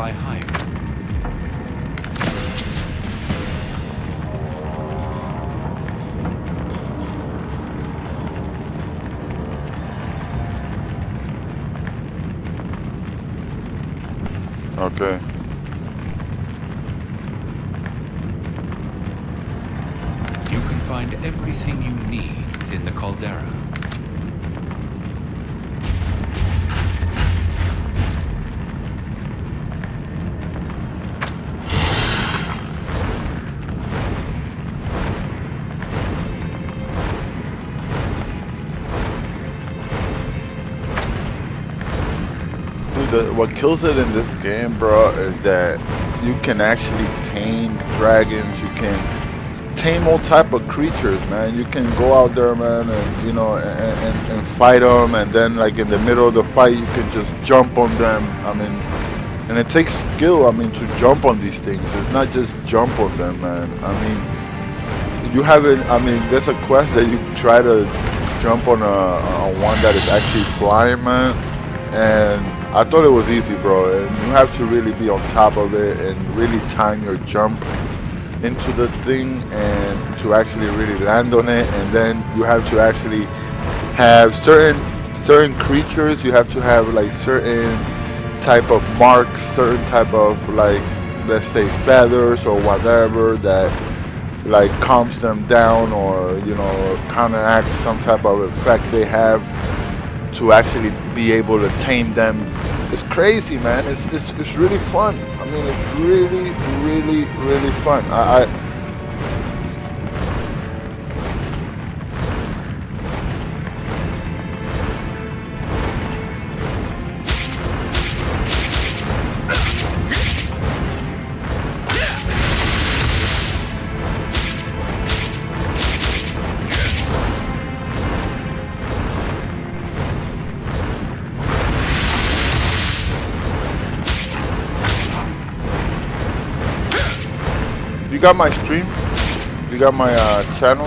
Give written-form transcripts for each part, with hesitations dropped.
nearby hive. Okay. You can find everything you need within the caldera. Dude, what kills it in this game, bro, is that you can actually tame dragons. You can tame all type of creatures, man. You can go out there, man, and you know, and fight them, and then like in the middle of the fight, you can just jump on them. I mean, and it takes skill. I mean, to jump on these things. It's not just jump on them, man. I mean, you haven't. I mean, there's a quest that you try to jump on a one that is actually flying, man, and I thought it was easy, bro. And you have to really be on top of it and really time your jump into the thing and to actually really land on it. And then you have to actually have certain creatures. You have to have like certain type of marks, certain type of like, let's say feathers or whatever that like calms them down, or you know, counteracts some type of effect they have to actually be able to tame them. It's crazy, man. It's really fun. I mean, it's really fun. You got my stream? You got my channel?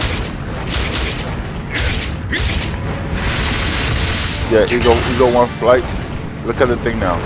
Yeah, Eagle One Flight. Look at the thing now.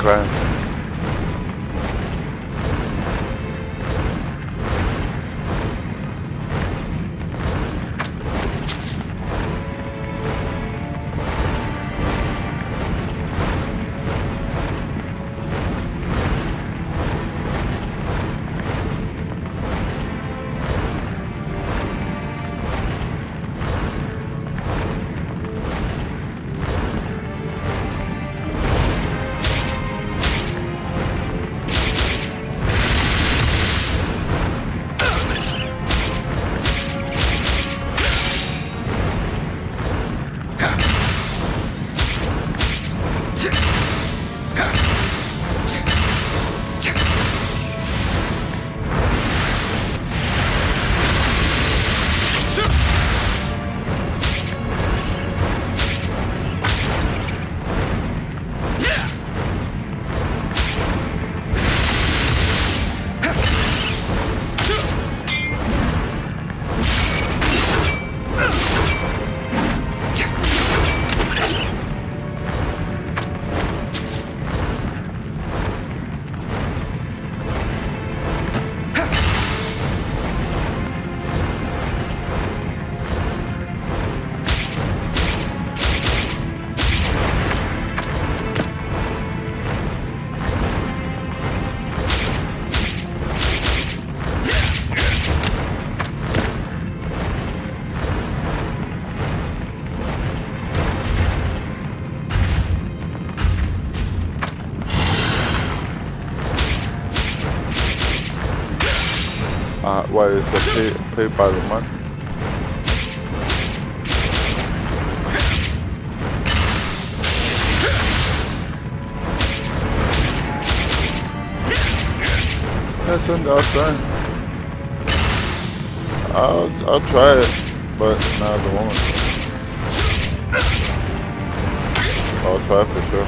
class. What is the pay by the month? That's in the outside. I'll try it, but not at the moment. I'll try for sure.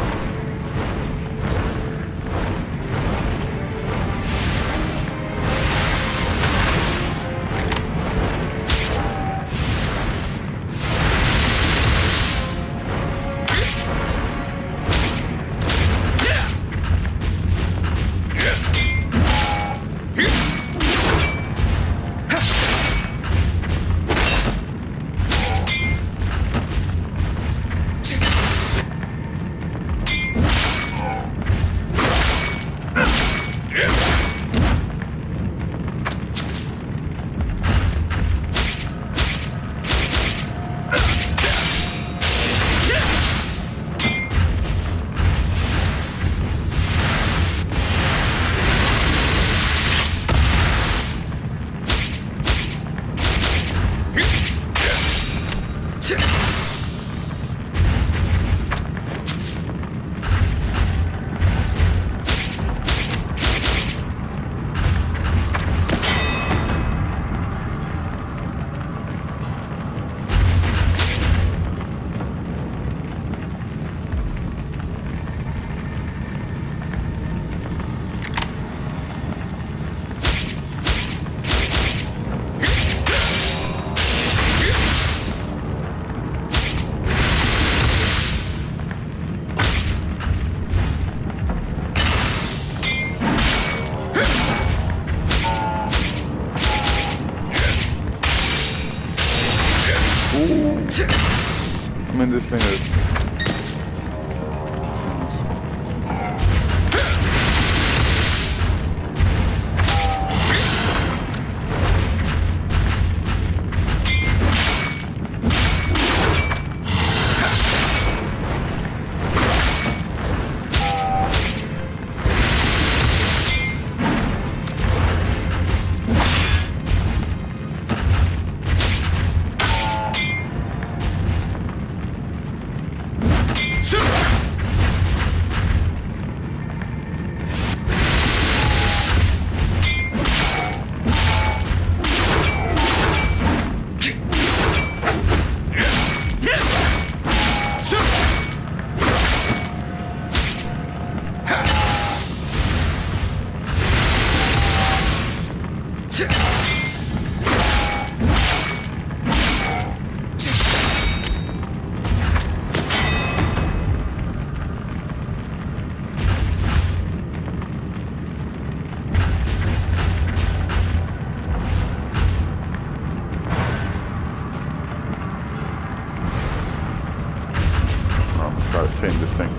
I mean, this thing is... try to tame this thing.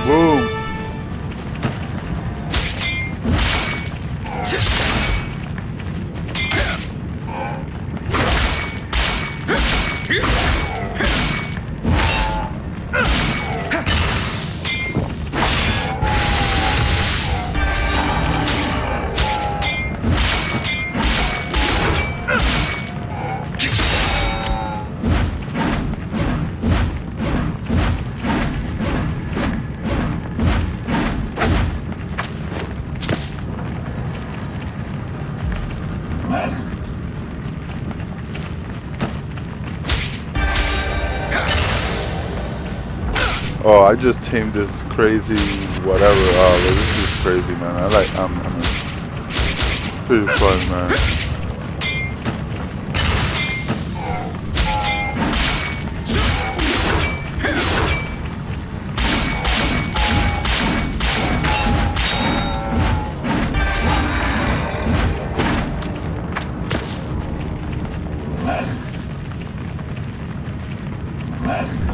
Boom. Oh, I just tamed this crazy whatever. Oh, this is crazy, man. I mean, pretty fun, man.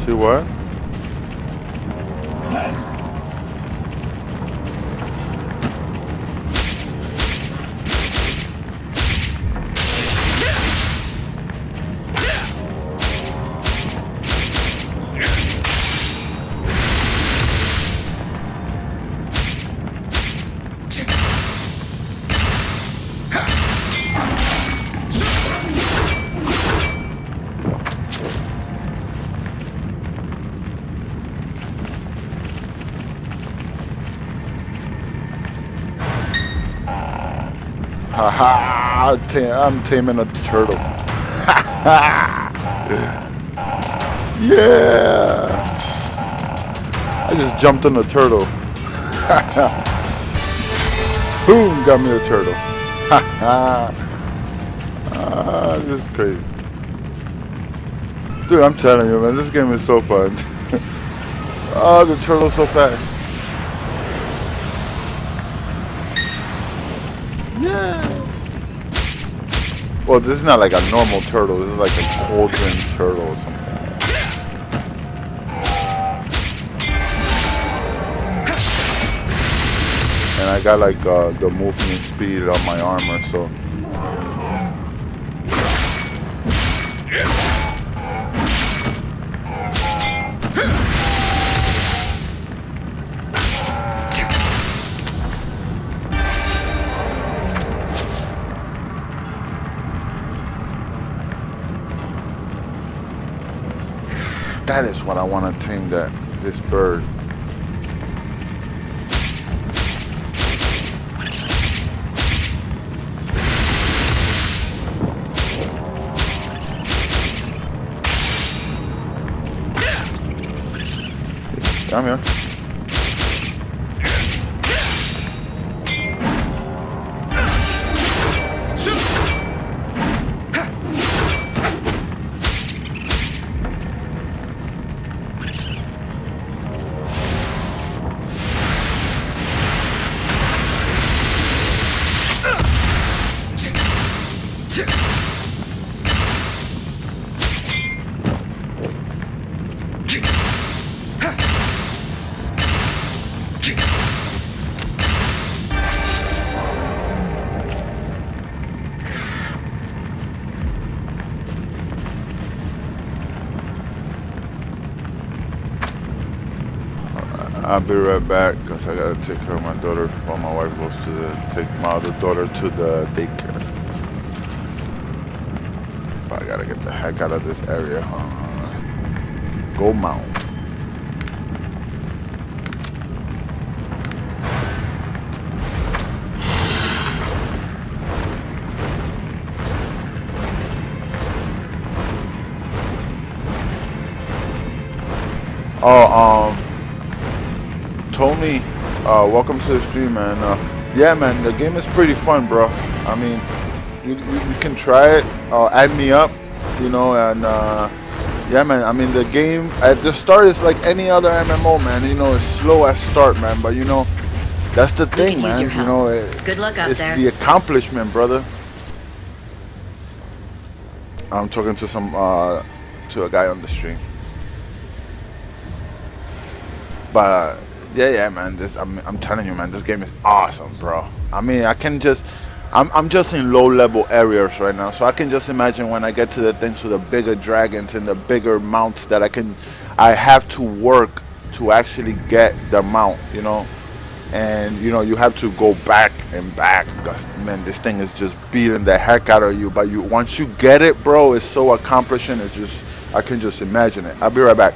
See what? Haha, I'm taming a turtle. Yeah! I just jumped on a turtle. Boom, got me a turtle. This is crazy. Dude, I'm telling you, man, this game is so fun. Oh, the turtle's so fast. Yeah. Well, this is not like a normal turtle. This is like a cauldron turtle or something. And I got like the movement speed on my armor, so. That is what I want to tame, this bird. Come here. I'll be right back because I gotta take care of my daughter while my wife goes to take my other daughter to the daycare. But I gotta get the heck out of this area. Go Mount. Oh, Tony, welcome to the stream, man. Yeah, man, the game is pretty fun, bro. I mean, you can try it. Add me up, and yeah, man. I mean, the game at the start is like any other MMO, man. It's slow at start, man. But that's the We could thing, use your man. help. Good luck out It's there. the accomplishment, brother. I'm talking to to a guy on the stream. But yeah, man. I'm telling you, man. This game is awesome, bro. I mean, I'm just in low level areas right now, so I can just imagine when I get to the things with the bigger dragons and the bigger mounts that I have to work to actually get the mount, and you have to go back and back because man, this thing is just beating the heck out of you. But once you get it, bro, it's so accomplishing. It's just I can just imagine it. I'll be right back.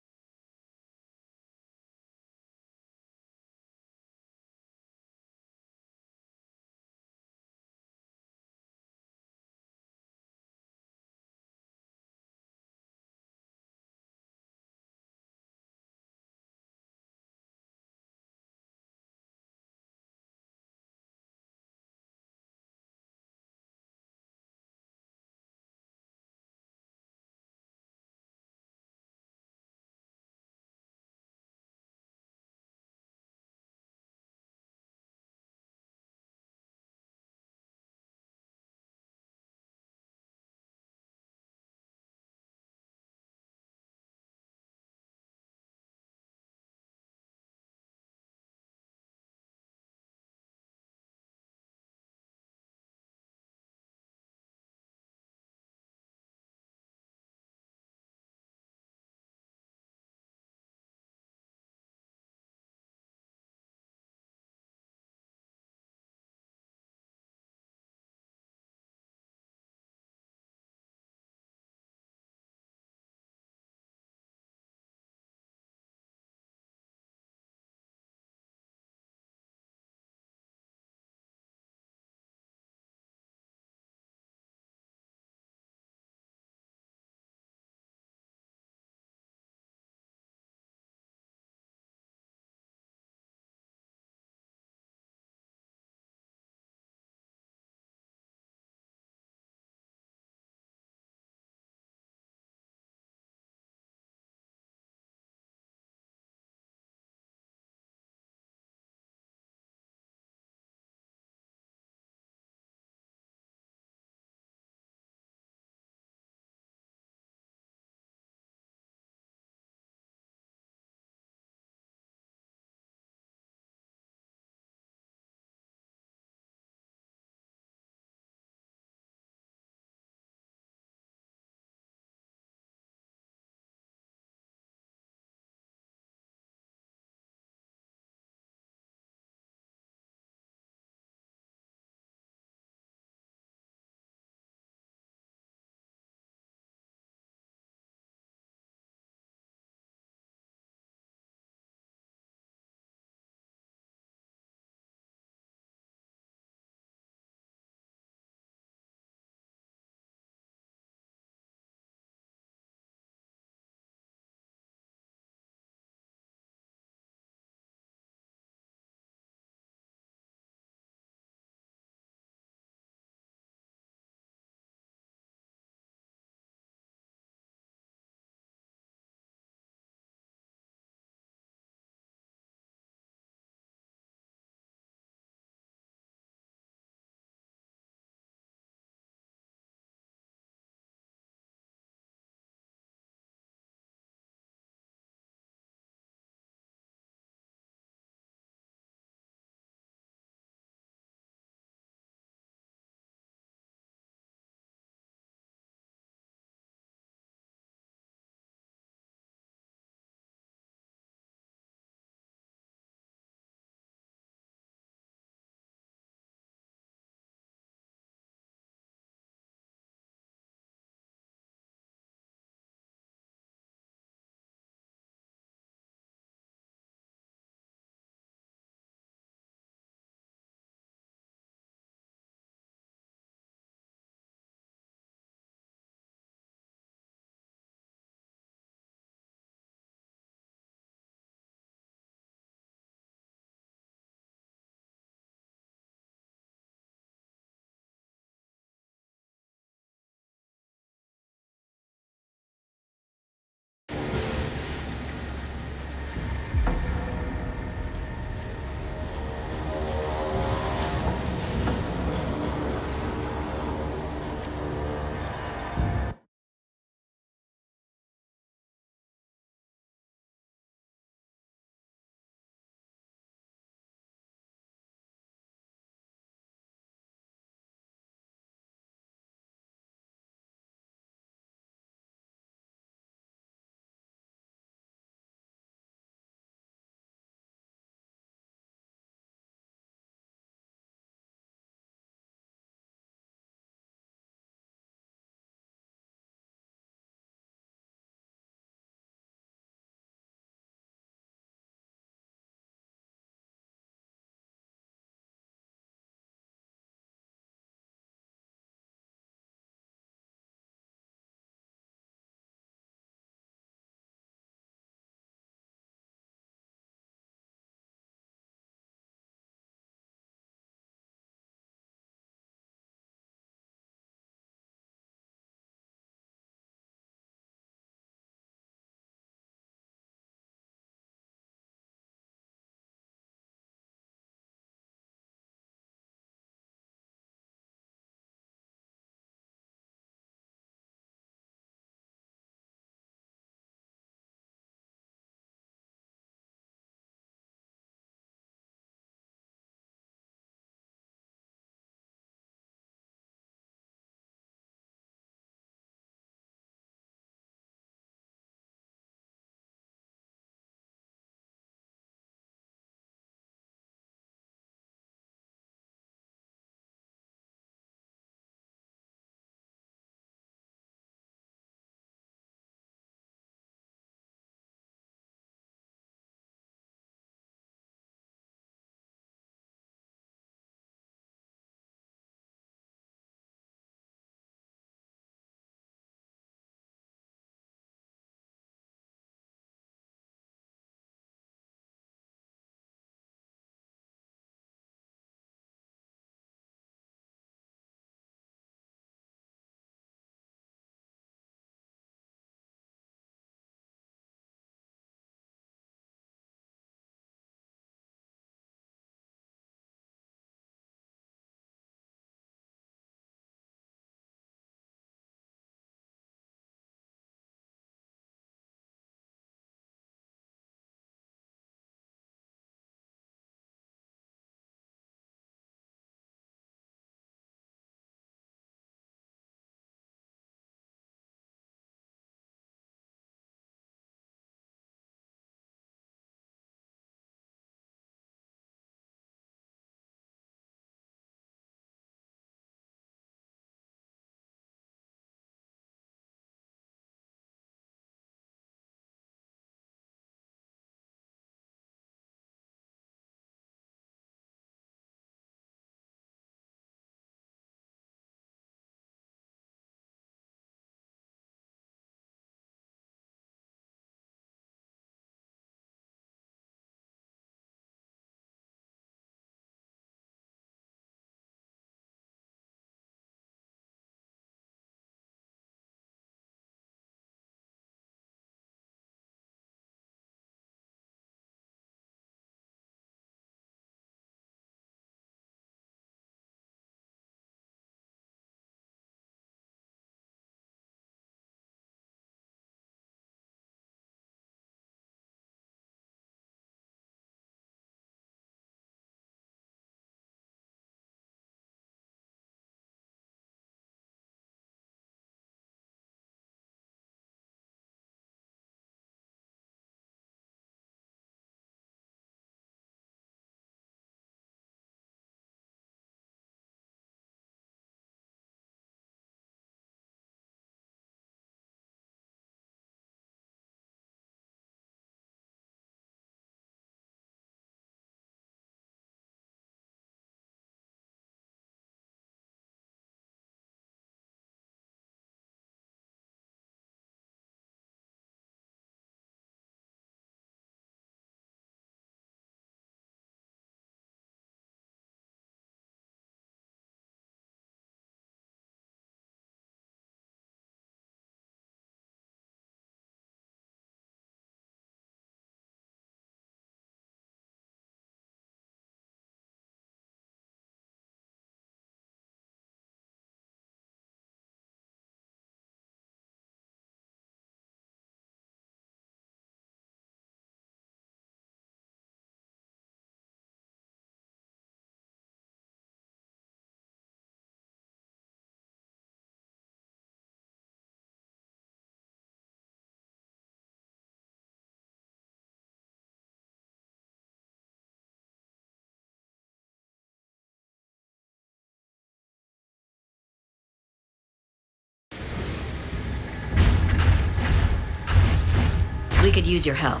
could use your help.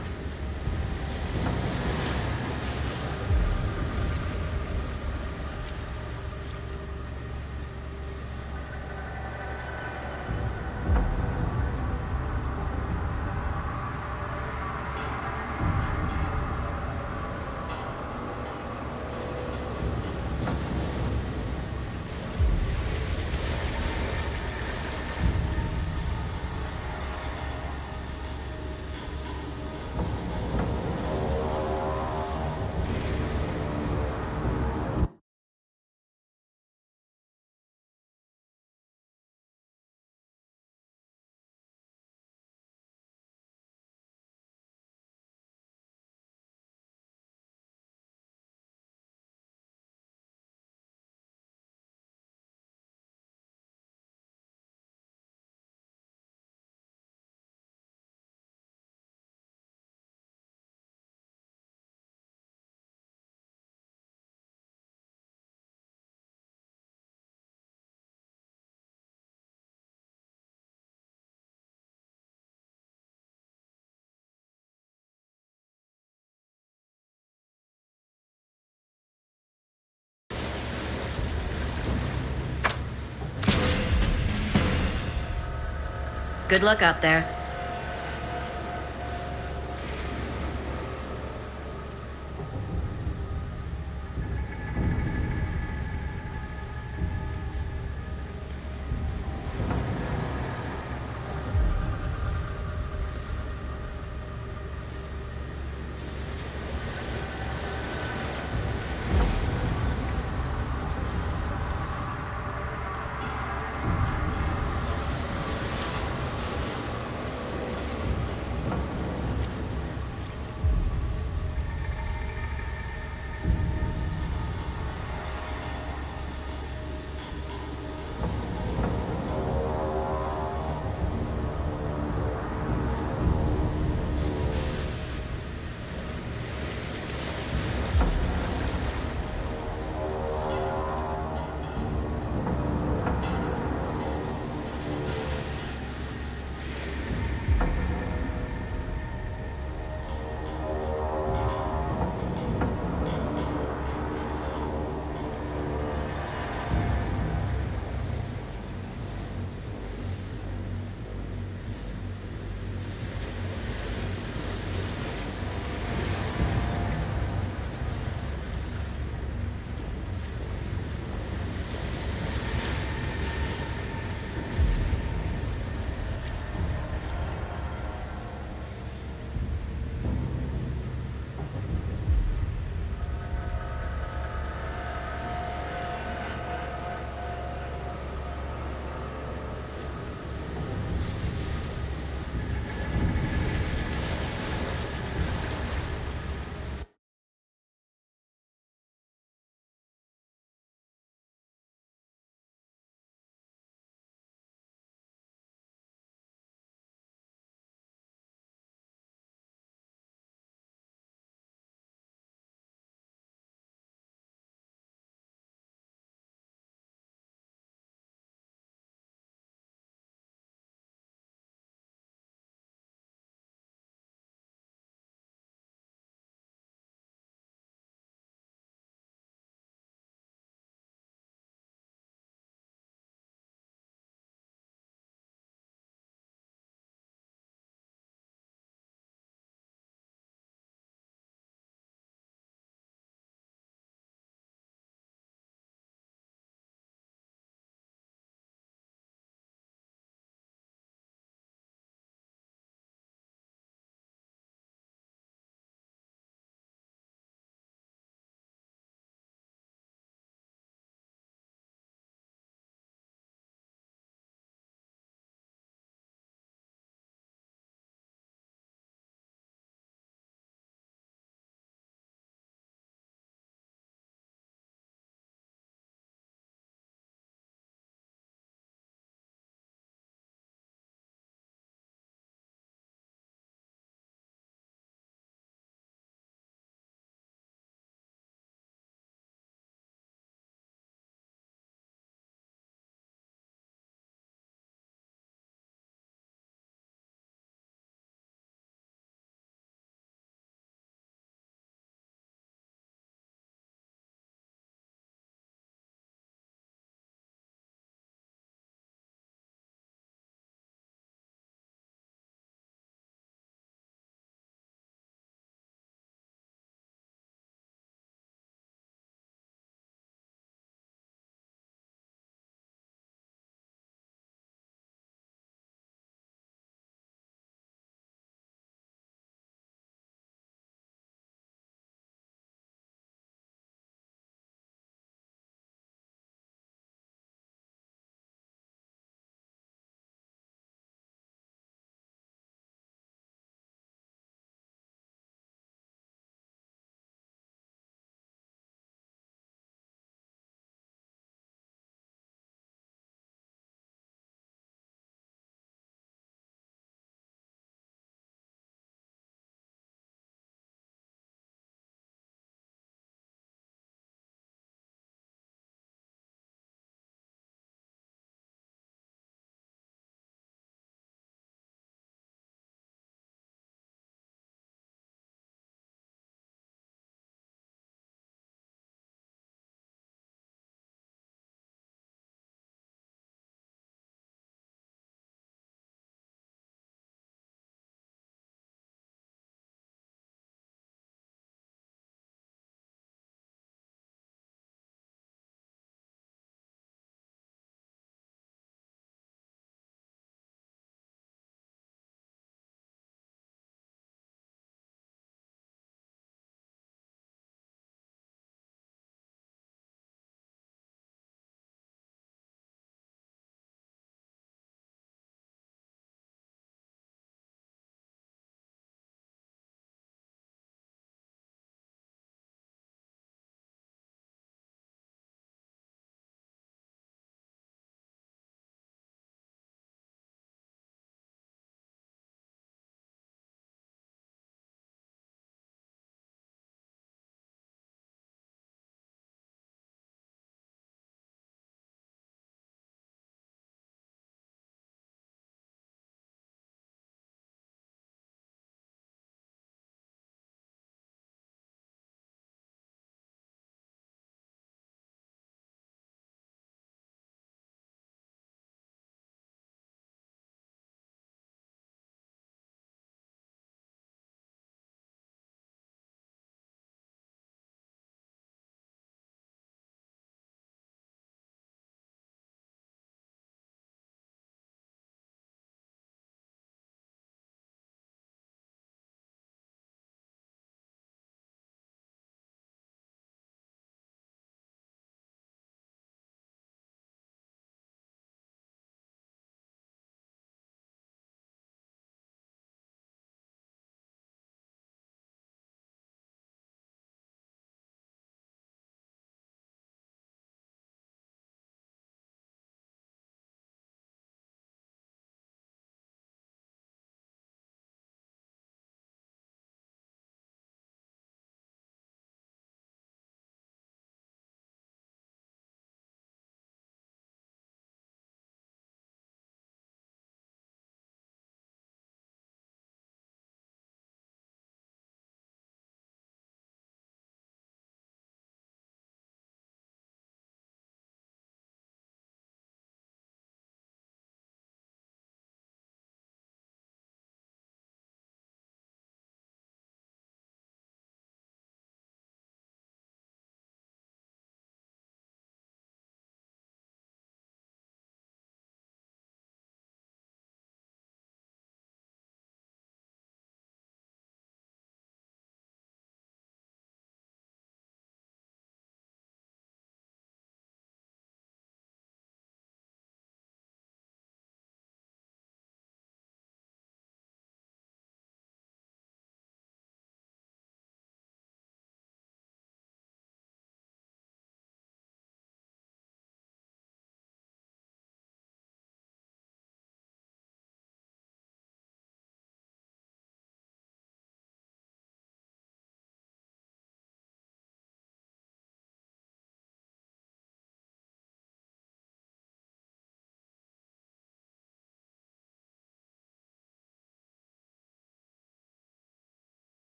Good luck out there.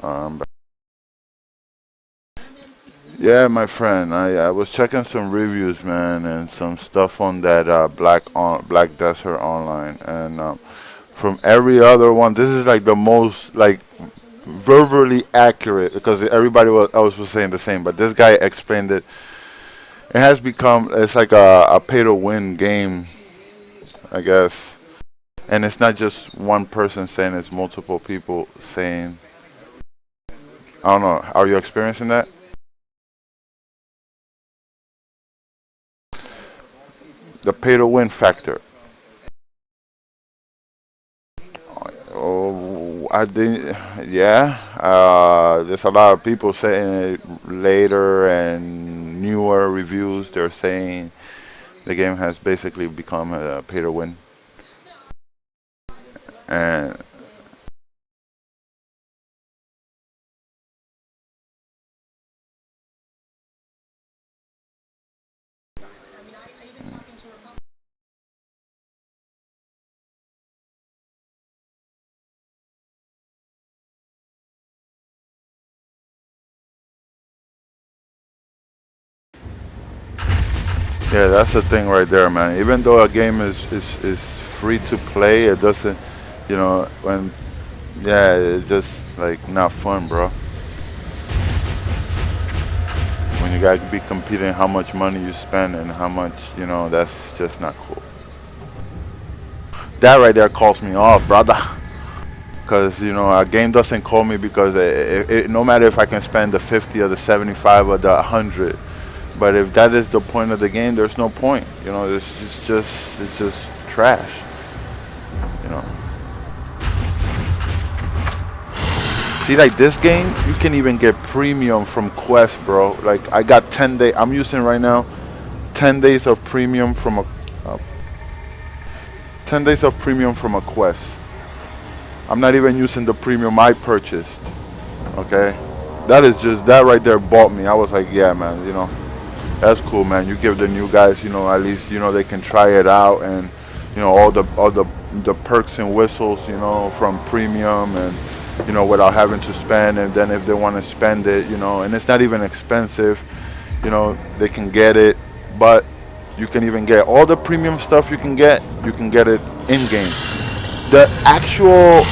But yeah, my friend, I was checking some reviews, man, and some stuff on that Black Desert Online, and from every other one, this is like the most like verbally accurate because everybody was else was saying the same, but this guy explained it. It has become it's like a pay to win game, I guess, and it's not just one person saying, it's multiple people saying. I don't know. Are you experiencing that? The pay to win factor. Oh, I didn't. Yeah, there's a lot of people saying it later and newer reviews. They're saying the game has basically become a pay to win, and yeah, that's the thing right there, man. Even though a game is free to play, it doesn't, when yeah, it's just like not fun, bro. When you gotta be competing how much money you spend and how much, that's just not cool. That right there calls me off, brother. Because a game doesn't call me because no matter if I can spend the 50 or the 75 or the 100, but if that is the point of the game, there's no point. It's just trash. You know. See, like this game, you can even get premium from Quest, bro. Like I got 10 day. I'm using right now 10 days of premium from uh, 10 days of premium from a Quest. I'm not even using the premium I purchased. Okay, that right there bought me. I was like, yeah, man. That's cool, man. You give the new guys, at least they can try it out, and all the perks and whistles, from premium, and without having to spend. And then if they want to spend it, and it's not even expensive, they can get it. But you can even get all the premium stuff you can get. You can get it in game. The actual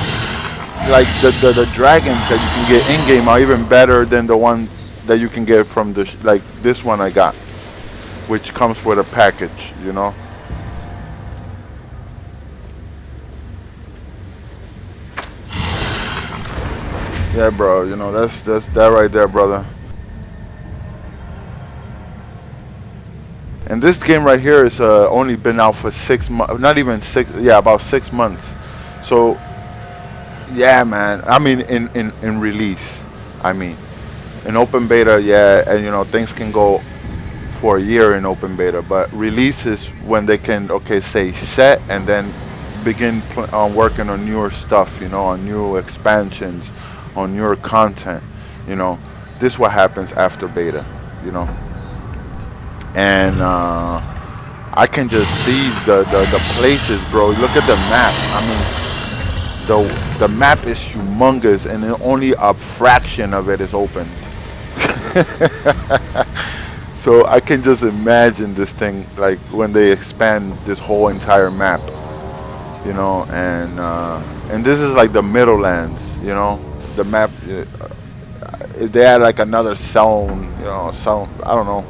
the dragons that you can get in game are even better than the one that you can get from like this one I got, which comes with a package. Yeah, bro. That's that right there, brother. And this game right here is only been out for 6 months, not even six. Yeah, about 6 months. So yeah, man. I mean, in release, I mean, in open beta, yeah, and things can go for a year in open beta, but release is when they can, okay, say set and then begin on working on newer stuff, on new expansions, on newer content. You know, this what happens after beta, you know, and I can just see the places, bro. Look at the map. I mean, the map is humongous, and only a fraction of it is open. So I can just imagine this thing like when they expand this whole entire map, and this is like the Middlelands, the map. They had like another zone, zone. I don't know.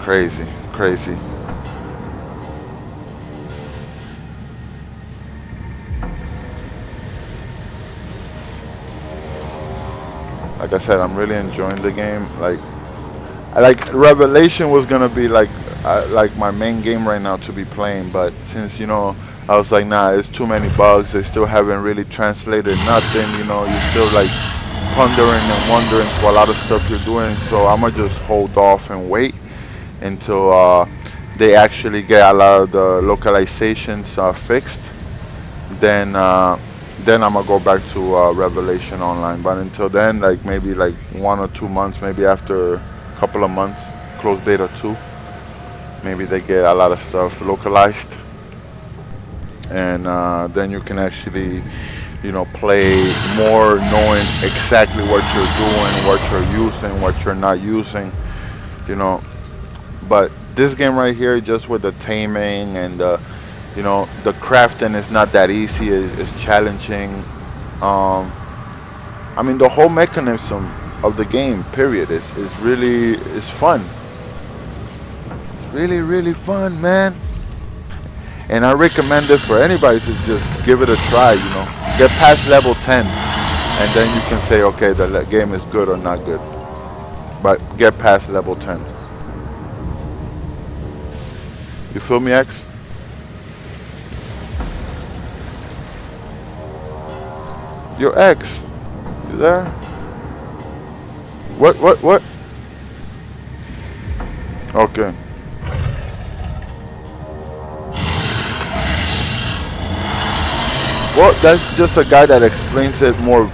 Crazy, crazy. Like I said, I'm really enjoying the game. Like Revelation was gonna be like my main game right now to be playing, but since I was like, nah, it's too many bugs. They still haven't really translated nothing. You're still like pondering and wondering for a lot of stuff you're doing. So I'm gonna just hold off and wait until they actually get a lot of the localizations fixed. Then I'm gonna go back to Revelation Online. But until then, like maybe like 1 or 2 months, maybe after a couple of months, close beta 2, maybe they get a lot of stuff localized, and then you can actually, play more knowing exactly what you're doing, what you're using, what you're not using, you know. But this game right here, just with the taming and the crafting is not that easy. It's challenging. I mean, the whole mechanism of the game, period, is fun. It's really, really fun, man. And I recommend it for anybody to just give it a try. Get past level 10, and then you can say, okay, the game is good or not good. But get past level 10. You feel me, X? Yo, X, you there? What? Okay. Well, that's just a guy that explains it more,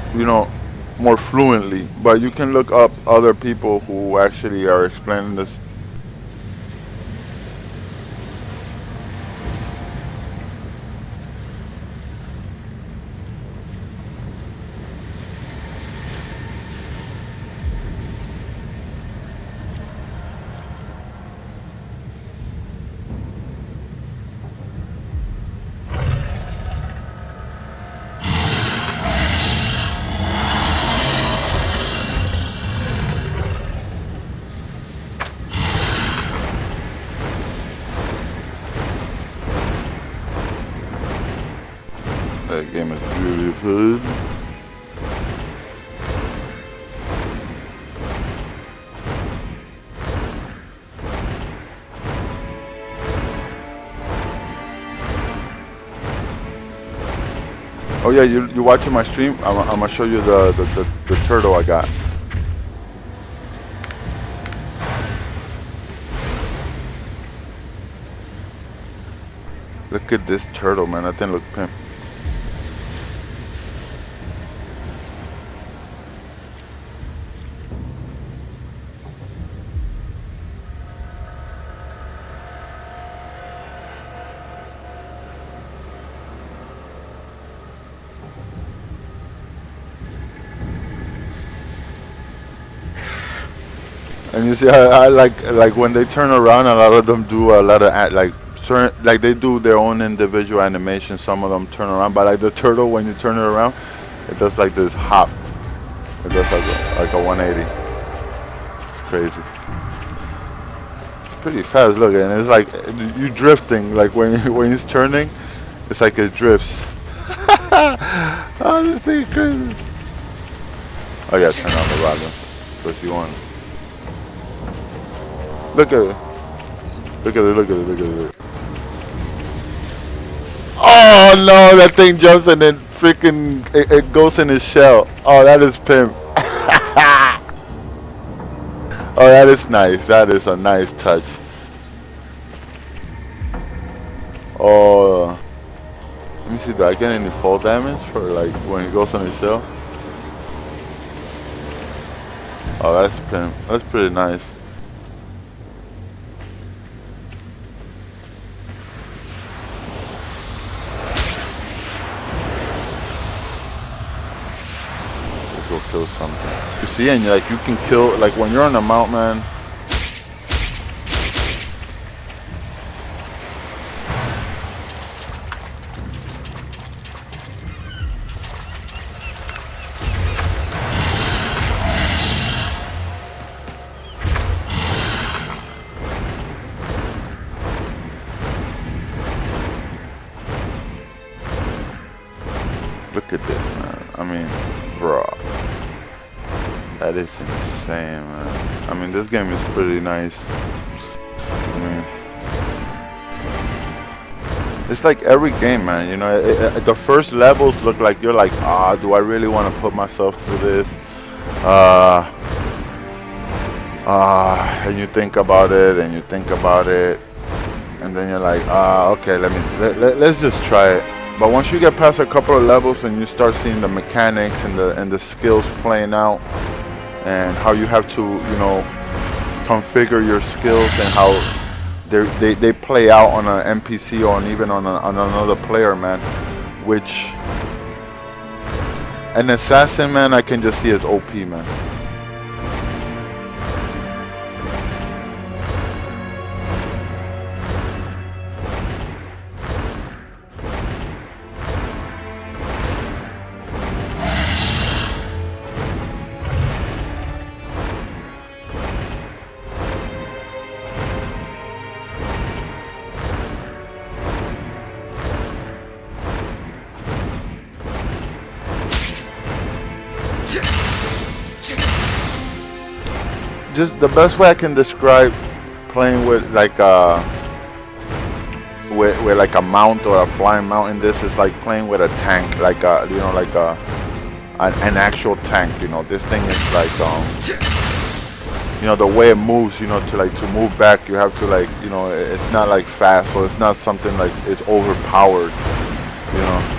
more fluently. But you can look up other people who actually are explaining this. That game is beautiful. Oh yeah, you watching my stream? I'm gonna show you the turtle I got. Look at this turtle, man. That thing look pimp. And you see, I like when they turn around. A lot of them do a lot of like certain, like they do their own individual animation. Some of them turn around, but like the turtle, when you turn it around, it does like this hop. It does like a 180. It's crazy. It's pretty fast looking. It's like you drifting. Like when he's turning, it's like it drifts. Oh, this thing is crazy. Oh yeah, turn on the rocket. Push you on. Look at it. Look at it, look at it, look at it. Oh no, that thing jumps and then freaking it goes in his shell. Oh, that is pimp. Oh, that is nice. That is a nice touch. Oh, let me see, do I get any fall damage for like when it goes on his shell? Oh, that's pimp. That's pretty nice. Go kill something. You see, and like you can kill, like when you're on the mount, man. Look at this, man. I mean, bro. That is insane, man. I mean, this game is pretty nice. I mean, it's like every game, man. The first levels look like you're like, do I really want to put myself through this? And you think about it, and you think about it, and then you're like, okay, let's just try it. But once you get past a couple of levels and you start seeing the mechanics and the skills playing out, and how you have to, configure your skills and how they play out on an NPC or even on another player, man, which An assassin, man, I can just see as OP, man. Just the best way I can describe playing with like with like a mount or a flying mount in this is like playing with a tank, like like an actual tank. This thing is like the way it moves. To move back, you have to like it's not like fast, so it's not something like it's overpowered. You know.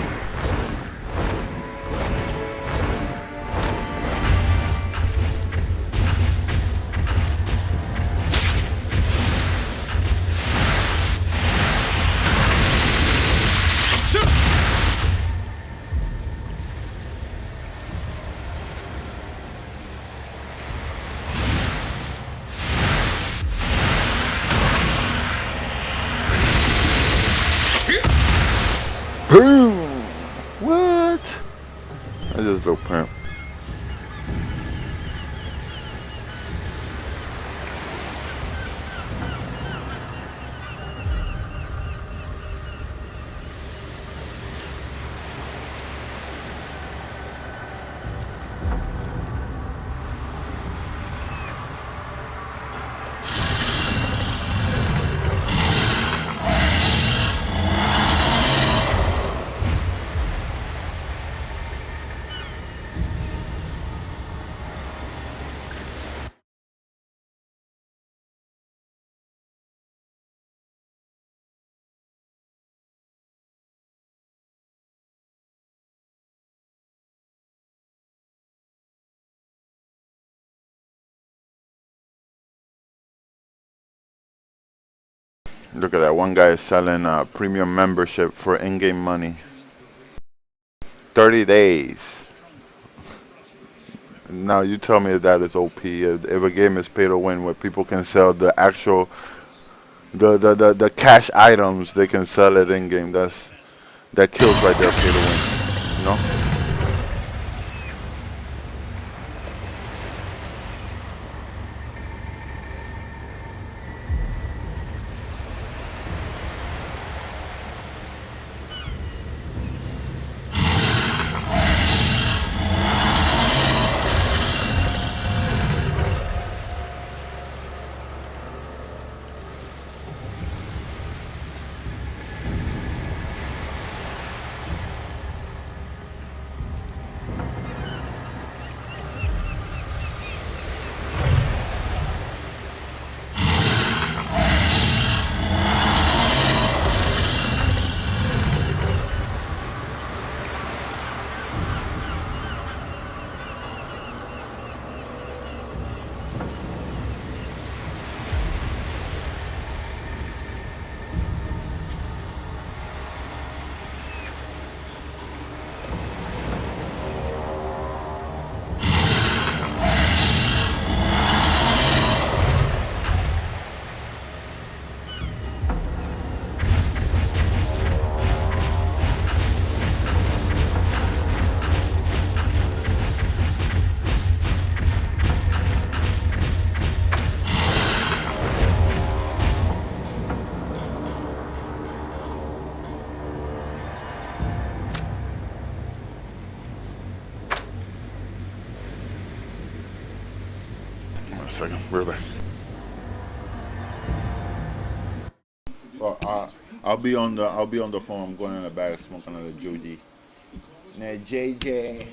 Boom! What? I just little pimp. Look at that. One guy is selling premium membership for in-game money. 30 days. Now you tell me if that is OP. If a game is pay to win where people can sell the actual the cash items, they can sell it in game. That kills right there, pay to win. You know? One second, really. Well, I'll be on the phone. I'm going in the bag smoking another Judy. Now JJ.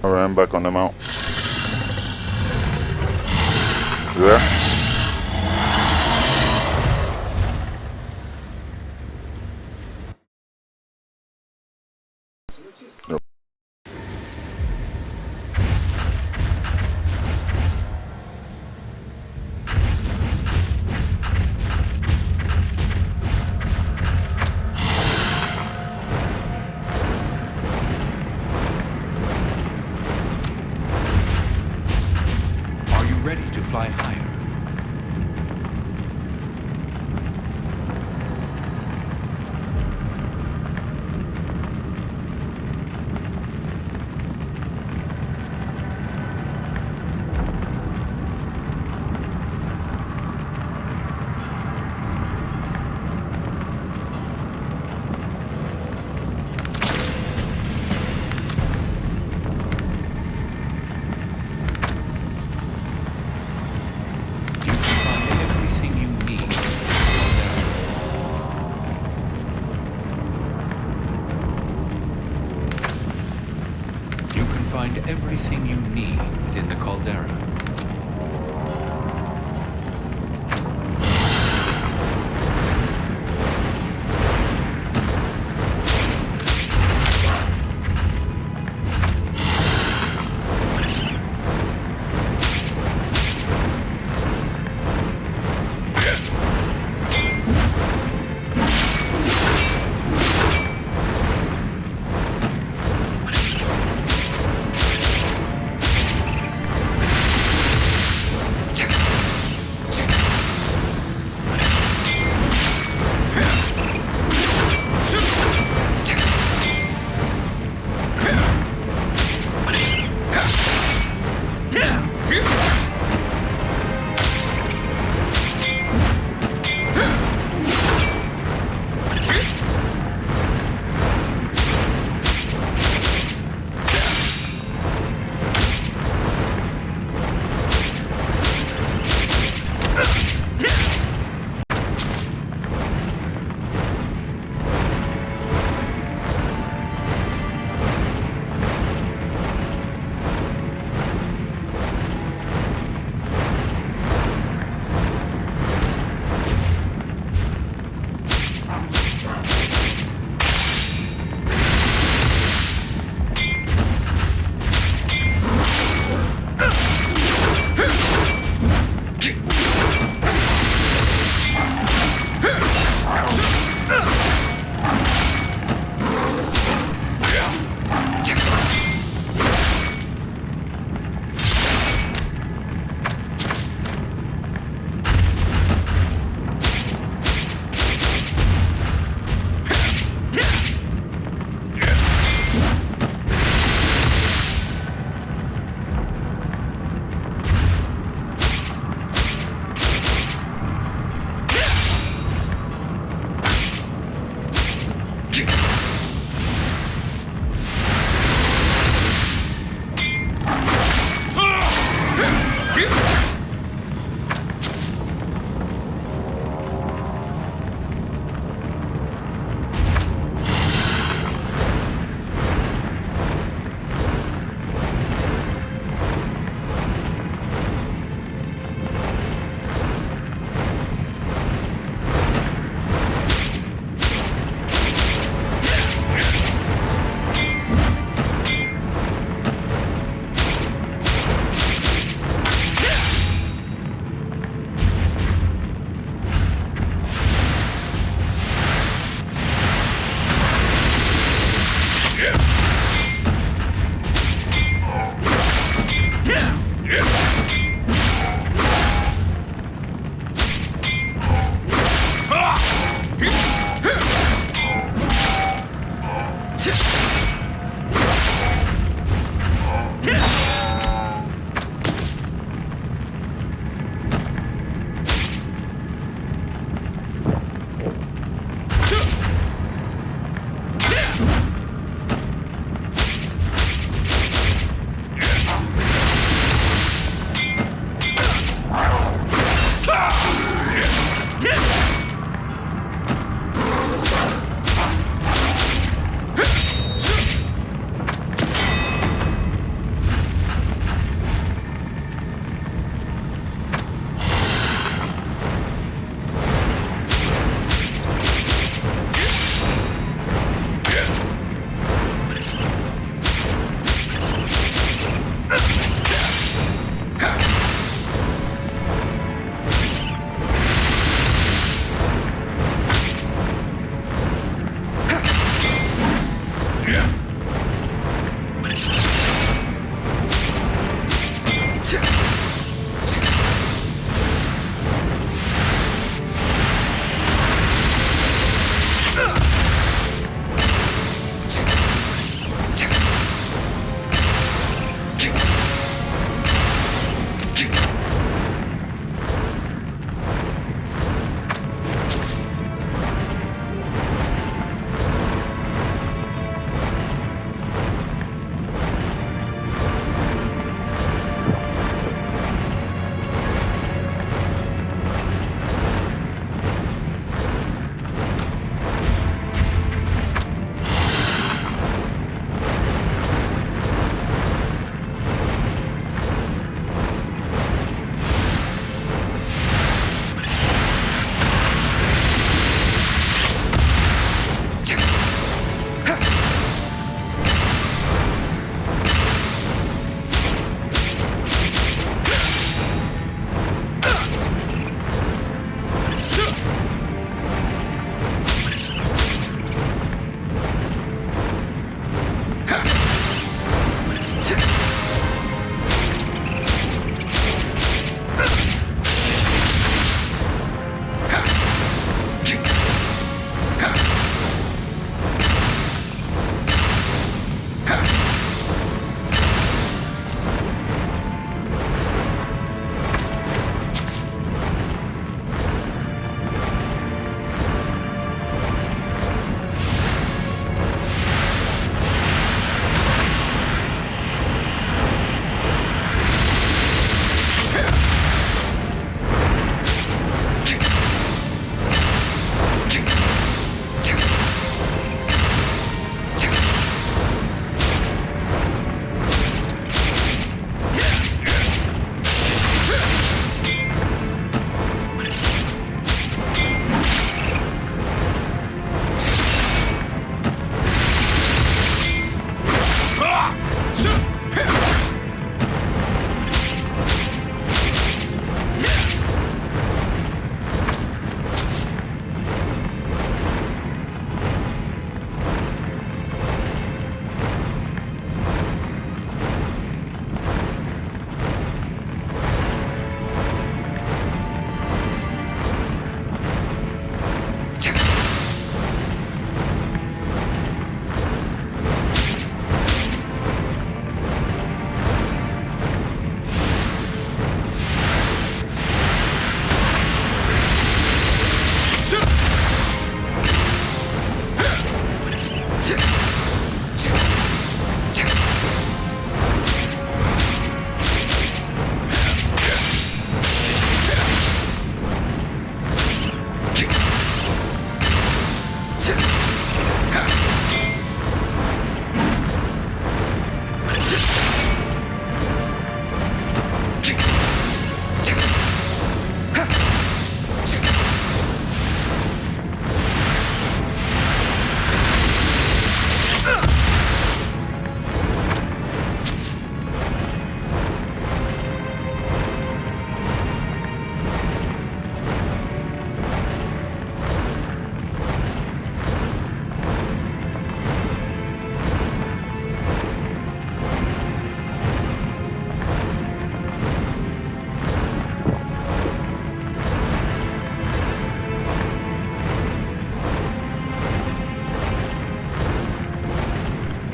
Alright, I'm back on the mount. You there? No. Are you ready to fly higher? You can find everything you need within the caldera. You can find everything you need within the caldera.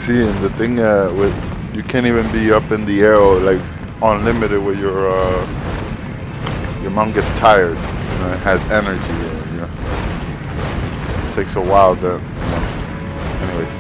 See, and the thing with you can't even be up in the air or like unlimited with your mount gets tired. You know, it has energy. You know, it takes a while to. You know. Anyways.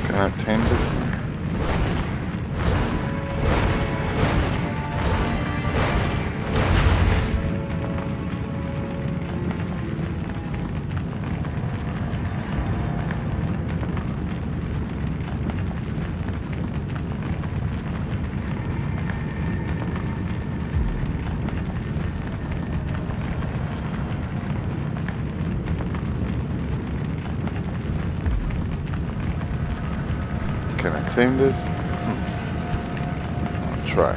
Can I tame this thing? Can I tame this? I'll try.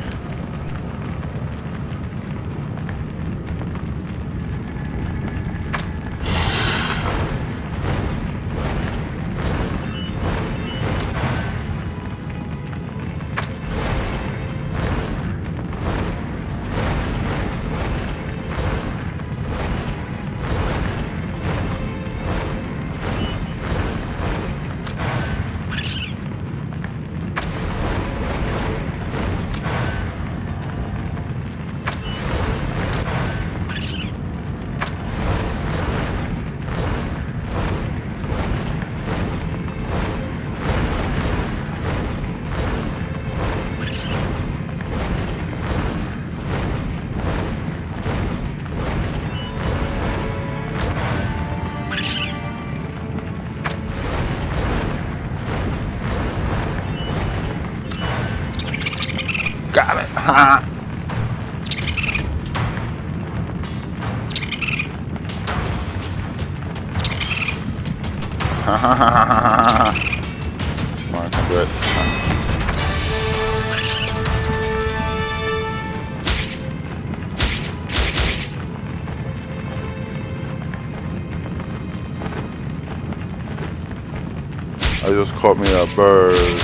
Got it. Ha. Ha ha ha ha ha. Come on, can do it. I just caught me a bird.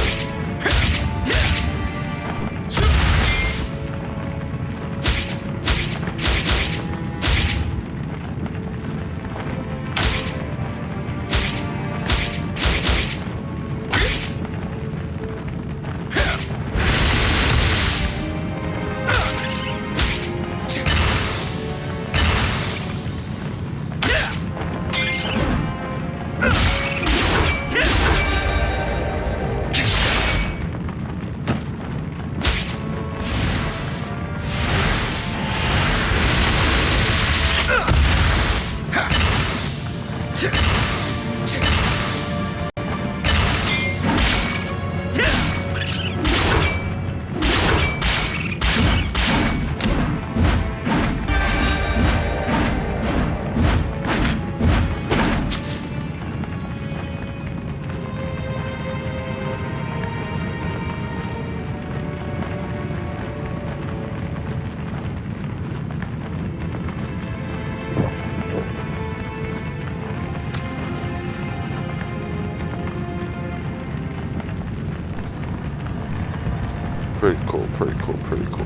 Pretty cool, pretty cool.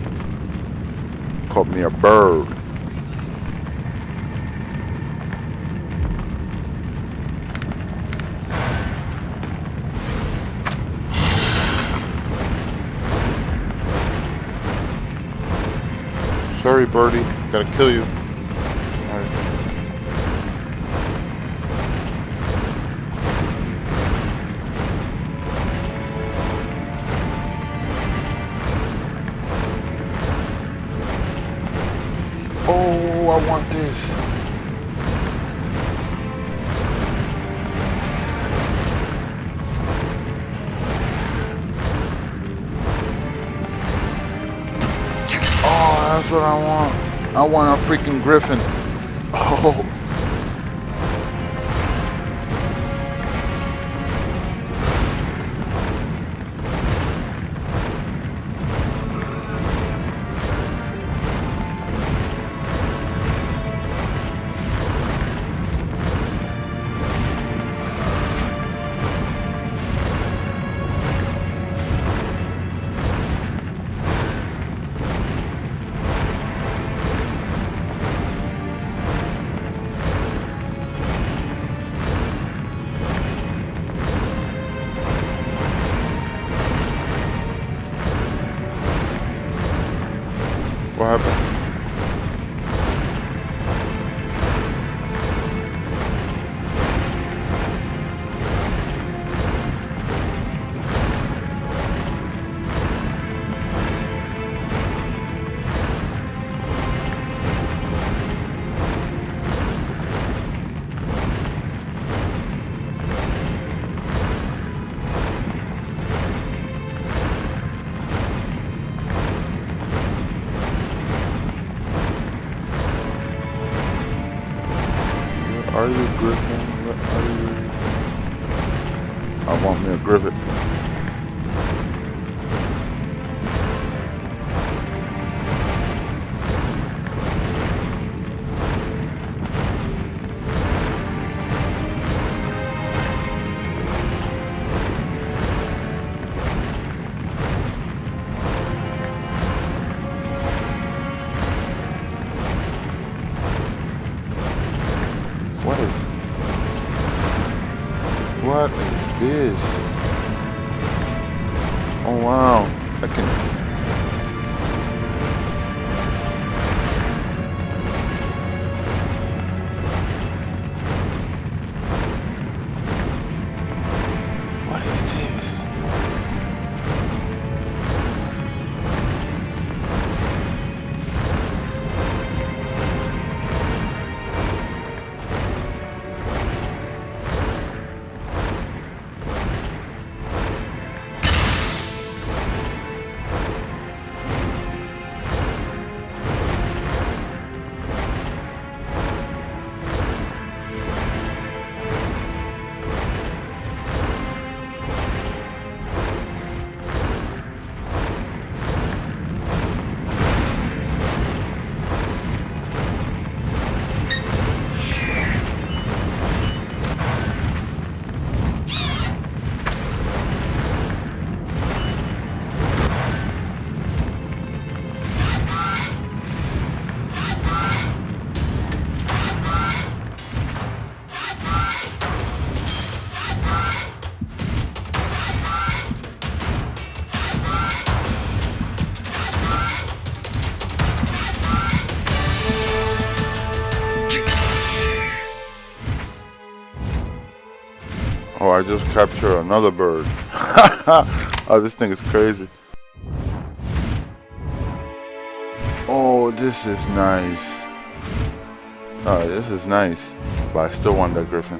Caught me a bird. Sorry, birdie. Gotta kill you. Alright. Oh, I want this. Oh, that's what I want. I want a freaking griffin. Oh. What happened? Are you a griffin? What are you? I want me a griffin. What is this? Oh wow, I can. What is this? Oh, I just captured another bird. Oh, this thing is crazy. Oh, this is nice. Oh, this is nice. But I still want that griffin.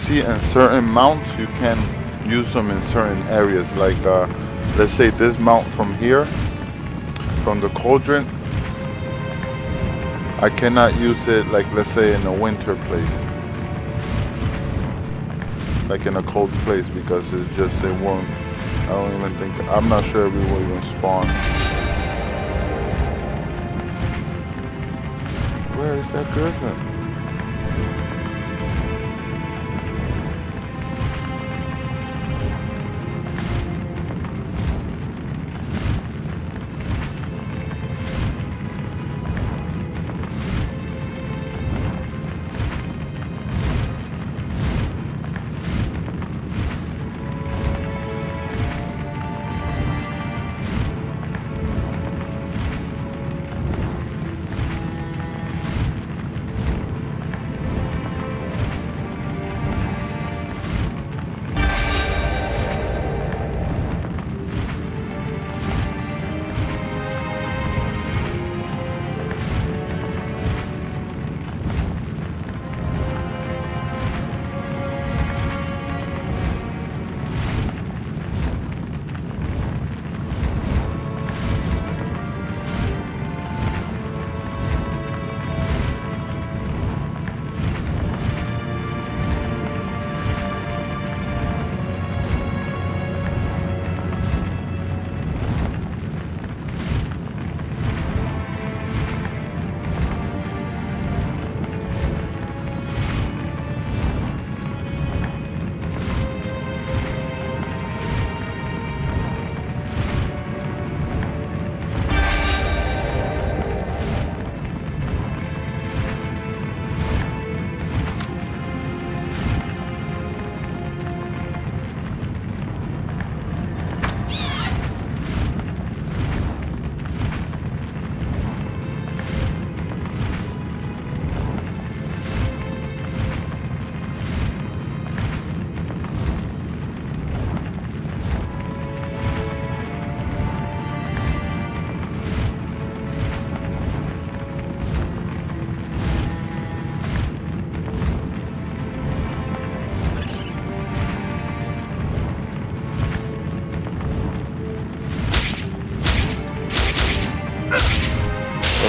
see in certain mounts you can use them in certain areas. Like let's say this mount from here, from the cauldron, I cannot use it like let's say in a winter place, like in a cold place, because it's just it won't. I don't even think. I'm not sure if it will even spawn. Where is that griffin?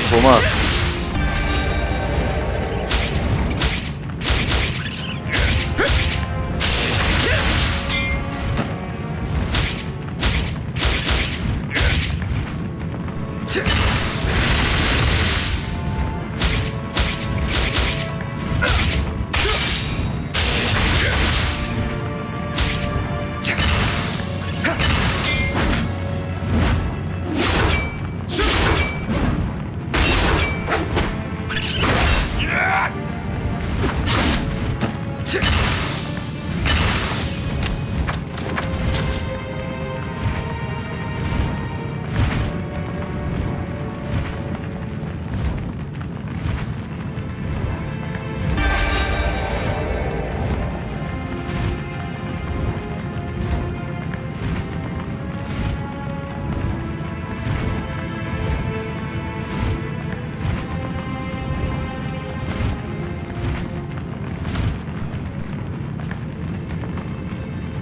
Fumar.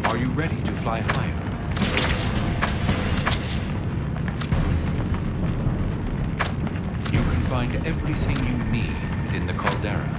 Are you ready to fly higher? You can find everything you need within the caldera.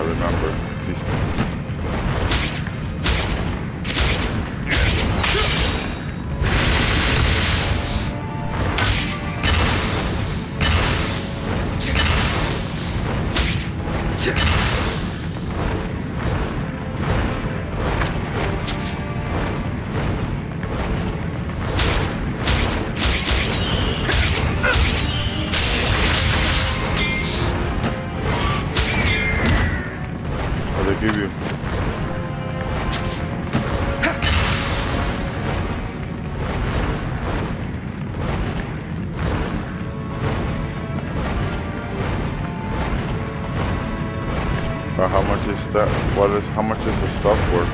I remember. What they give you? Or how much is that? How much is the stuff worth?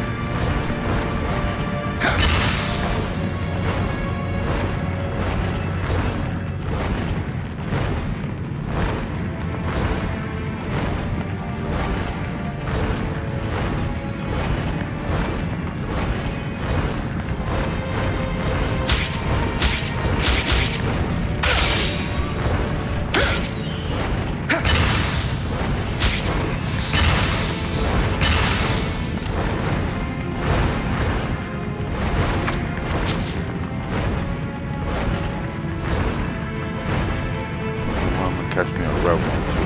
I'm gonna catch me a red one too.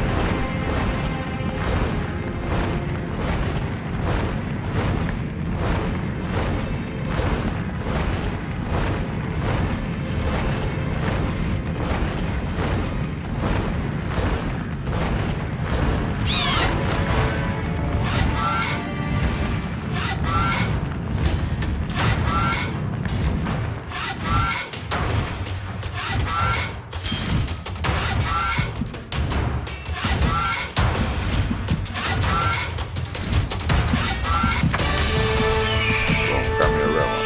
So, got me a red one.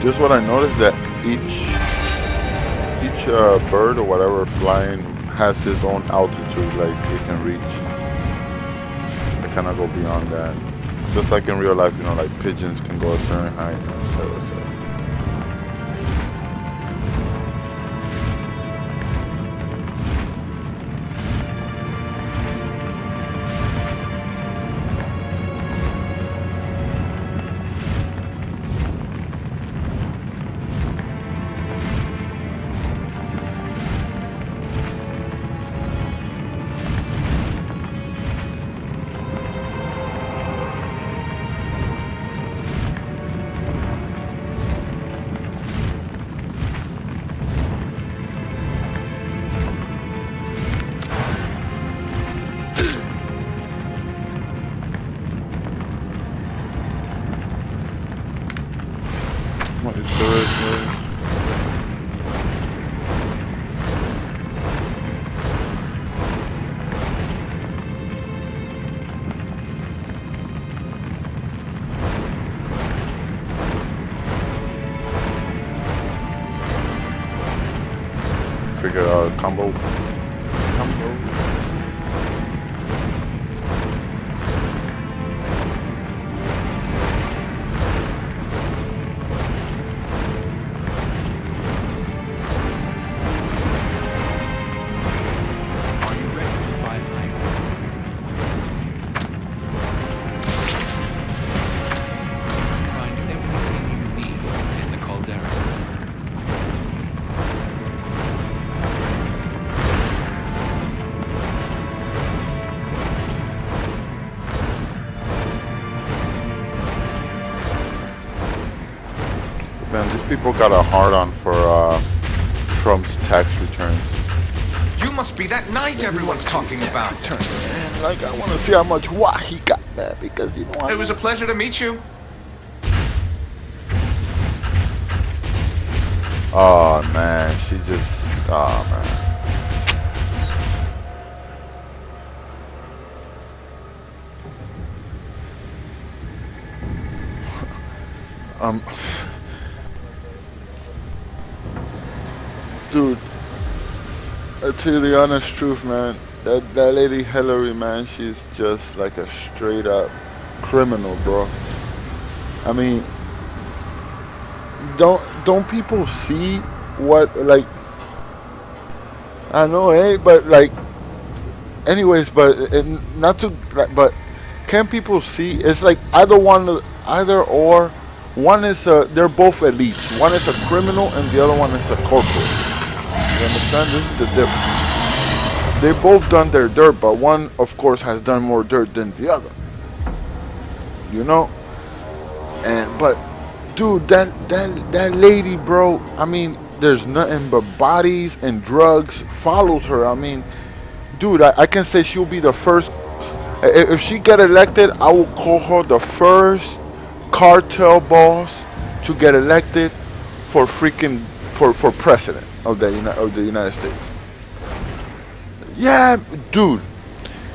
Just what I noticed that each bird or whatever flying has his own altitude, like it can reach. They cannot go beyond that. Just like in real life, you know, like pigeons can go a certain height and etc. figure out a combo. Combo. Are you ready to fly higher? You can find everything you need within the caldera. Man, these people got a hard on for Trump's tax returns. You must be that knight everyone's talking about. Man, like I want to see how much why he got, man, because you know. It was a pleasure to meet you. Oh man, she just. Oh man. um. Dude, I tell you the honest truth, man. That lady Hillary, man, she's just like a straight up criminal, bro. I mean, don't people see what like? I know, eh? But like, anyways, but not to, like, but can people see? It's like either or. One is they're both elites. One is a criminal, and the other one is a corporate. You understand? This is the difference. They both done their dirt, but one, of course, has done more dirt than the other. You know? And but, dude, that lady, bro. I mean, there's nothing but bodies and drugs follows her. I mean, dude, I can say she'll be the first. If she get elected, I will call her the first cartel boss to get elected for freaking for president of the United States. Yeah, dude.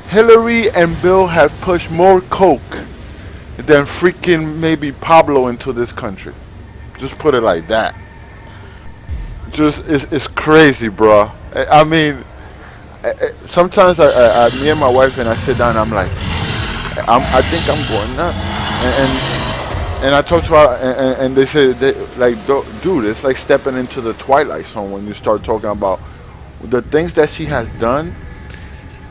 Hillary and Bill have pushed more coke than freaking maybe Pablo into this country. Just put it like that. Just it's crazy, bro. I mean, sometimes me and my wife and I sit down. And I'm like, I think I'm going nuts, and I talk to her, and they say like, dude, it's like stepping into the twilight zone when you start talking about the things that she has done.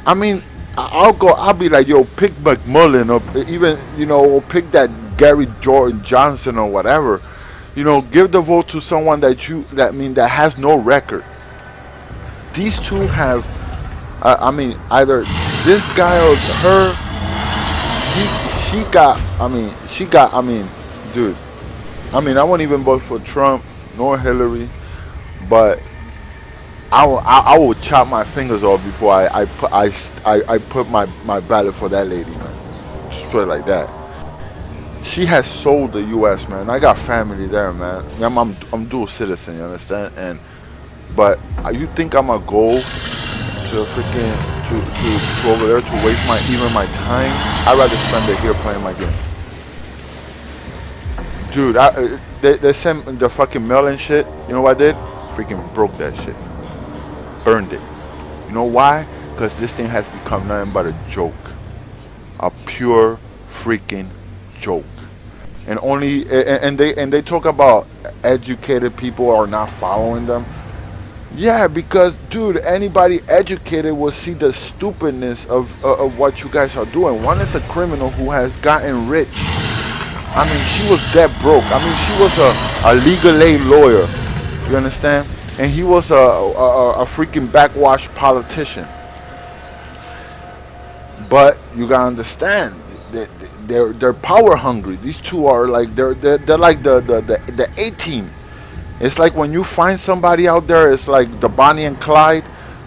I mean, I'll be like, yo, pick McMullen, or even, or pick that Gary Jordan Johnson or whatever. Give the vote to someone that has no record. These two have, I mean, either this guy or her. She got. I mean, dude. I mean, I won't even vote for Trump nor Hillary, but I will chop my fingers off before I put my ballot for that lady, man. Just put it like that. She has sold the U.S., man. I got family there, man. I'm dual citizen, you understand? But you think I'm gonna go to freaking to over there to waste my time? I'd rather spend it here playing my game. Dude, they sent the fucking mail and shit. You know what I did? Freaking broke that shit. Burned it. You know why? Because this thing has become nothing but a joke. A pure freaking joke. And they talk about educated people are not following them. Yeah, because dude, anybody educated will see the stupidness of what you guys are doing. One is a criminal who has gotten rich. I mean, she was dead broke. I mean, she was a legal aid lawyer. You understand? And he was a freaking backwash politician. But you gotta understand, they're power hungry. These two are like they're like the A team. It's like when you find somebody out there, it's like the Bonnie and Clyde,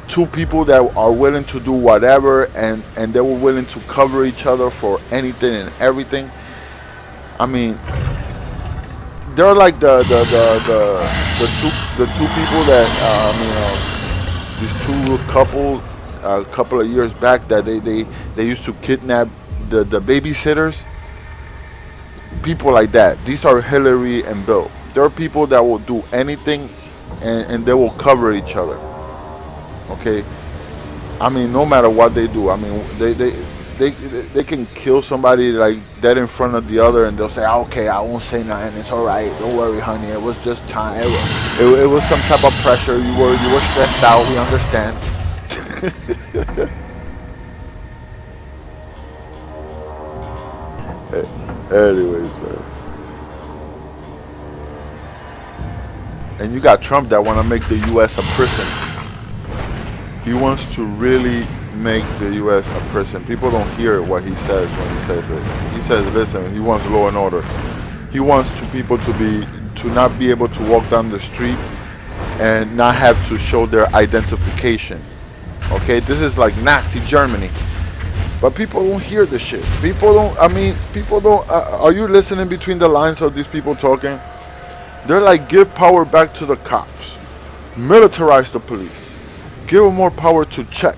two people that are willing to do whatever, and they were willing to cover each other for anything and everything. I mean, they're like the two people that these two couple a couple of years back that they used to kidnap the babysitters. People like that. These are Hillary and Bill. There are people that will do anything, and they will cover each other. Okay, I mean, no matter what they do, I mean, they they can kill somebody like dead in front of the other, and they'll say, "Ah, okay, I won't say nothing. It's all right. Don't worry, honey. It was just time. It was some type of pressure. You were stressed out. We understand." Anyways, man. And you got Trump that want to make the U.S. a prison. He wants to really make the U.S. a prison. People don't hear what he says when he says it. He says, listen, he wants law and order. He wants people to not be able to walk down the street and not have to show their identification. Okay, this is like Nazi Germany. But people don't hear the shit. People don't. I mean, people don't. Are you listening between the lines of these people talking? They're like, give power back to the cops, militarize the police, give them more power to check,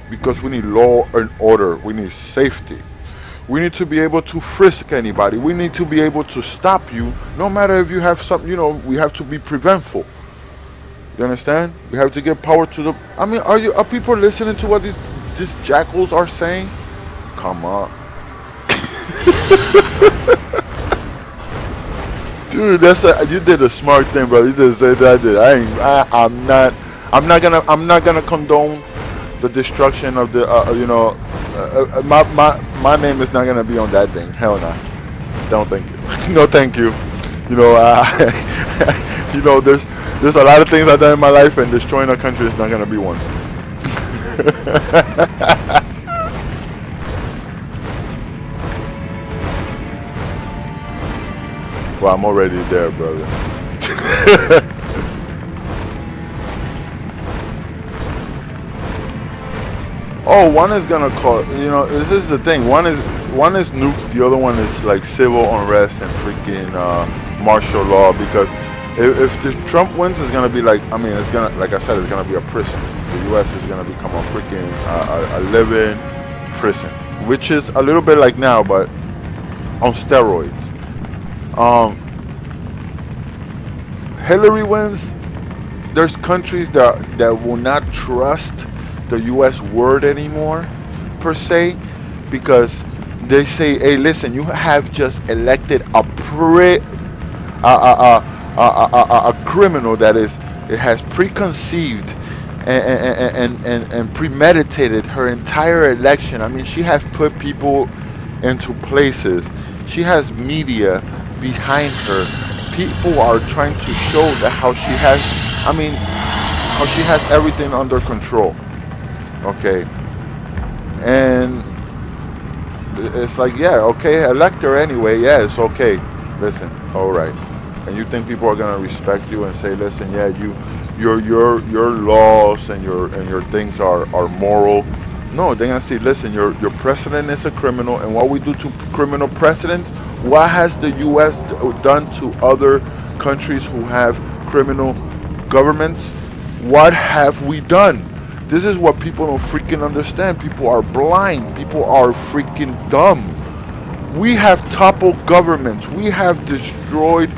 because we need law and order. We need safety. We need to be able to frisk anybody. We need to be able to stop you, no matter if you have something. We have to be preventful. You understand? We have to give power to them. I mean, are people listening to what these jackals are saying? Come on. Dude, you did a smart thing, bro. You didn't say that. I did. I'm not gonna condone the destruction of the. My name is not gonna be on that thing. Hell no. Don't thank you. No, thank you. You know, there's a lot of things I've done in my life, and destroying a country is not gonna be one. Well, I'm already there, brother. Oh, one is gonna call. This is the thing. One is nukes. The other one is like civil unrest and freaking martial law. Because if this Trump wins, it's gonna be like. I mean, it's gonna, like I said, it's gonna be a prison. The U.S. is gonna become a freaking a living prison, which is a little bit like now, but on steroids. Um, Hillary wins. There's countries that will not trust the U.S. word anymore, per se, because they say, "Hey, listen, you have just elected a criminal that it has preconceived and premeditated her entire election. I mean, she has put people into places. She has media behind her. People are trying to show that how she has everything under control. Okay, and it's like, yeah, okay, elect her anyway. Yeah, it's okay. Listen, all right. And you think people are gonna respect you and say, listen, yeah, your laws and your things are moral? No, they're gonna say, listen, your president is a criminal, and what we do to criminal presidents, what has the U.S. done to other countries who have criminal governments? What have we done? This is what people don't freaking understand. People are blind. People are freaking dumb. We have toppled governments. We have destroyed,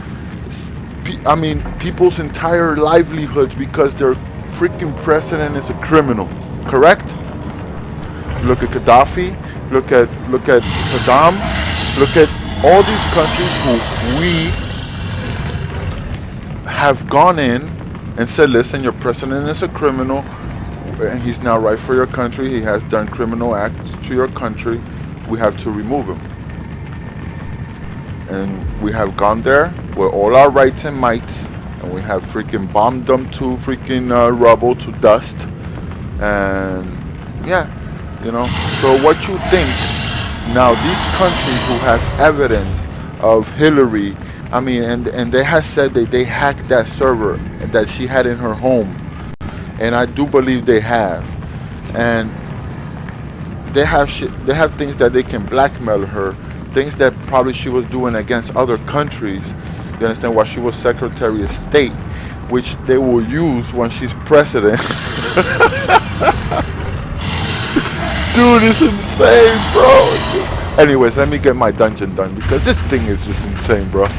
people's entire livelihoods because their freaking president is a criminal. Correct? Look at Gaddafi. Look at Saddam. Look at all these countries who we have gone in and said, listen, your president is a criminal, and he's not right for your country. He has done criminal acts to your country. We have to remove him. And we have gone there with all our rights and mights, and we have freaking bombed them to freaking rubble, to dust. And yeah, So what you think now? These countries who have evidence of Hillary, and they have said that they hacked that server and that she had in her home, and I do believe they have, and they have things that they can blackmail her, things that probably she was doing against other countries. You understand? While she was Secretary of State, which they will use when she's president. Dude, it's insane, bro. Anyways, let me get my dungeon done because this thing is just insane, bro.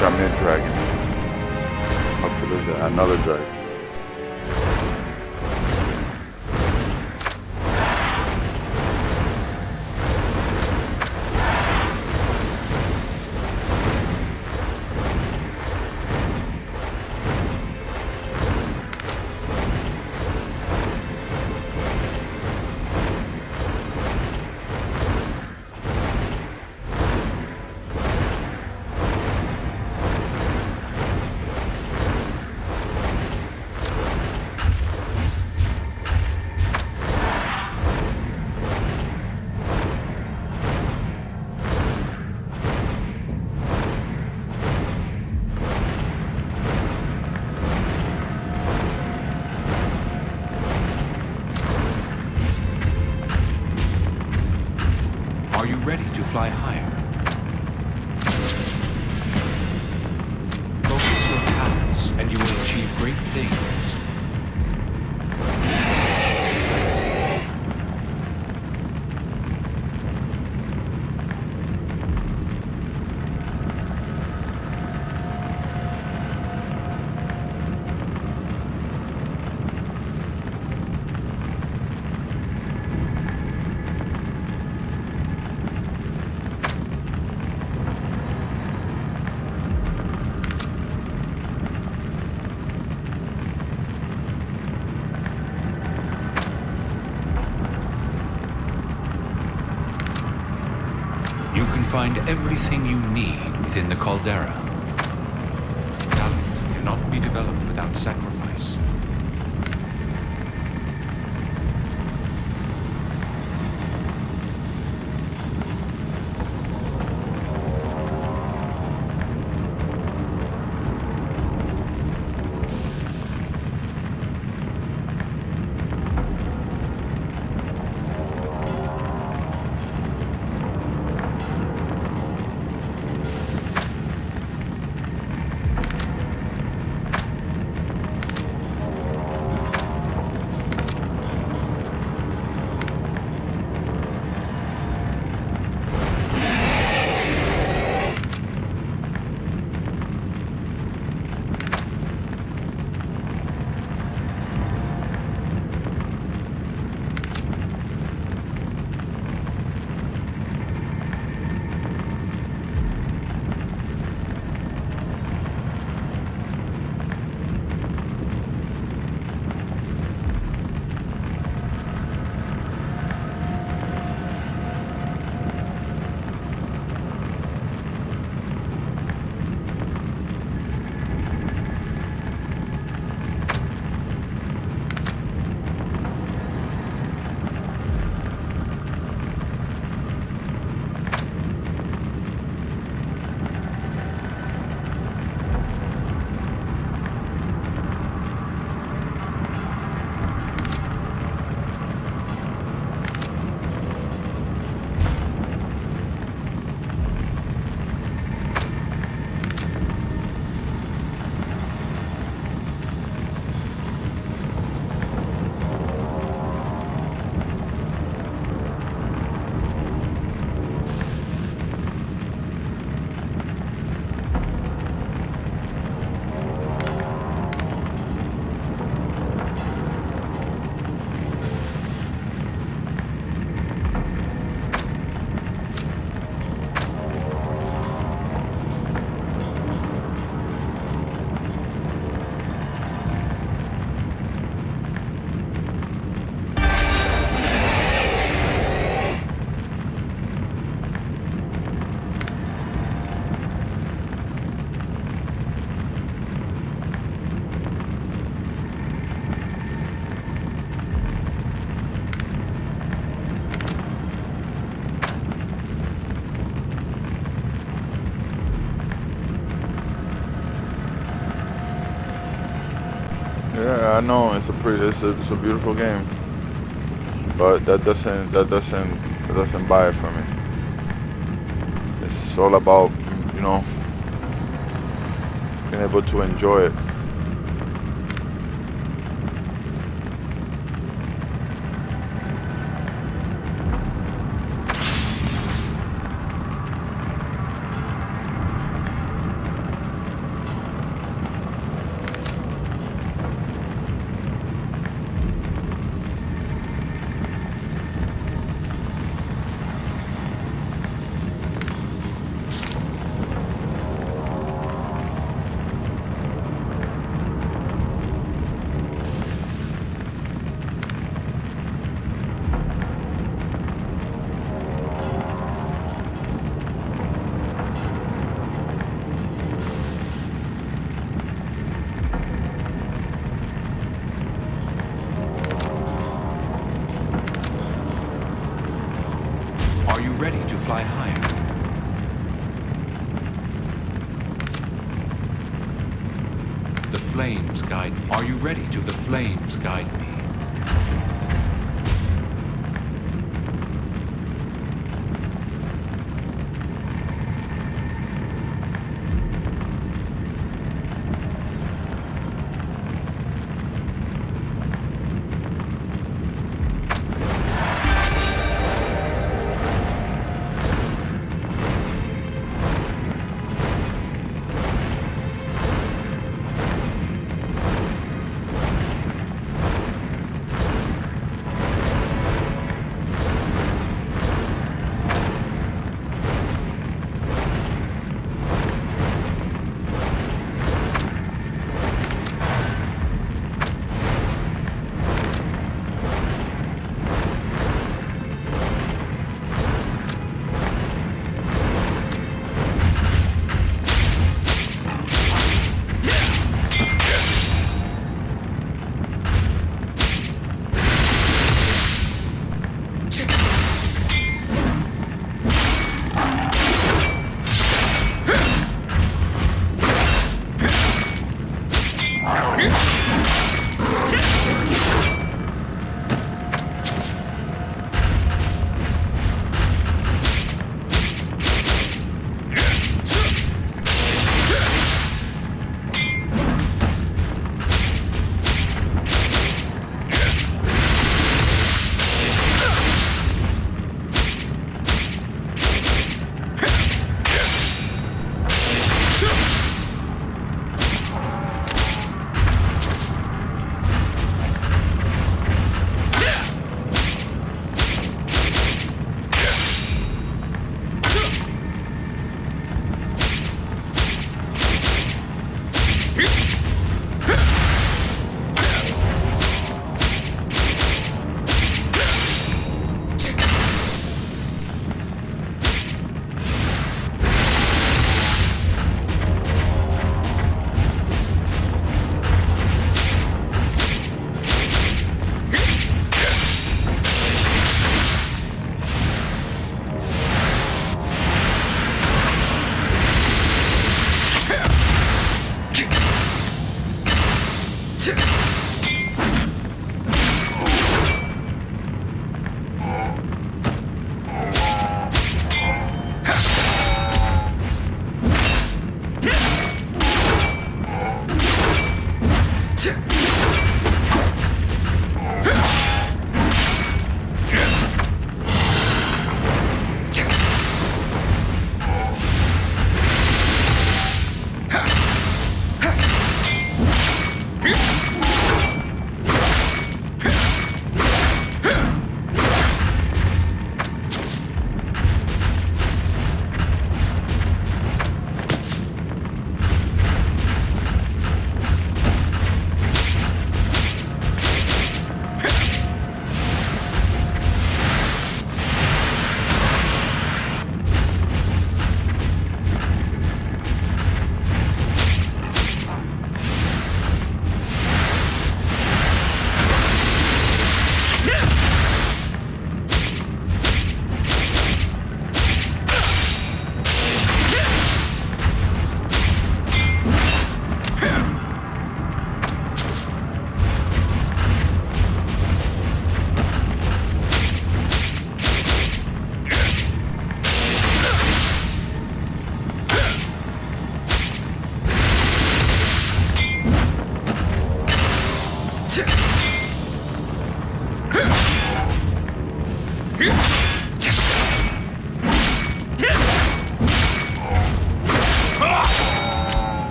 Got me a dragon. Okay, there's another dragon. Are you ready to fly higher? Focus your talents, and you will achieve great things. You can find everything you need within the caldera. Talent cannot be developed without sacrifice. Yeah, I know it's a beautiful game, but that doesn't buy it for me. It's all about being able to enjoy it. flames guide me. Are you ready to the flames guide me?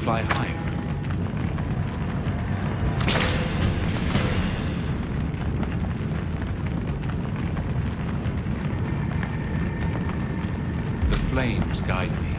fly higher. The flames guide me.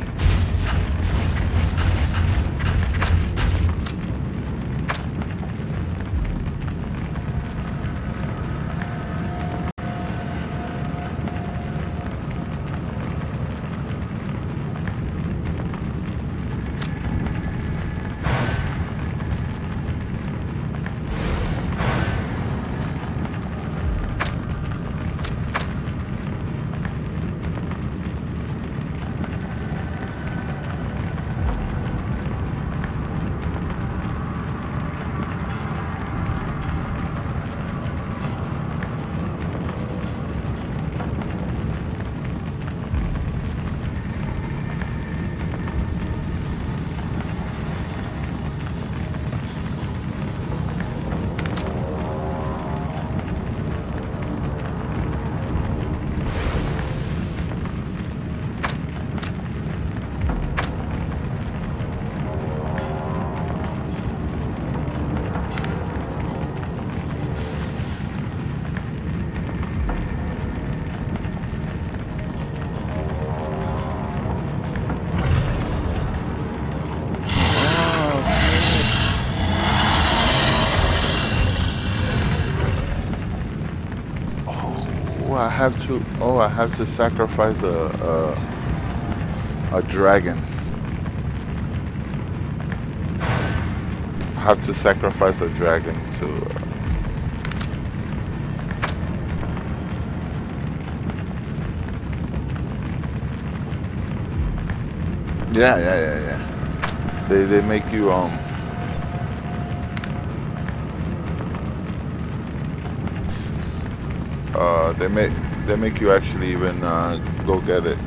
I have to. Oh, I have to sacrifice a dragon. I have to sacrifice a dragon to. Yeah. They make you they make you actually even go get it.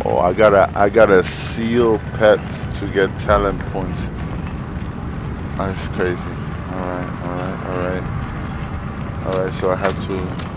Oh, I gotta seal pets to get talent points. That's crazy. Alright, so I have to.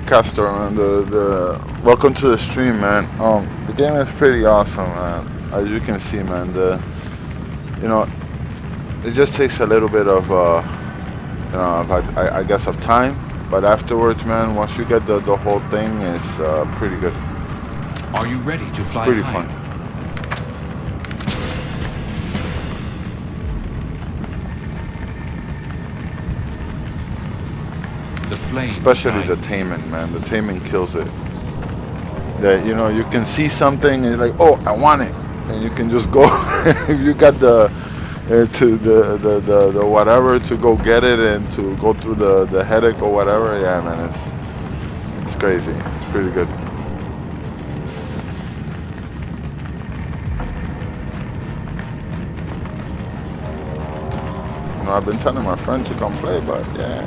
Castor, man. Welcome to the stream, man. The game is pretty awesome, man. As you can see, man. You know, it just takes a little bit of, I guess, of time. But afterwards, man, once you get the whole thing, it's pretty good. Are you ready to fly Pretty higher? fun. The flames Especially guide the taming, man. The taming kills it. That you can see something and you're like, oh, I want it, and you can just go. If you got the to the whatever to go get it and to go through the headache or whatever, yeah, man, it's crazy. It's pretty good. I've been telling my friend to come play, but yeah.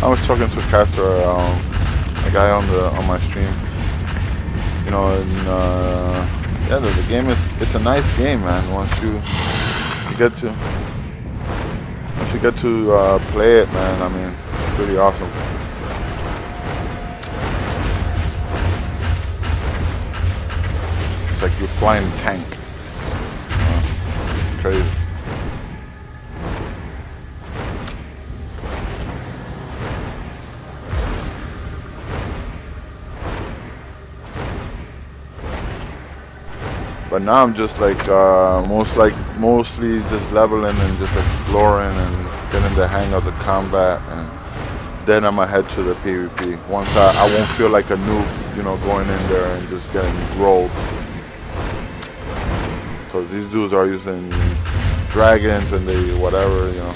I was talking to Castor, a guy on my stream. And yeah, the game it's a nice game, man. Once you get to play it, man. I mean, it's pretty awesome. It's like you're flying a tank. Crazy. But now I'm just like mostly just leveling and just exploring and getting the hang of the combat, and then I'm gonna head to the PvP. Once I won't feel like a noob, going in there and just getting rolled. Because these dudes are using dragons and they whatever, so.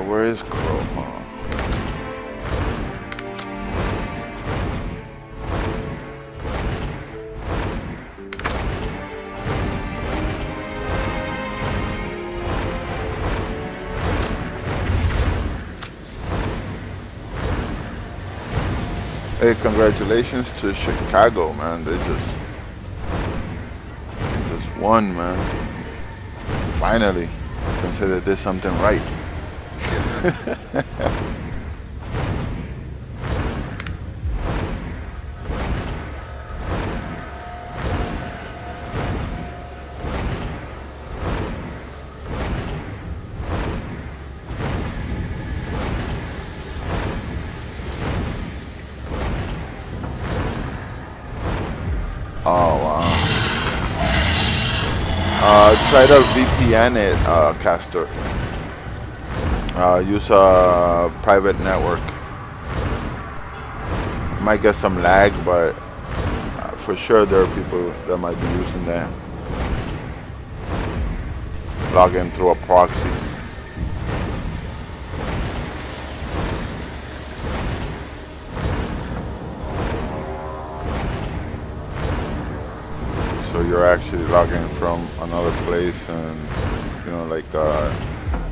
Where is Crow? Hey, congratulations to Chicago, man. They just won, man. Finally, consider they did something right. Oh wow. Try to VPN it, Castor. Use a private network. Might get some lag, but for sure there are people that might be using that. Log in through a proxy. So you're actually logging from another place, and like I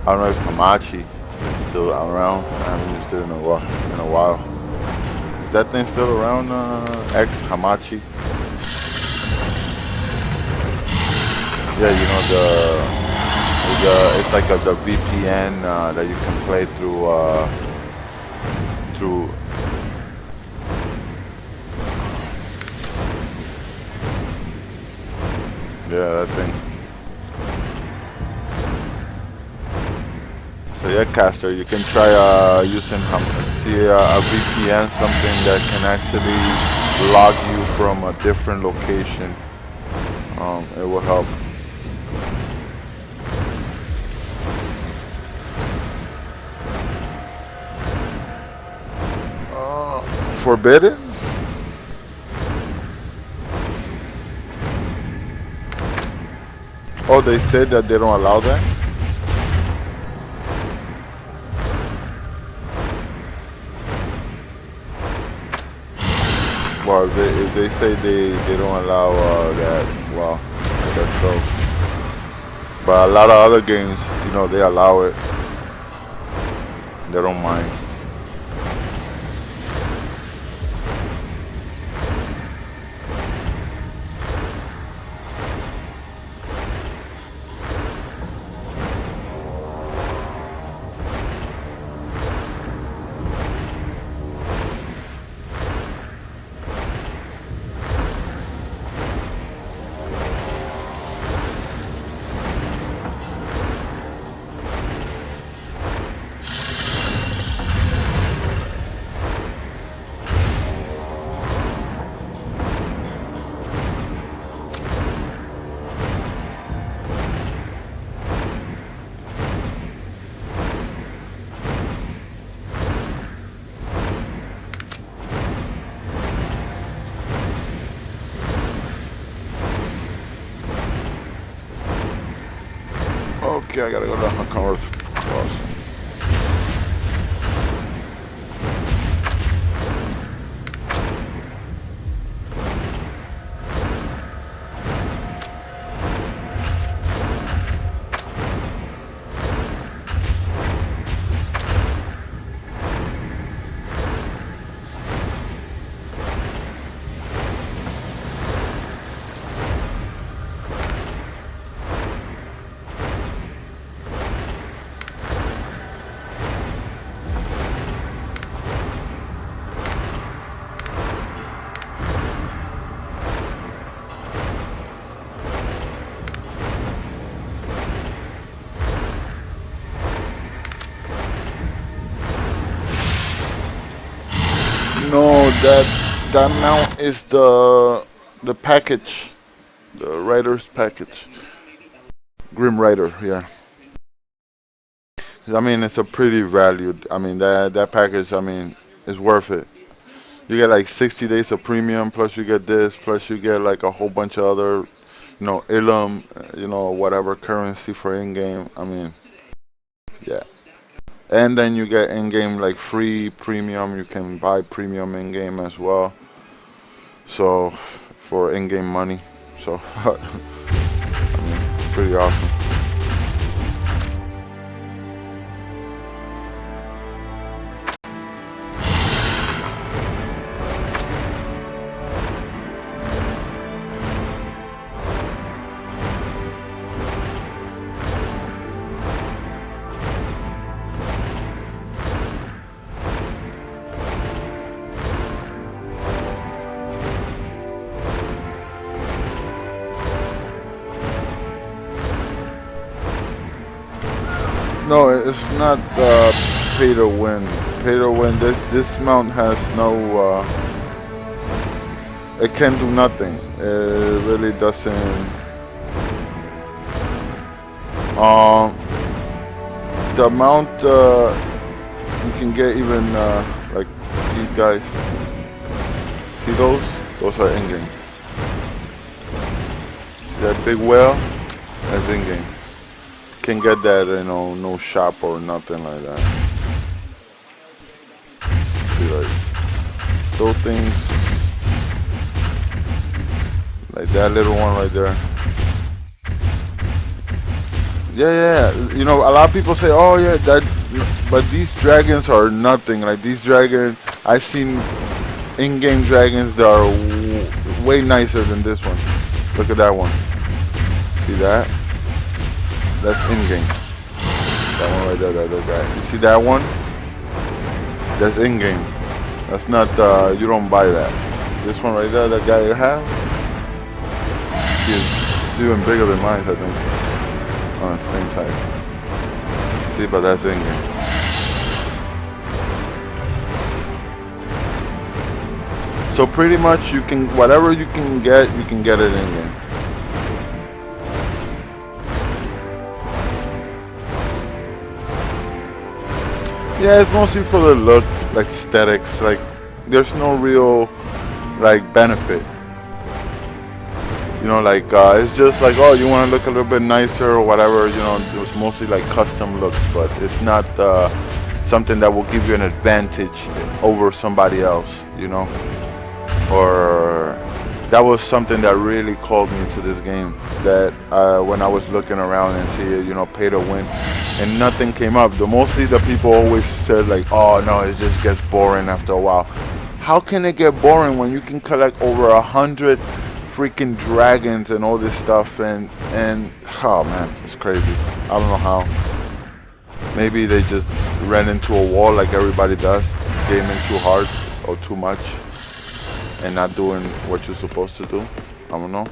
don't know if Hamachi is still around. I haven't used it in a while. Is that thing still around? X Hamachi? Yeah, it's like the VPN that you can play through. Yeah, that thing. So yeah, Castor, you can try using a VPN, something that can actually log you from a different location. It will help. Forbidden? Oh, they said that they don't allow that? Well, if they say they don't allow that, well, I guess so. But a lot of other games, you know, they allow it. They don't mind. Okay, I gotta go down Icarus crossing. No, that mount is the package, the Rider's package. Grim Rider, yeah. I mean, it's a pretty valued. I mean, that package, I mean, is worth it. You get like 60 days of premium, plus you get this, plus you get like a whole bunch of other, Ilum, whatever currency for in-game. I mean, yeah. And then you get in-game like free premium. You can buy premium in-game as well. So for in-game money. So I mean, pretty awesome. No, it's not pay to win. Pay to win. This mount has no. It can do nothing. It really doesn't. The amount you can get even like these guys. See those? Those are in game. See that big whale? That's in game. Can get that, no shop or nothing like that. See, like those things, like that little one right there. Yeah. A lot of people say, oh yeah, but these dragons are nothing. Like these dragons, I've seen in-game dragons that are way nicer than this one. Look at that one. See that? That's in-game. That one right there, that little guy. You see that one? That's in-game. That's not, you don't buy that. This one right there, that guy you have, it's even bigger than mine, I think. Same type. See, but that's in-game. So pretty much whatever you can get it in-game. Yeah, it's mostly for the look, like aesthetics. Like, there's no real, like, benefit. You know, like it's just like, oh, you want to look a little bit nicer or whatever. You know, it was mostly like custom looks, but it's not something that will give you an advantage over somebody else. You know, or that was something that really called me to this game. That when I was looking around and see, you know, pay to win, and nothing came up. Mostly the people always said like, oh no, it just gets boring after a while. How can it get boring when you can collect over 100 freaking dragons and all this stuff? And oh man, it's crazy. I don't know how. Maybe they just ran into a wall like everybody does, gaming too hard or too much, and not doing what you're supposed to do. I don't know.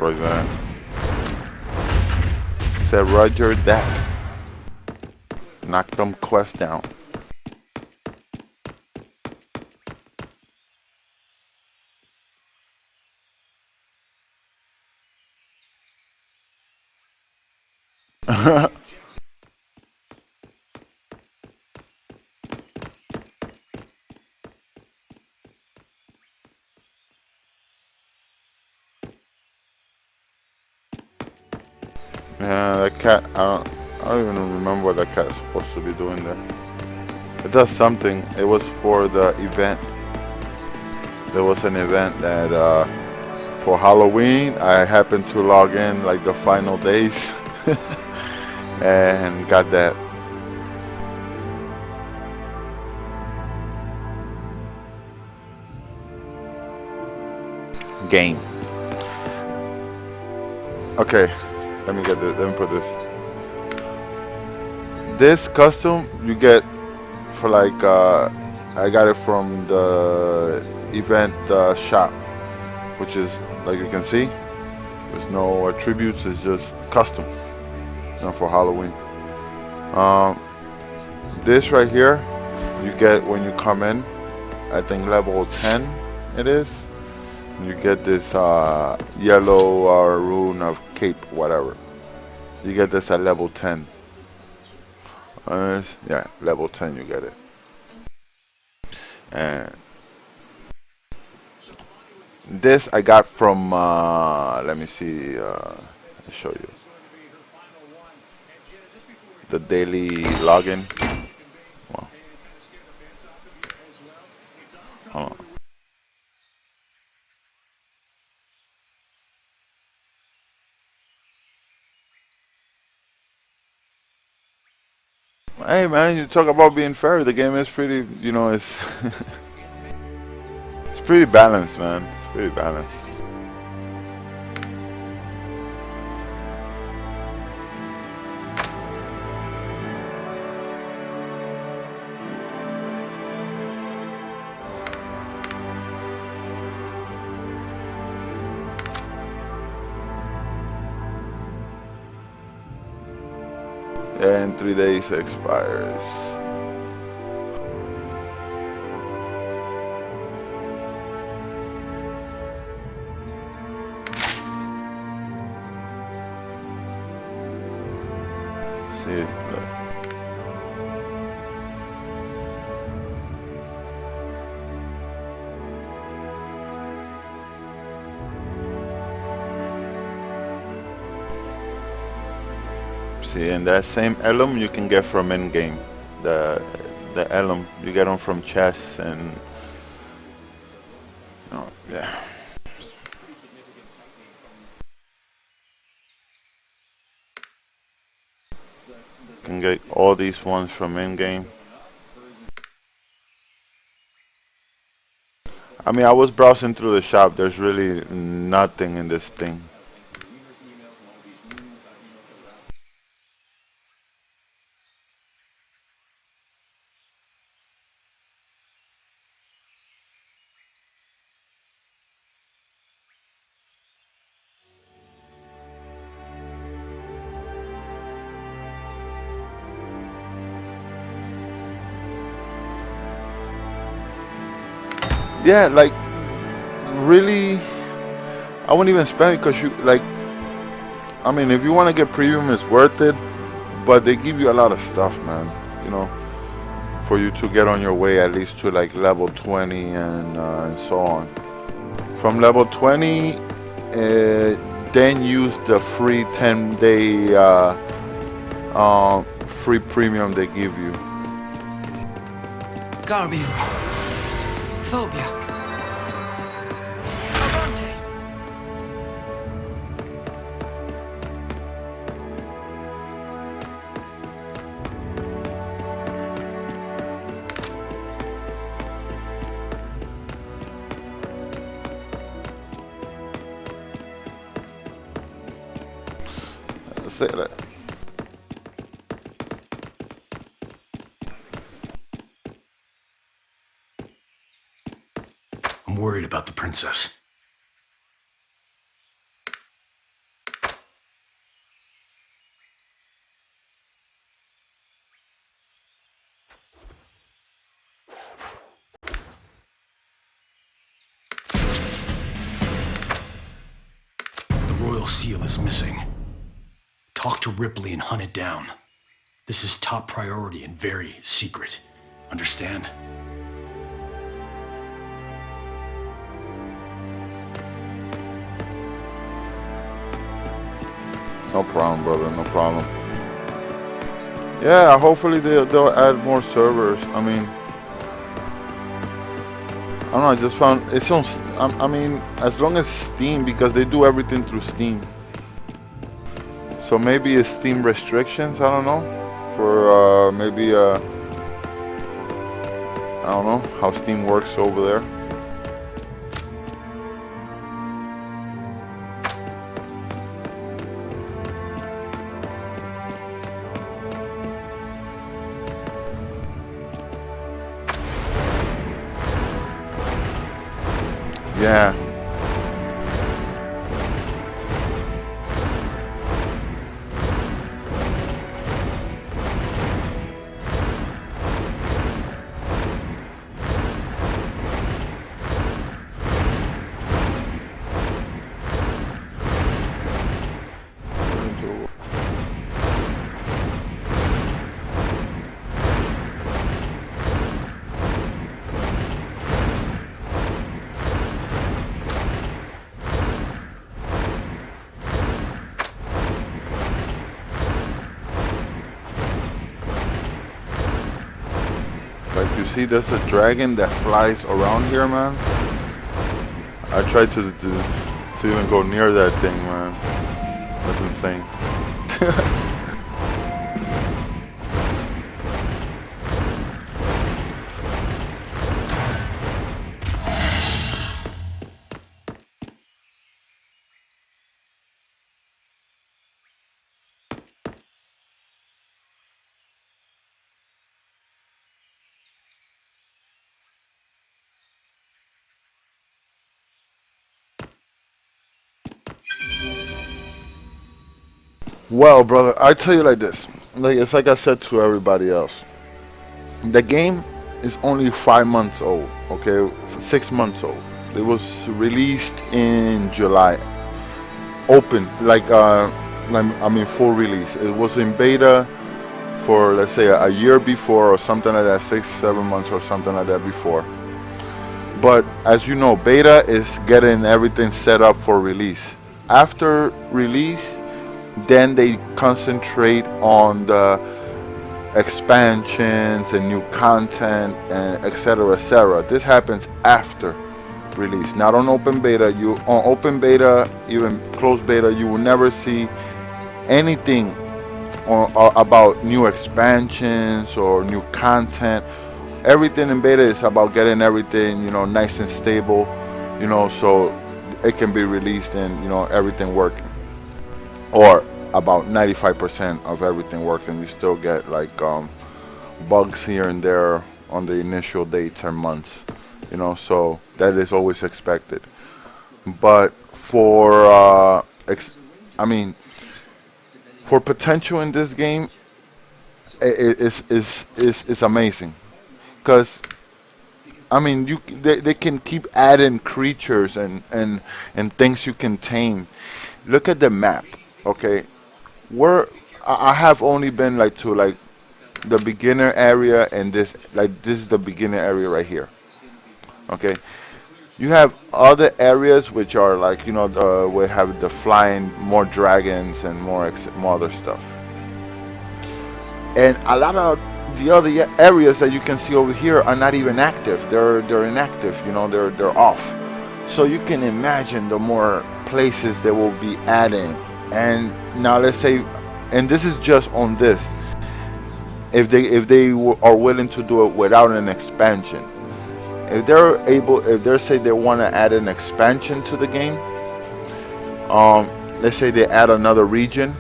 Roger. Said Roger that. Knocked them quest down. Yeah, that cat, I don't even remember what that cat's supposed to be doing there. It does something. It was for the event. There was an event that for Halloween, I happened to log in like the final days and got that game. Okay, let me get this. Let me put this. This custom you get for like I got it from the event shop, which is like you can see. There's no attributes. It's just custom, you know, for Halloween. Um, this right here you get when you come in. I think level 10 it is. You get this yellow rune of cape, whatever. You get this at level 10. Yeah, level 10 you get it. And this I got from, let me see, I'll show you. The daily login. Well, hold on. Hey man, you talk about being fair. The game is pretty, you know, it's it's pretty balanced, man. It's pretty balanced. Yeah, in 3 days expires. See, look. See, and that same elm you can get from in-game. The the elm you get them from chests and yeah. Can get all these ones from in-game. I mean, I was browsing through the shop. There's really nothing in this thing. Yeah, like really, I wouldn't even spend it because you like. I mean, if you want to get premium, it's worth it. But they give you a lot of stuff, man. You know, for you to get on your way at least to like level 20 and so on. From level 20, then use the free 10-day free premium they give you. Garbiel. Phobia. Avante. Say that. I'm worried about the princess. The royal seal is missing. Talk to Ripley and hunt it down. This is top priority and very secret. Understand? No problem, brother. No problem. Yeah, hopefully they'll add more servers. I mean, I don't know. I just found it's on. I mean, as long as Steam, because they do everything through Steam. So maybe it's Steam restrictions. I don't know. For maybe I don't know how Steam works over there. Yeah. Like you see, there's a dragon that flies around here, man. I tried to even go near that thing, man. That's insane. Well, brother, I tell you like this. Like it's like I said to everybody else. The game is only 5 months old. Okay, 6 months old. It was released in July. Open, like I mean, full release. It was in beta for let's say a year before or something like that, 6, 7 months or something like that before. But as you know, beta is getting everything set up for release. After release, Then they concentrate on the expansions and new content and etc. etc. This happens after release, not on open beta. You on open beta, even closed beta, you will never see anything about new expansions or new content. Everything in beta is about getting everything, nice and stable, so it can be released and everything working, or about 95% of everything working. You still get like bugs here and there on the initial dates and months, so that is always expected. But for I mean, for potential in this game, is amazing. Because I mean, they can keep adding creatures and things you can tame. Look at the map, okay? Where I have only been like to like the beginner area, and this is the beginner area right here. Okay, you have other areas which are like we have the flying more dragons and more other stuff, and a lot of the other areas that you can see over here are not even active. They're inactive. They're off. So you can imagine the more places they will be adding. And now let's say, and this is just on this. If they are willing to do it without an expansion, if they say they want to add an expansion to the game, let's say they add another region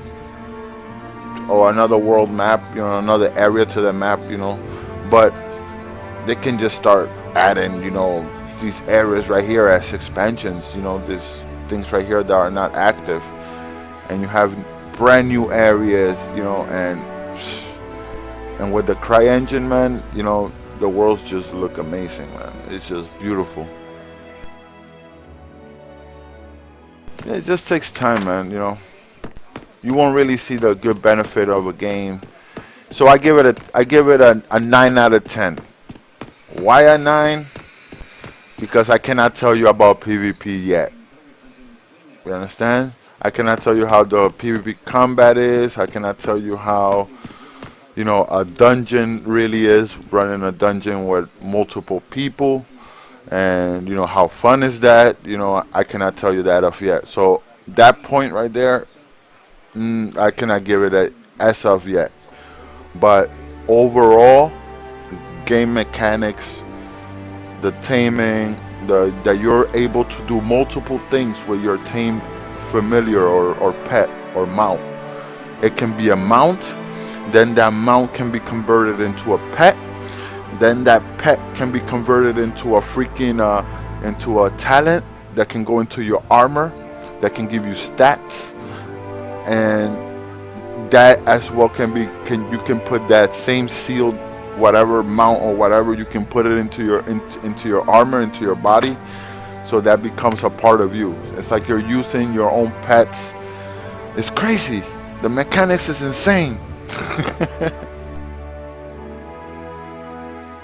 or another world map, another area to the map, but they can just start adding, these areas right here as expansions, these things right here that are not active, and you have brand new areas, and with the Cry engine, man, the worlds just look amazing, man. It's just beautiful. Yeah, it just takes time, man. You won't really see the good benefit of a game. So I give it a 9 out of 10. Why a 9? Because I cannot tell you about PvP yet. You understand? I cannot tell you how the PvP combat is. I cannot tell you how, a dungeon really is, running a dungeon with multiple people. And, how fun is that? I cannot tell you that of yet. So that point right there, I cannot give it a as of yet. But overall, game mechanics, the taming, that you're able to do multiple things with your tame familiar or pet or mount. It can be a mount, then that mount can be converted into a pet, then that pet can be converted into a freaking into a talent that can go into your armor, that can give you stats, and that as well can you can put that same sealed whatever mount or whatever, you can put it into your armor, into your body, so that becomes a part of you. It's like you're using your own pets. It's crazy. The mechanics is insane.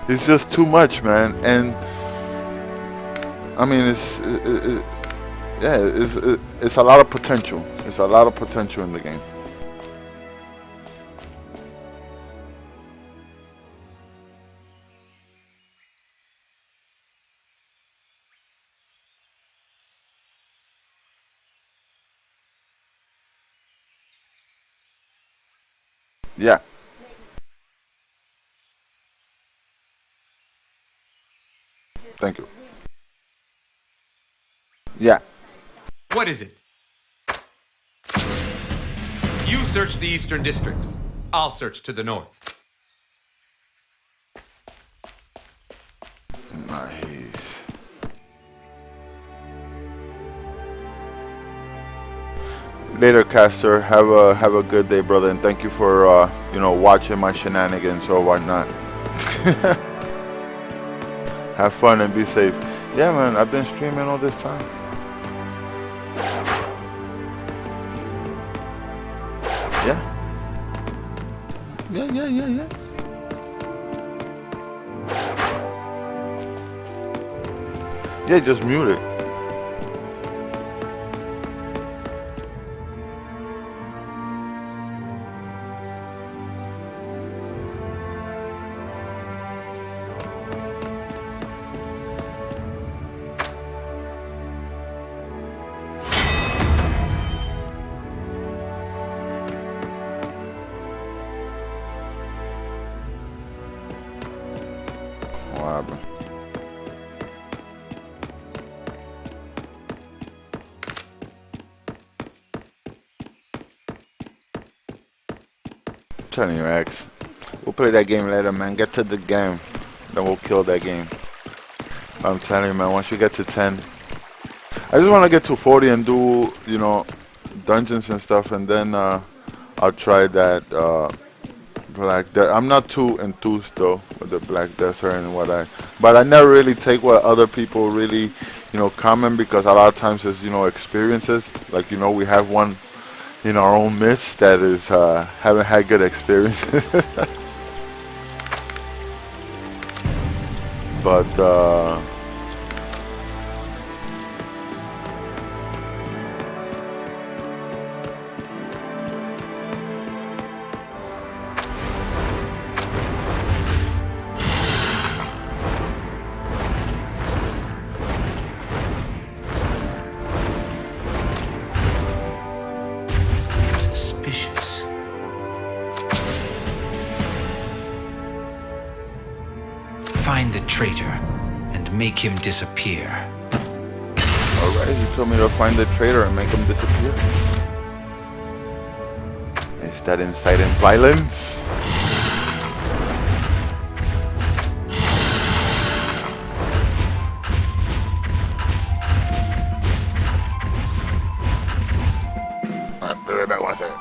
It's just too much, man. And I mean, yeah, it's a lot of potential. It's a lot of potential in the game. Yeah, thank you. Yeah, What is it? You search the eastern districts. I'll search to the north. nice. Later, Caster. Have a good day, brother, and thank you for watching my shenanigans or whatnot. Have fun and be safe. Yeah, man. I've been streaming all this time. Yeah. Yeah. Yeah, just mute it. telling you, X. We'll play that game later, man. Get to the game. Then we'll kill that game. I'm telling you, man, once you get to 10. I just want to get to 40 and do, you know, dungeons and stuff, and then I'll try that Black Desert. I'm not too enthused though with the Black Desert and but I never really take what other people really, comment, because a lot of times it's, experiences. Like, we have one in our own midst that is haven't had good experiences. But Suspicious. Find the traitor and make him disappear. alright, you told me to find the traitor and make him disappear. Is that inciting violence? Be right back, one second.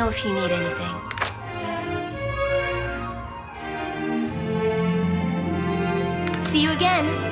know if you need anything. See you again.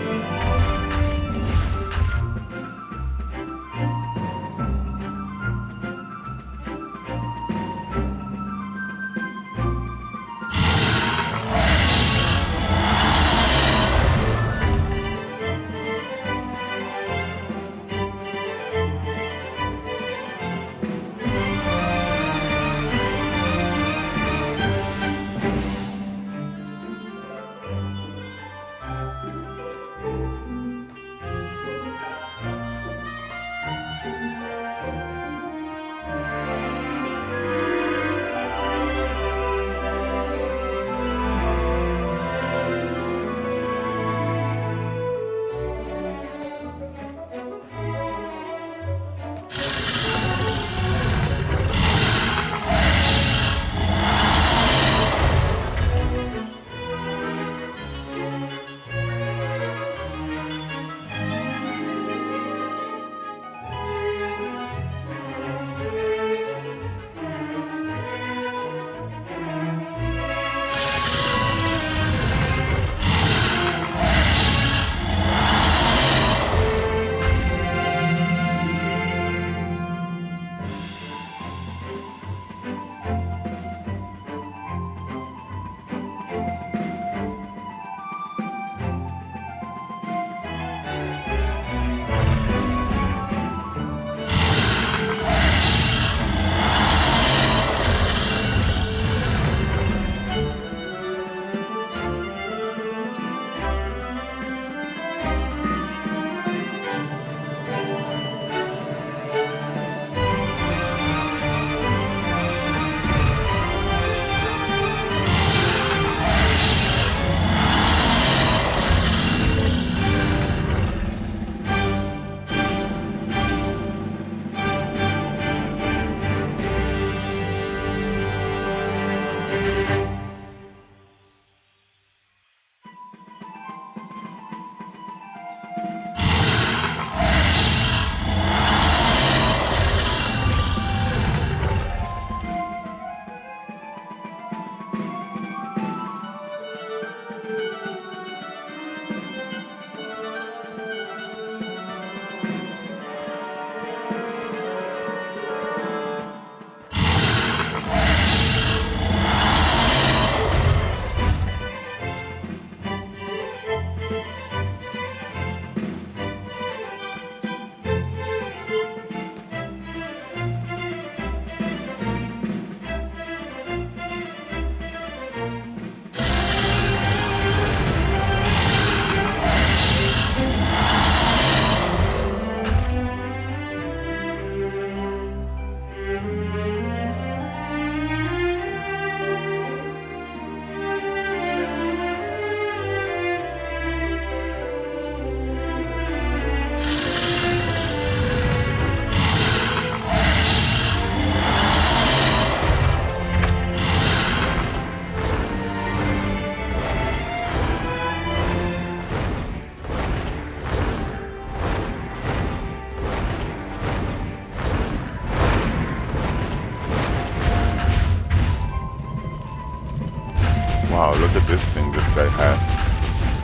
Wow, look at this thing this guy has.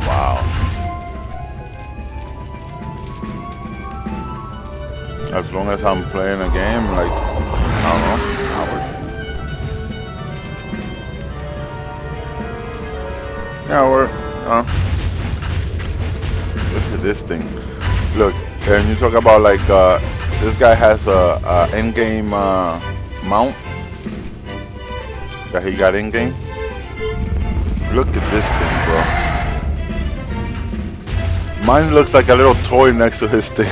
Wow. As long as I'm playing a game, like, I don't know, hours. Yeah, look at this thing. Look, and you talk about like, this guy has a in-game mount that he got in-game. Look at this thing, bro. Mine looks like a little toy next to his thing.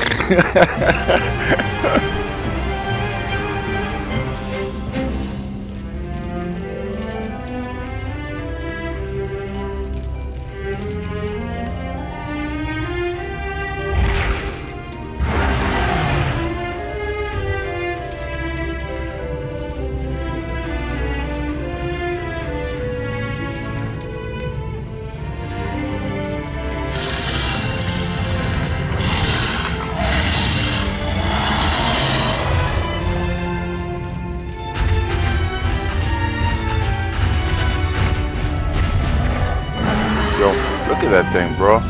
at that thing, bro.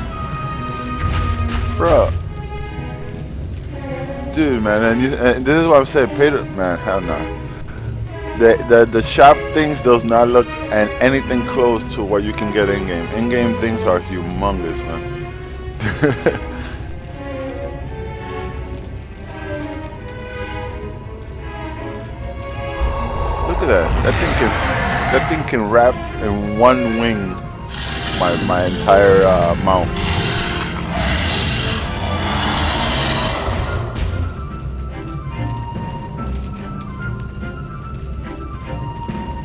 Bro. Dude, man, and this is what I'm saying. Man, hell no. The shop things does not look and anything close to what you can get in game. In game things are humongous, man. Look at that. That thing can wrap in one wing my entire mount.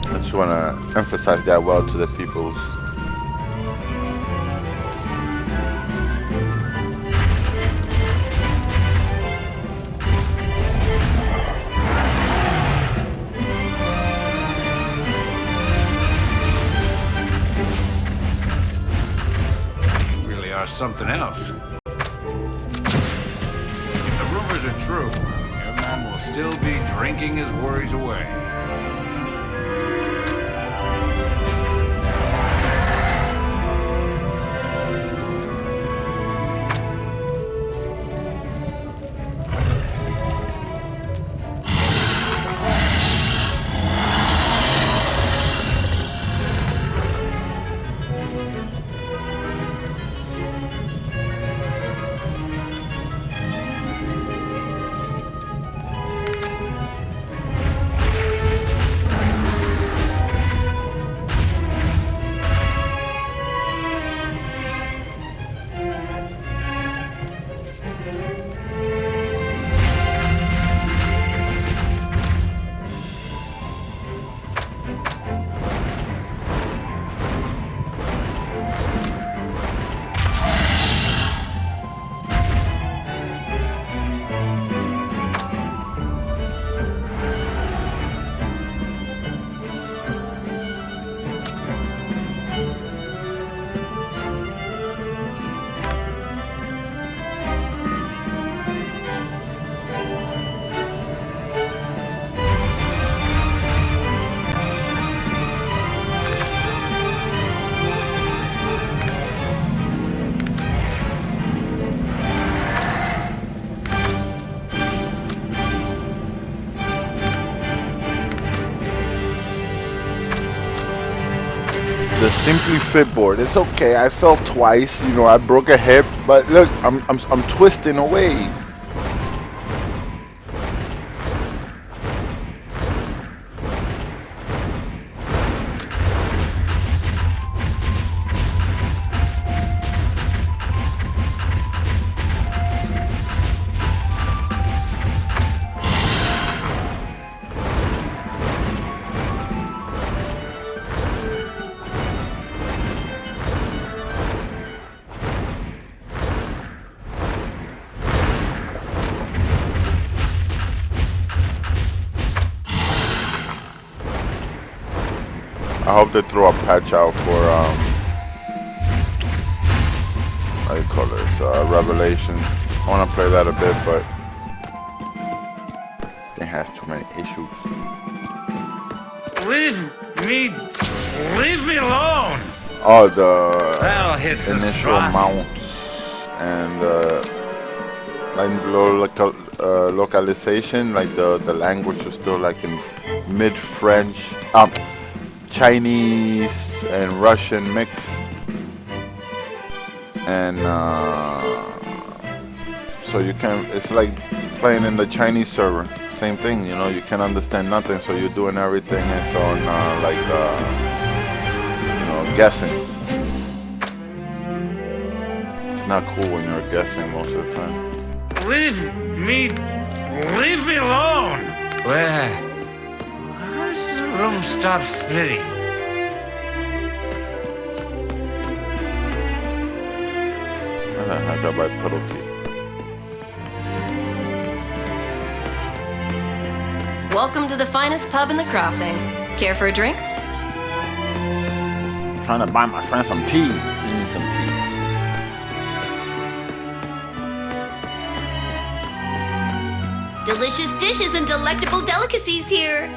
I just want to emphasize that well to the peoples. Something else. If the rumors are true, your man will still be drinking his worries away. The Simply Fit board. It's okay. I fell twice. You know, I broke a hip, but look, I'm twisting away. I hope they throw a patch out for how do you call this? Revelation. I want to play that a bit, but it has too many issues. Leave me alone. Oh, the That'll hit the initial spot. mounts and like localization, like the language was still like in mid-French, Chinese and Russian mix, and so you can. It's like playing in the Chinese server. Same thing, you know. You can't understand nothing, so you're doing everything. It's on you know, guessing. It's not cool when you're guessing most of the time. Leave me alone. Where does the room stop splitting? I got my penalty. Welcome to the finest pub in the crossing. Care for a drink? Trying to buy my friend some tea. He needs some tea. Delicious dishes and delectable delicacies here.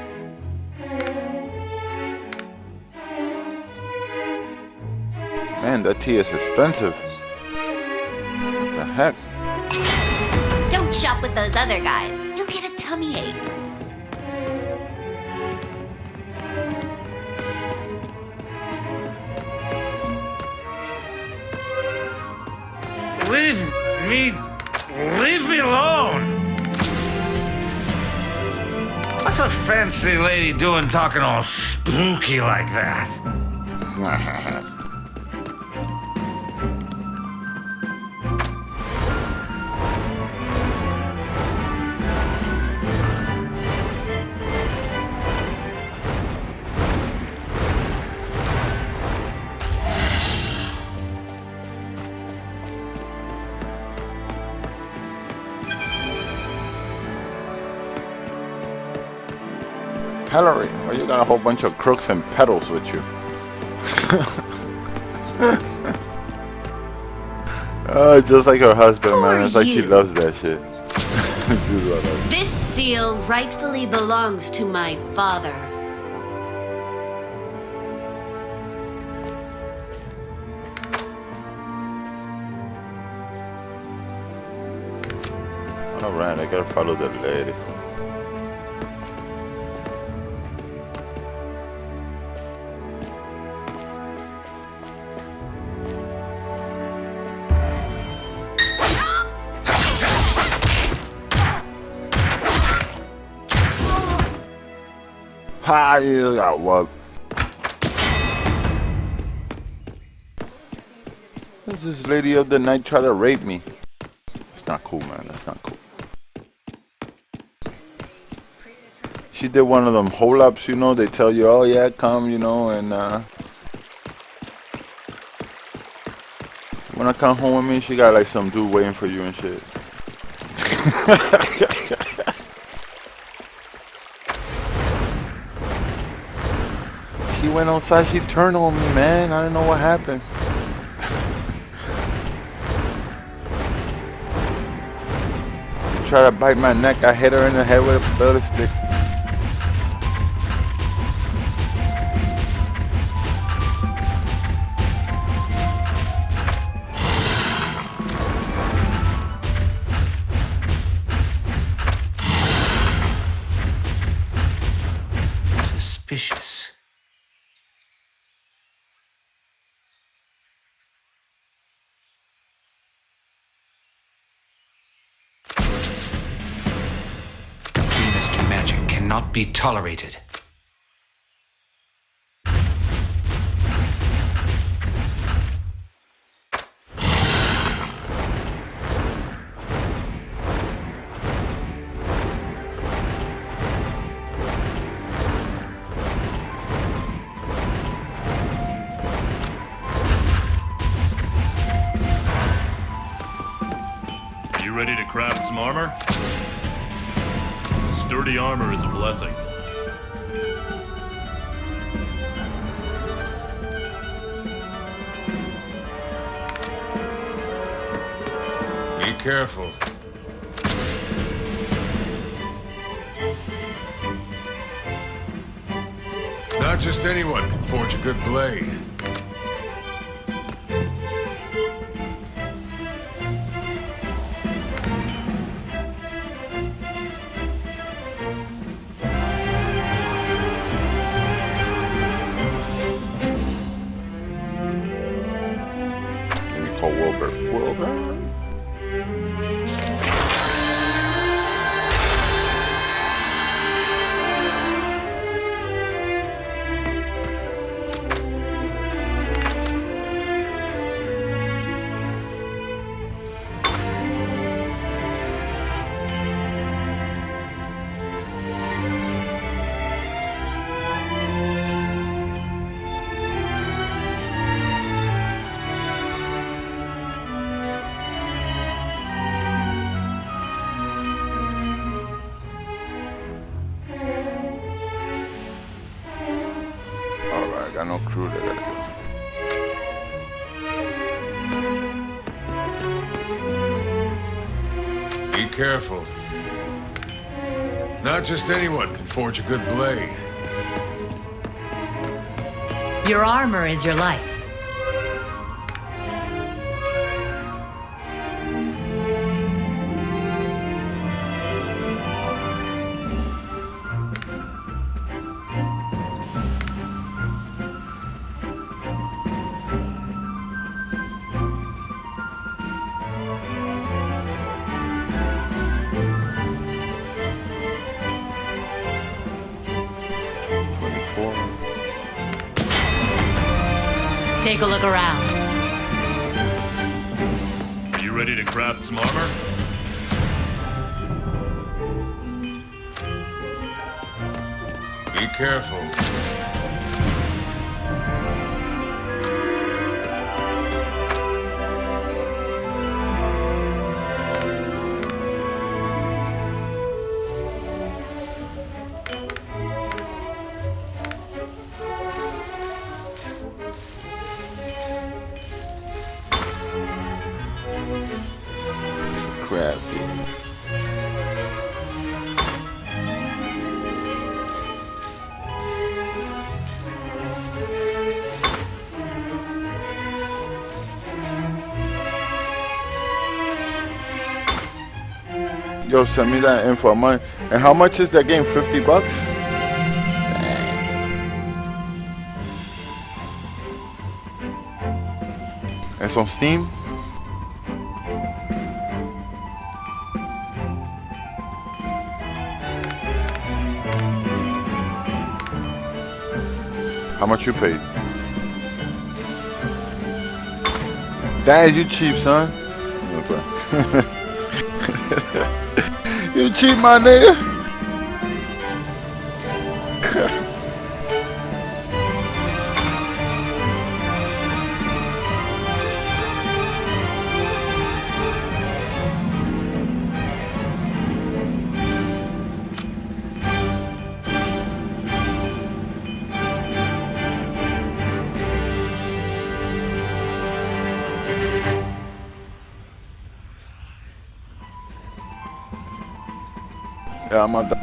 Man, Man, that tea is expensive. What the heck? Don't shop with those other guys. You'll get a tummy ache. Leave me alone! What's a fancy lady doing talking all spooky like that? Hillary, why you got a whole bunch of crooks and pedals with you? Just like her husband, Who man. are It's like she you? loves that shit. She's what I- This seal rightfully belongs to my father. Alright, I gotta follow the lady. Ha! You got what? Who's this lady of the night try to rape me? That's not cool, man. That's not cool. She did one of them hole-ups, you know. They tell you, oh yeah, come, you know, and when I come home with me, she got like some dude waiting for you and shit. She went outside, she turned on me, man. I don't know what happened. She tried to bite my neck. I hit her in the head with a belly stick. Suspicious. Sinister magic cannot be tolerated. Ready to craft some armor? Sturdy armor is a blessing. Be careful. Not just anyone can forge a good blade. Call Wilbur. Wilbur? Alright, got no crew there. Be careful. Not just anyone can forge a good blade. Your armor is your life. Take a look around. Are you ready to craft some armor? Be careful. Crafty. Yo, send me that info. And how much is that game? 50 bucks? It's on Steam? How much you paid? Dad, you cheap, son. Okay. You cheap, my nigga. Yeah, I'm on that.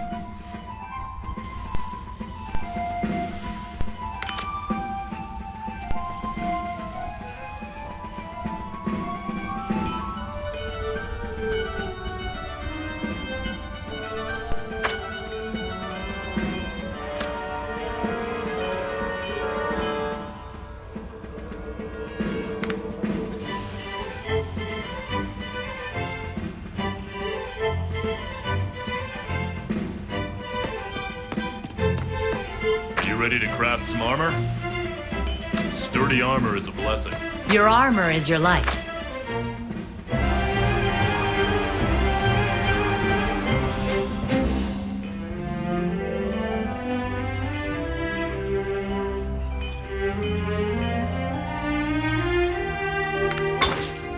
Are you ready to craft some armor? Sturdy armor is a blessing. Your armor is your life.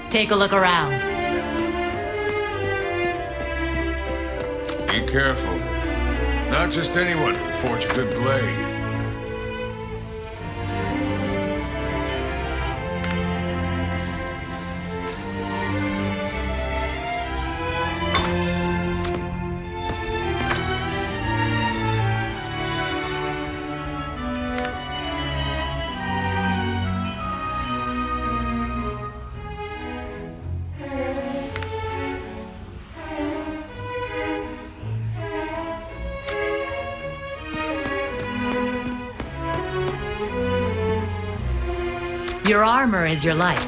Take a look around. Be careful. Not just anyone can forge a good blade. Your armor is your life.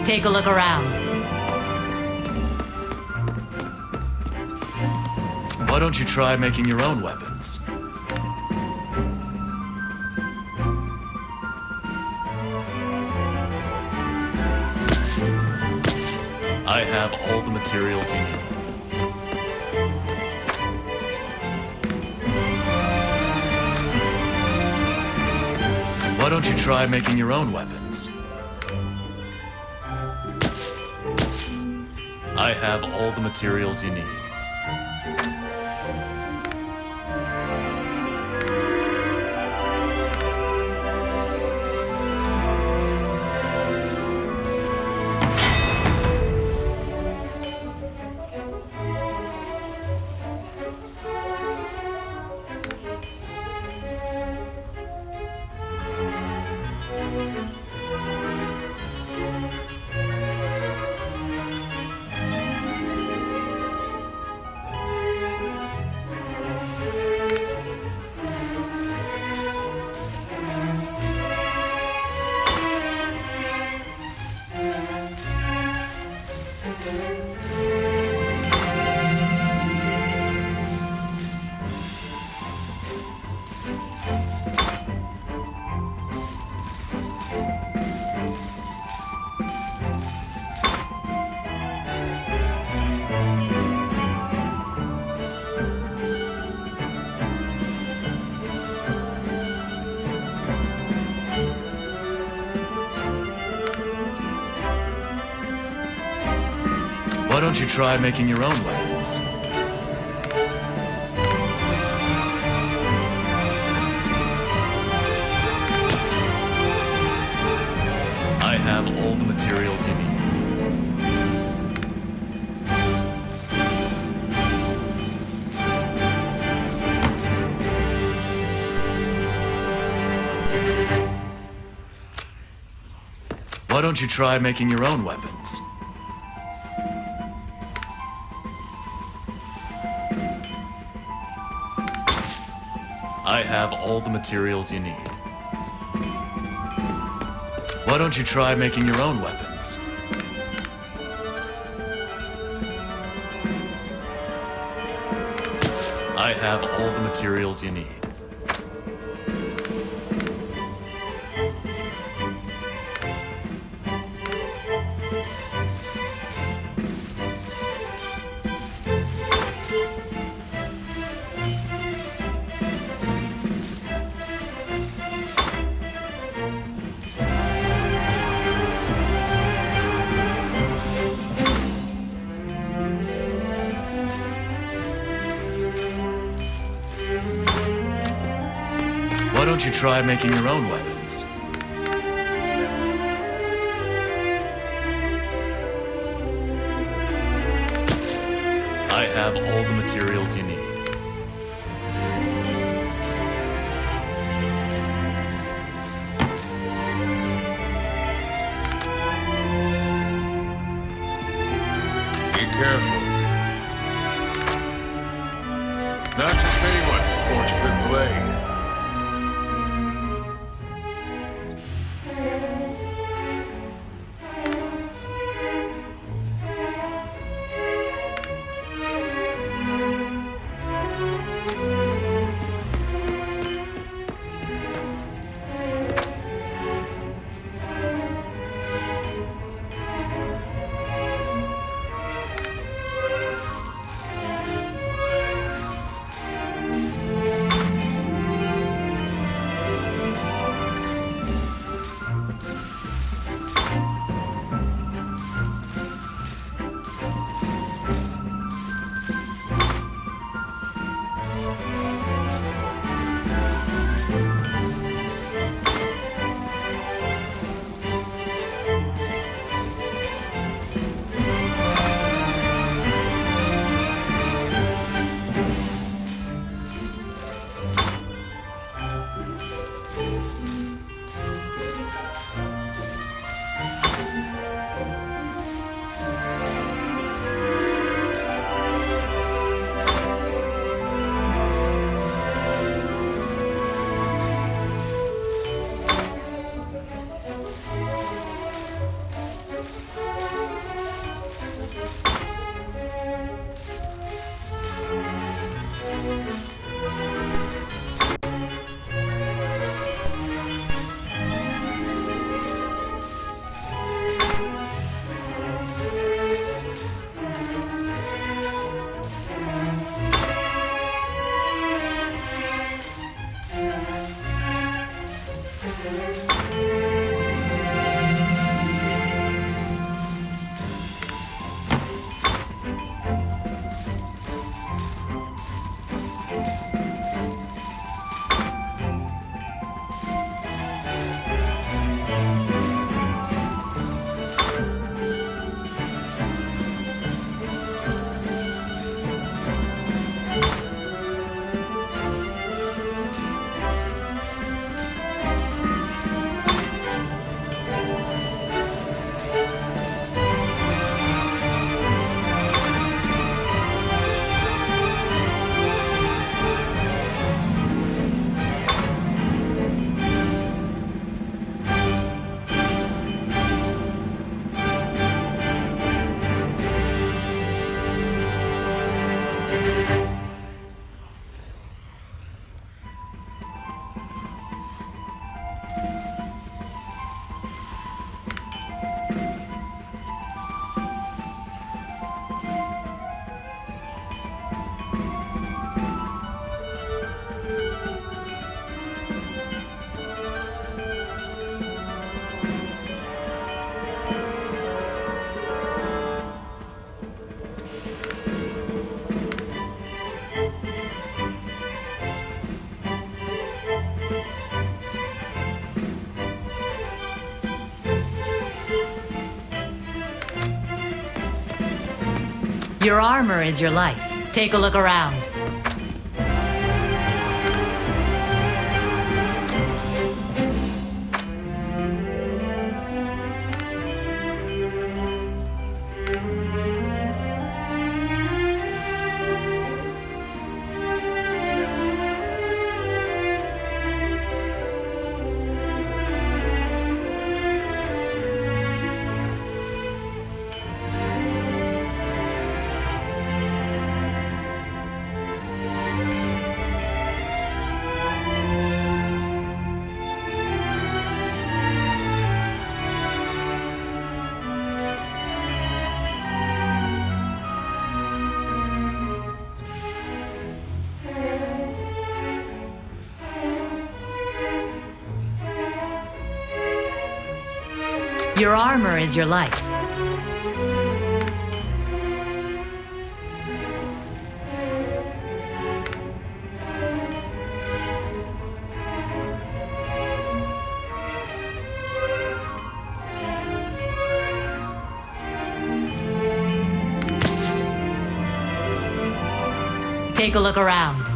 Take a look around. Why don't you try making your own weapons? I have all the materials you need. Why don't you try making your own weapons? I have all the materials you need. don't you try making your own weapons? I have all the materials you need. Why don't you try making your own weapons? I have all the materials you need. Why don't you try making your own weapons? I have all the materials you need. Why don't you try making your own weapons? I have all the materials you need. Be careful. Not just anyone can forge a good blade. Your armor is your life. Take a look around. Your armor is your life. Take a look around.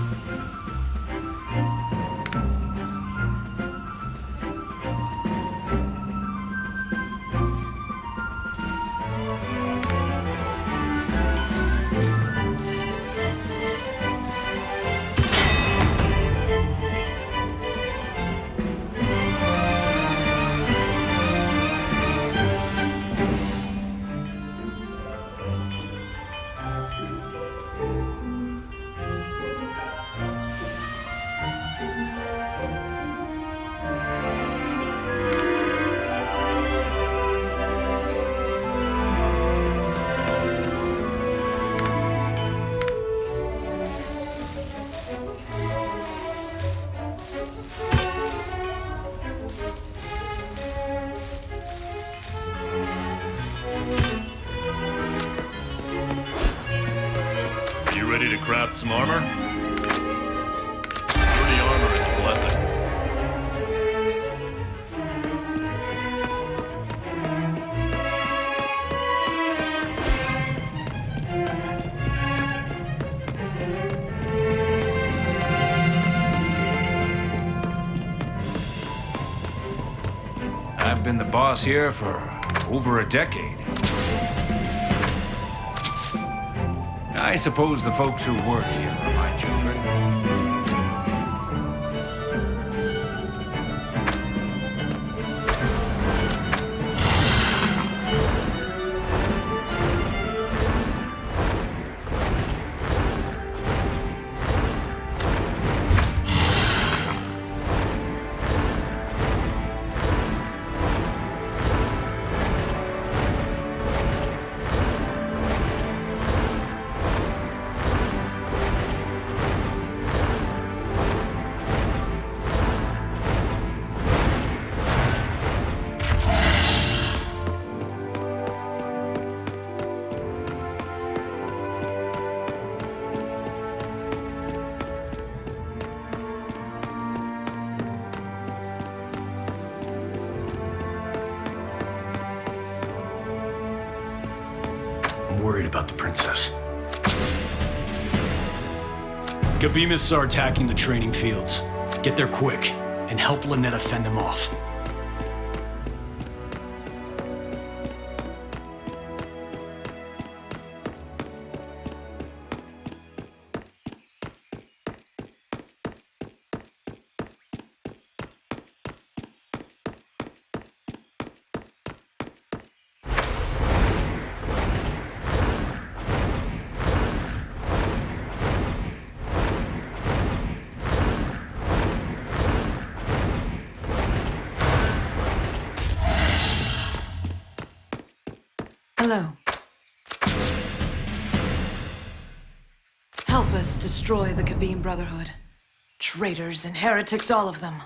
Are you ready to craft some armor? Sturdy armor is a blessing. I've been the boss here for over a decade. I suppose the folks who work here are my children. I'm worried about the princess. Gabimists are attacking the training fields. Get there quick and help Lynetta fend them off. Hello. Help us destroy the Kabim Brotherhood. Traitors and heretics, all of them.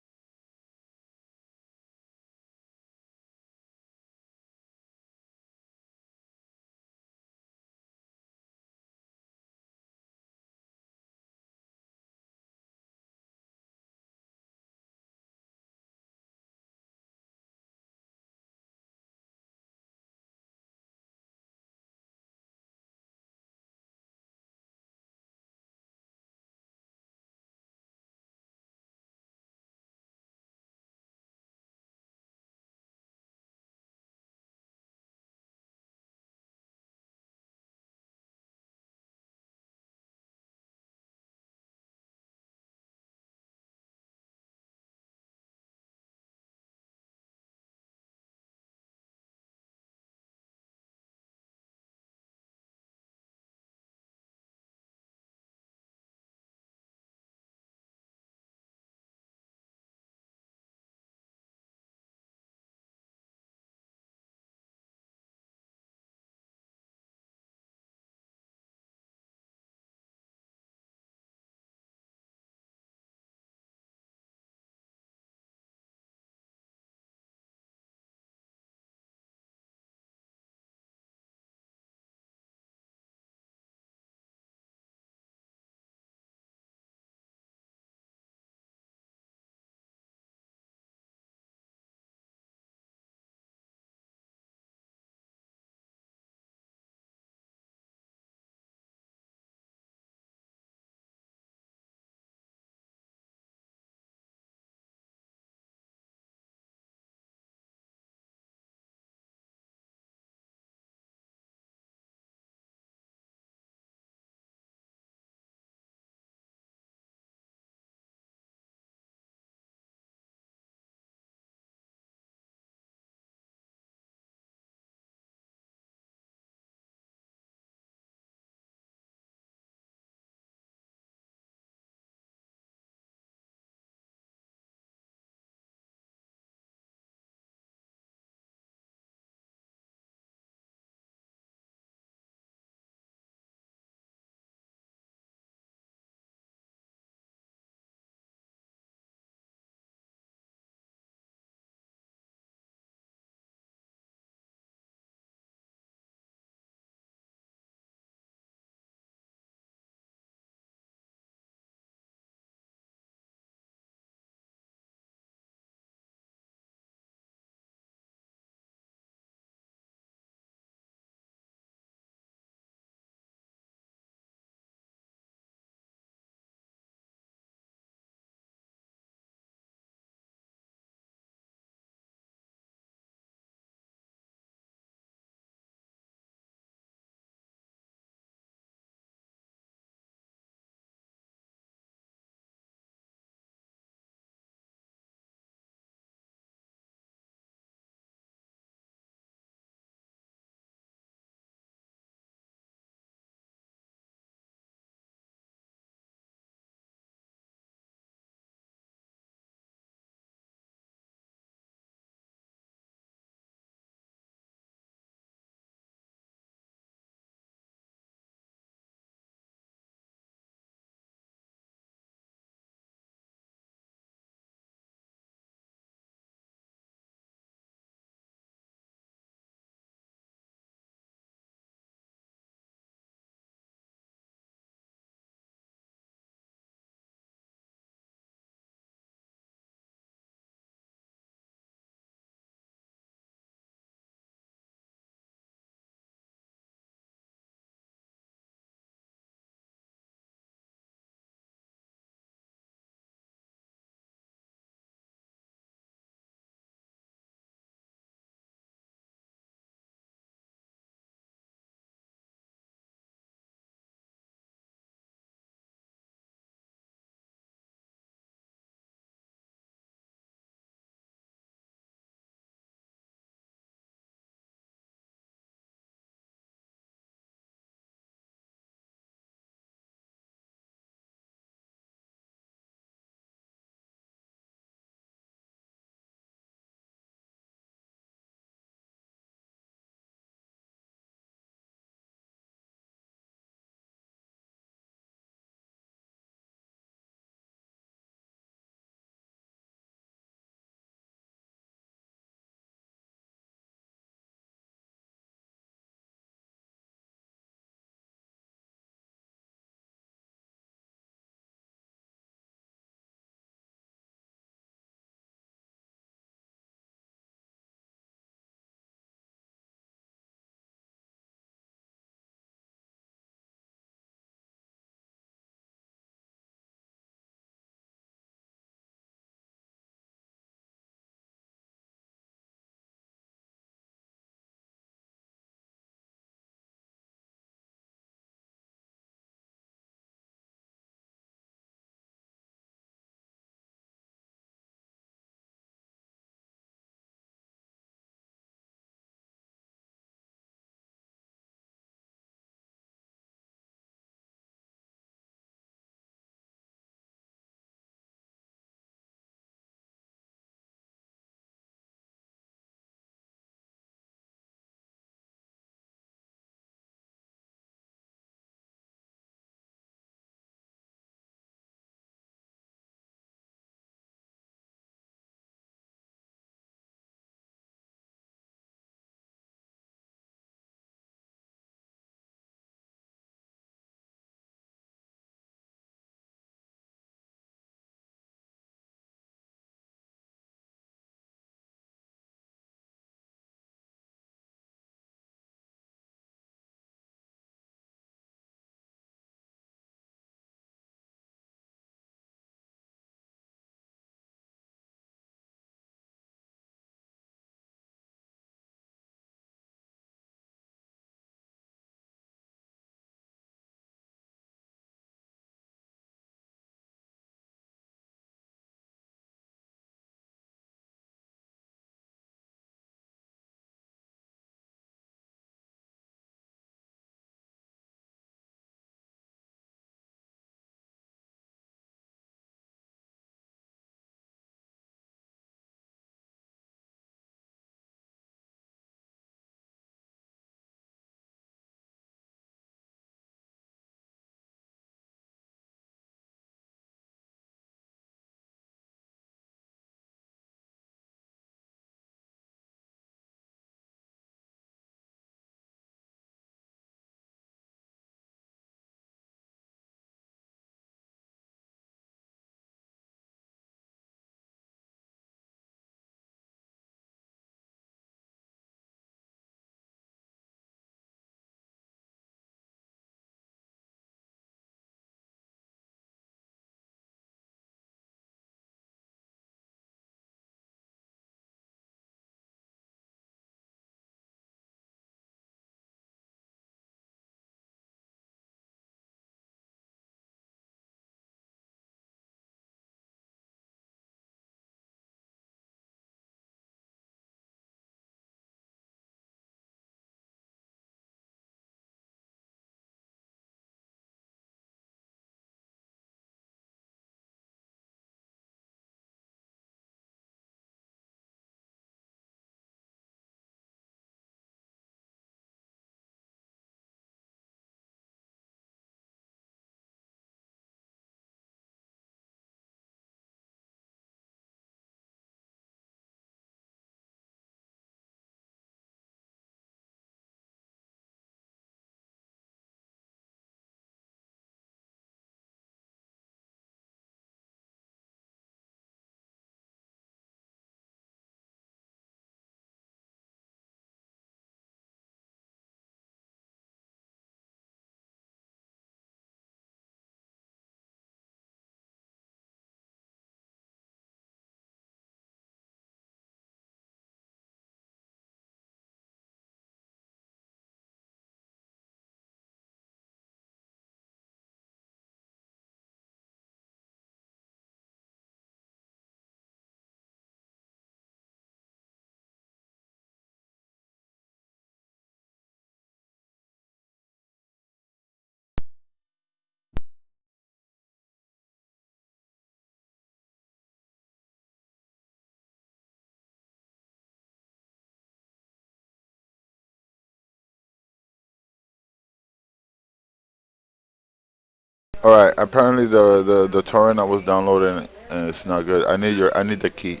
All right. Apparently the torrent I was downloading it's not good. I need the key.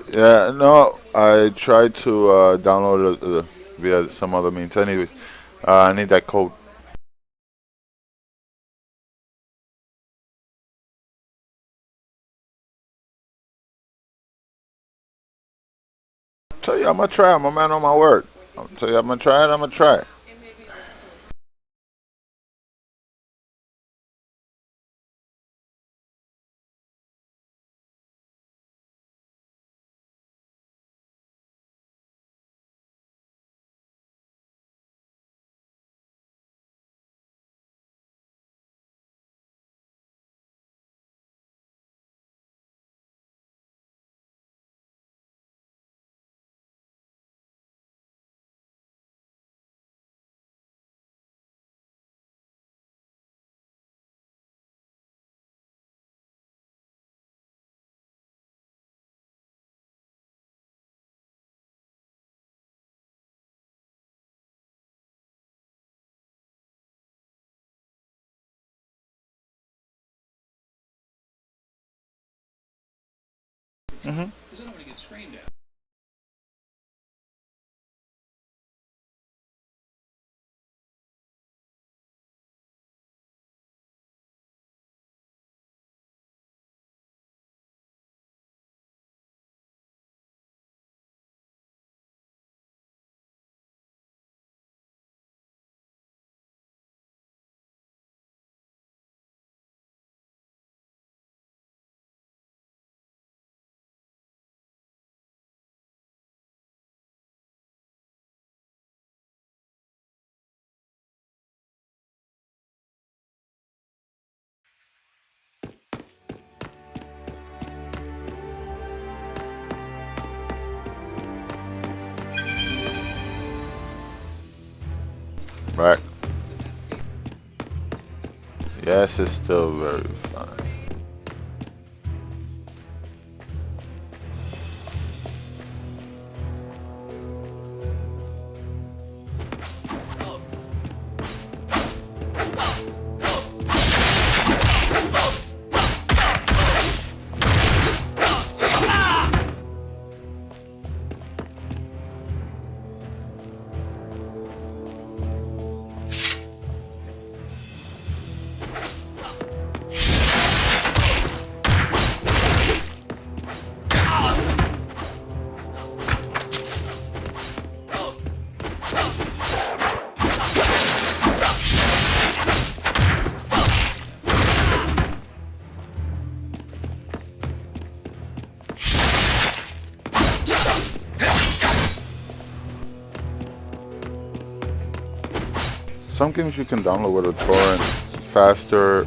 Yeah. No. I tried to download it via some other means. Anyways, I need that code. Tell you I'm gonna try. I'm a man on my word. I'll tell you I'm gonna try it. I'm gonna try it. Mhm. Right. Yes, it's still very fine. Some games you can download with a torrent faster.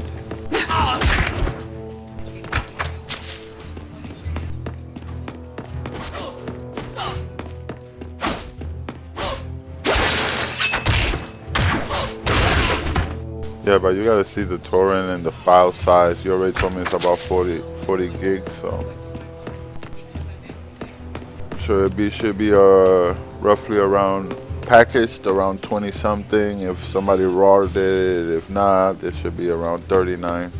Yeah, but you gotta see the torrent and the file size. You already told me it's about 40 gigs, so should be roughly around packaged around 20 something. If somebody rawed it, if not, it should be around 39.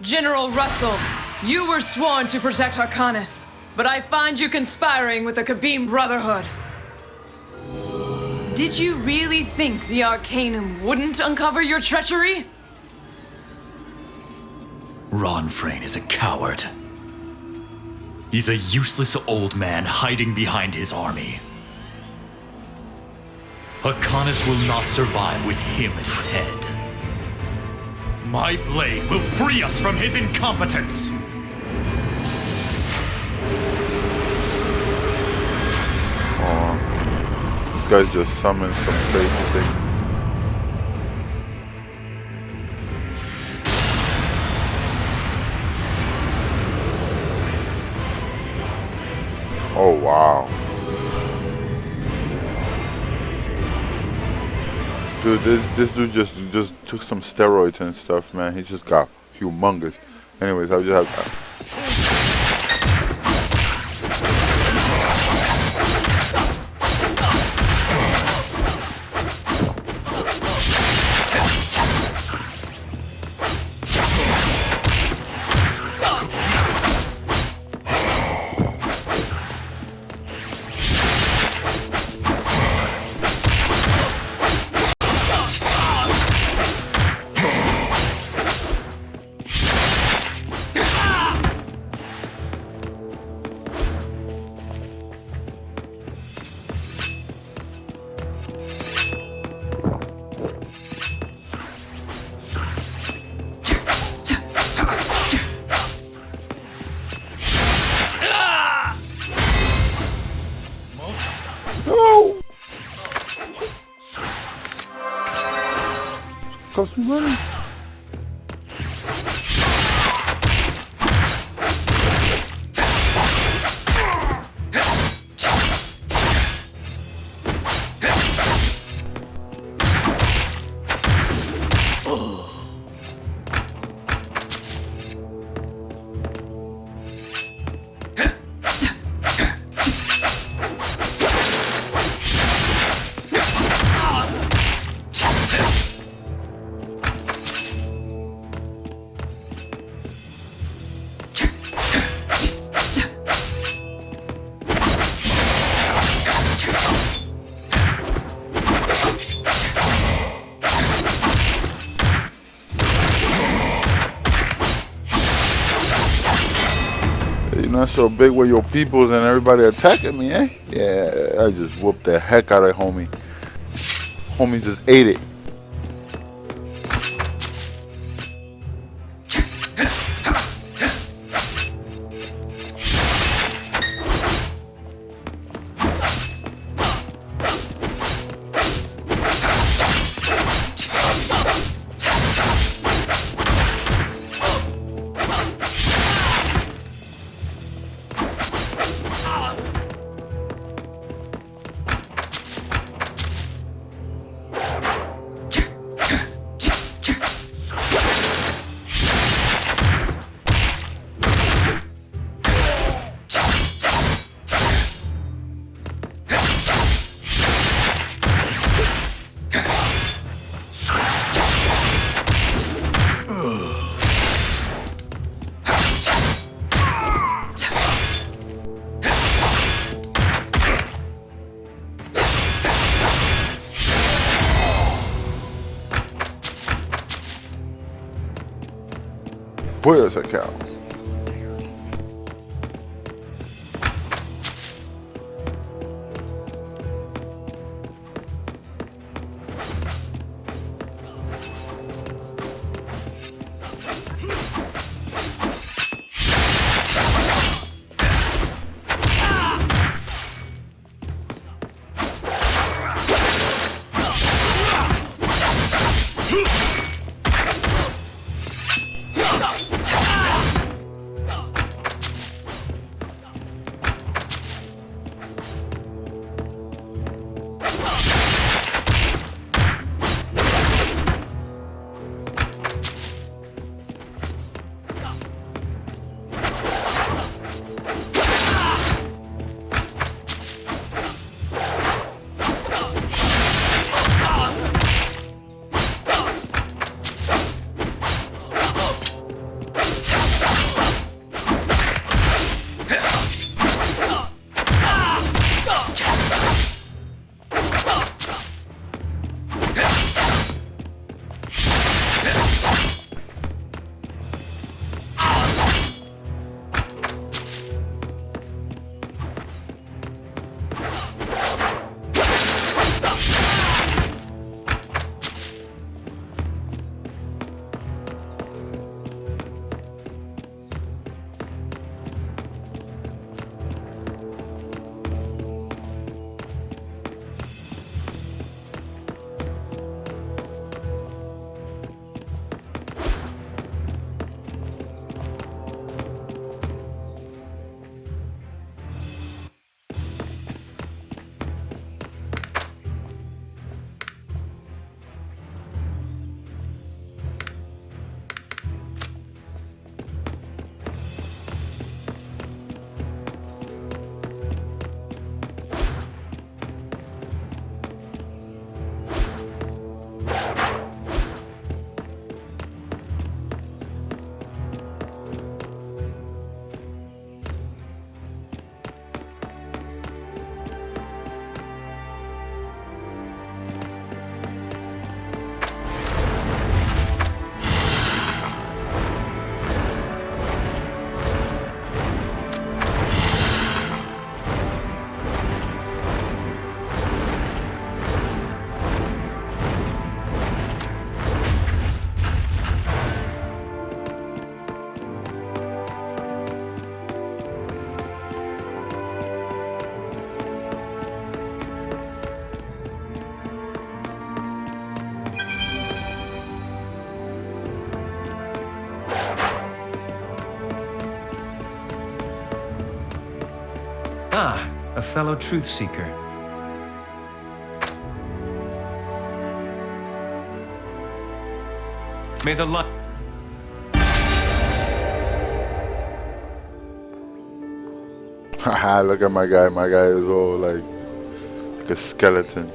General Russell, you were sworn to protect Arcanus, but I find you conspiring with the Khabim Brotherhood. Did you really think the Arcanum wouldn't uncover your treachery? Ron Frayne is a coward. He's a useless old man hiding behind his army. Arcanus will not survive with him at its head. My blade will free us from his incompetence! This guy just summoned some crazy thing. Oh wow. Dude, this dude just took some steroids and stuff, man. He just got humongous. Anyways, I just have no. Cost me money. You're not so big with your peoples and everybody attacking me, eh? Yeah, I just whooped the heck out of homie. Homie just ate it. Pues acá. Ah, a fellow truth seeker. May the light. Haha, look at my guy. My guy is all like a skeleton.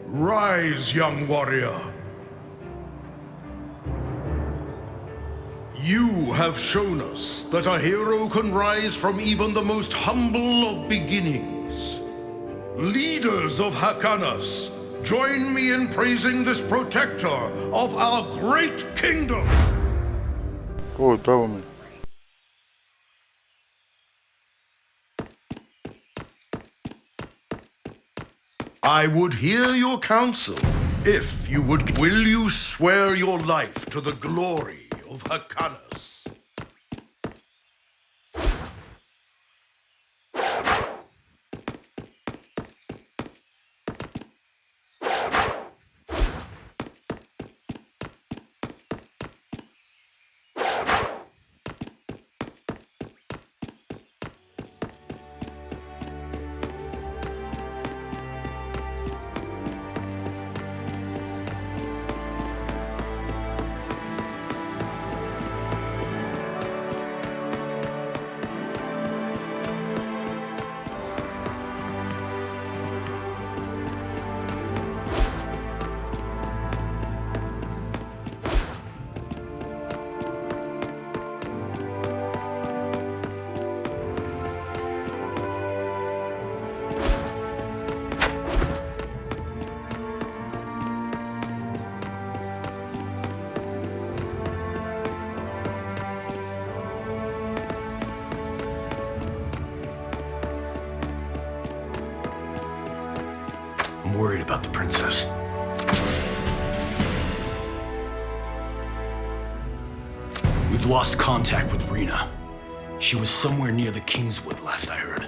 Rise, young warrior. You have shown us that a hero can rise from even the most humble of beginnings. Leaders of Hakanas, join me in praising this protector of our great kingdom. Oh, double me. I would hear your counsel, if you would. Will you swear your life to the glory of Hakanas? I'm worried about the princess. We've lost contact with Rena. She was somewhere near the Kingswood last I heard.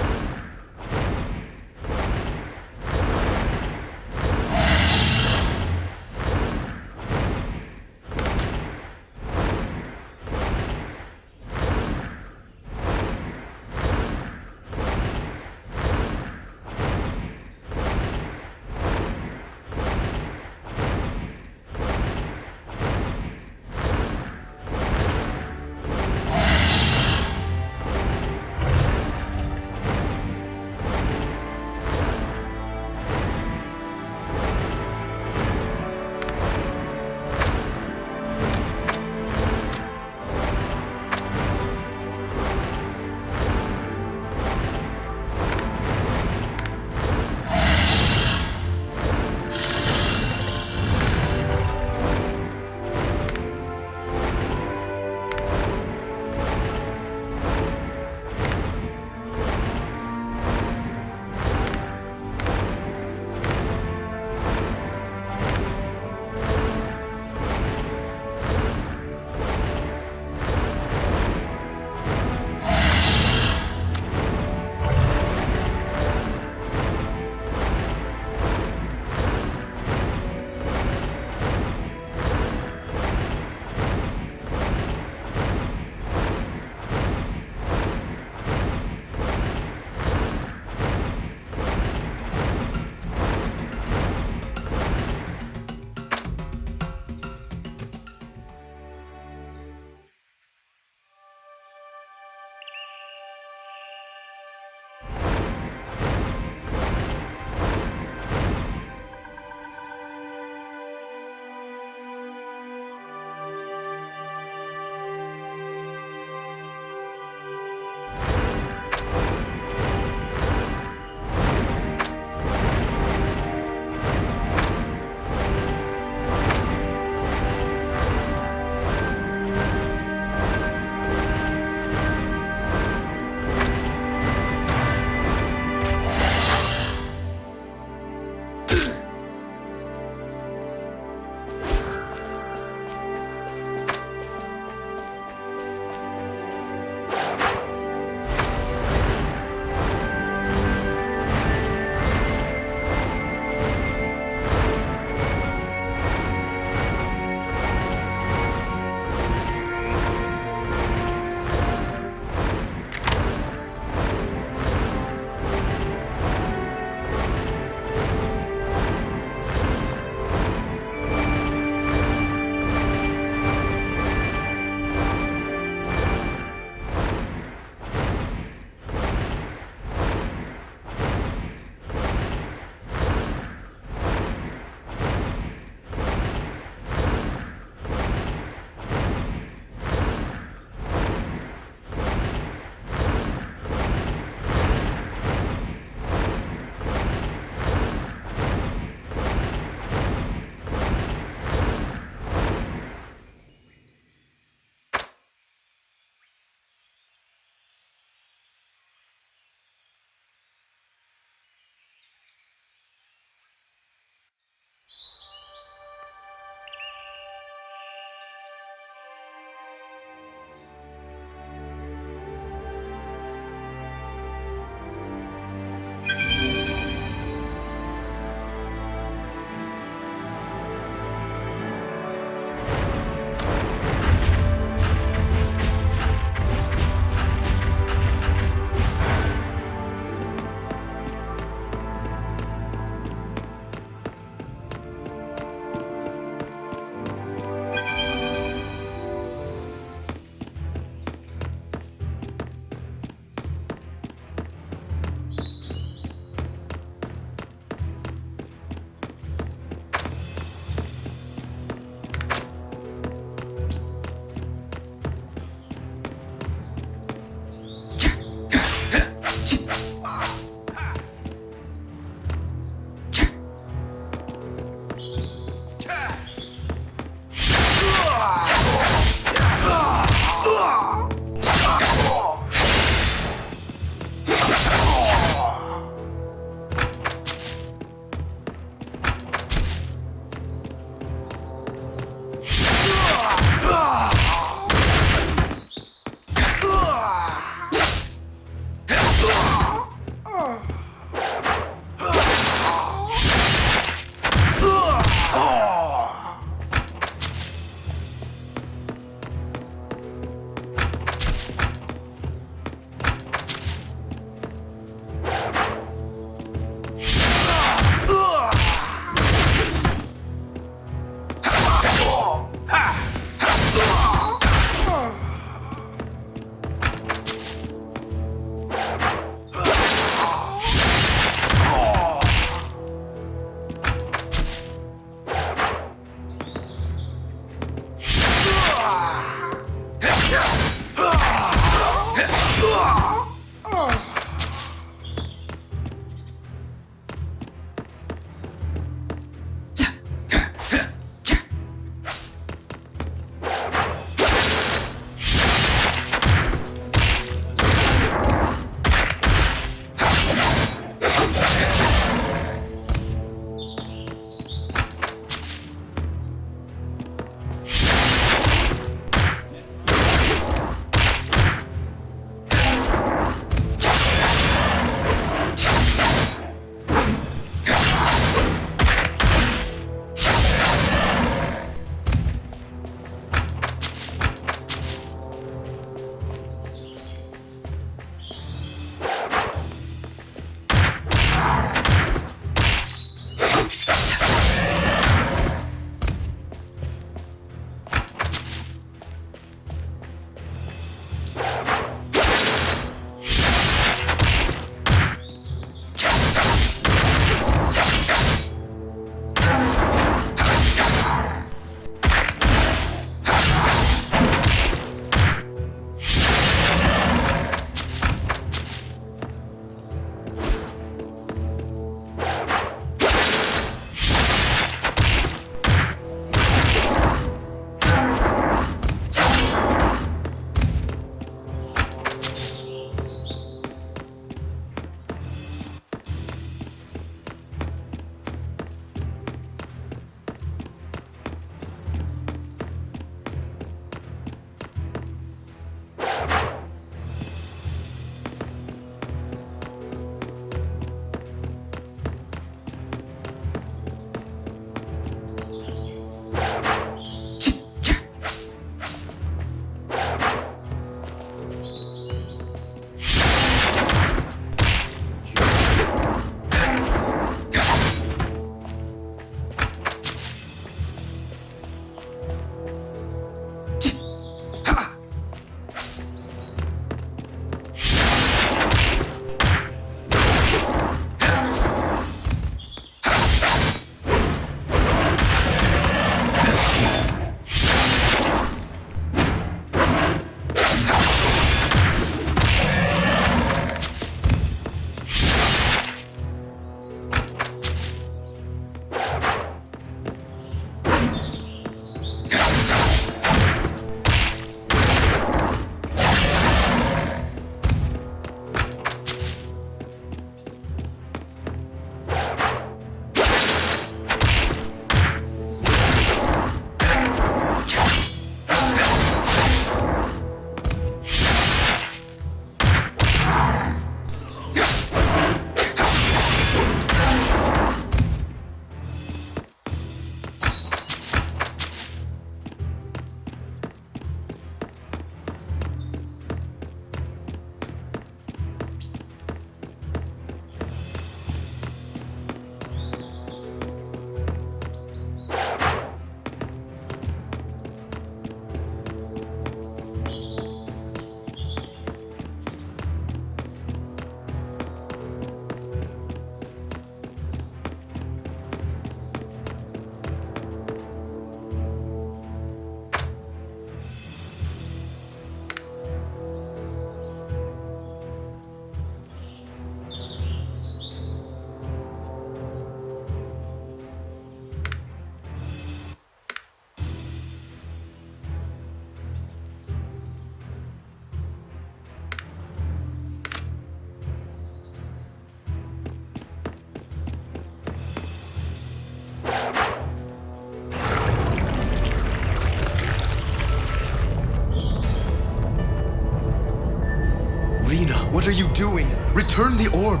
What are you doing? Return the orb.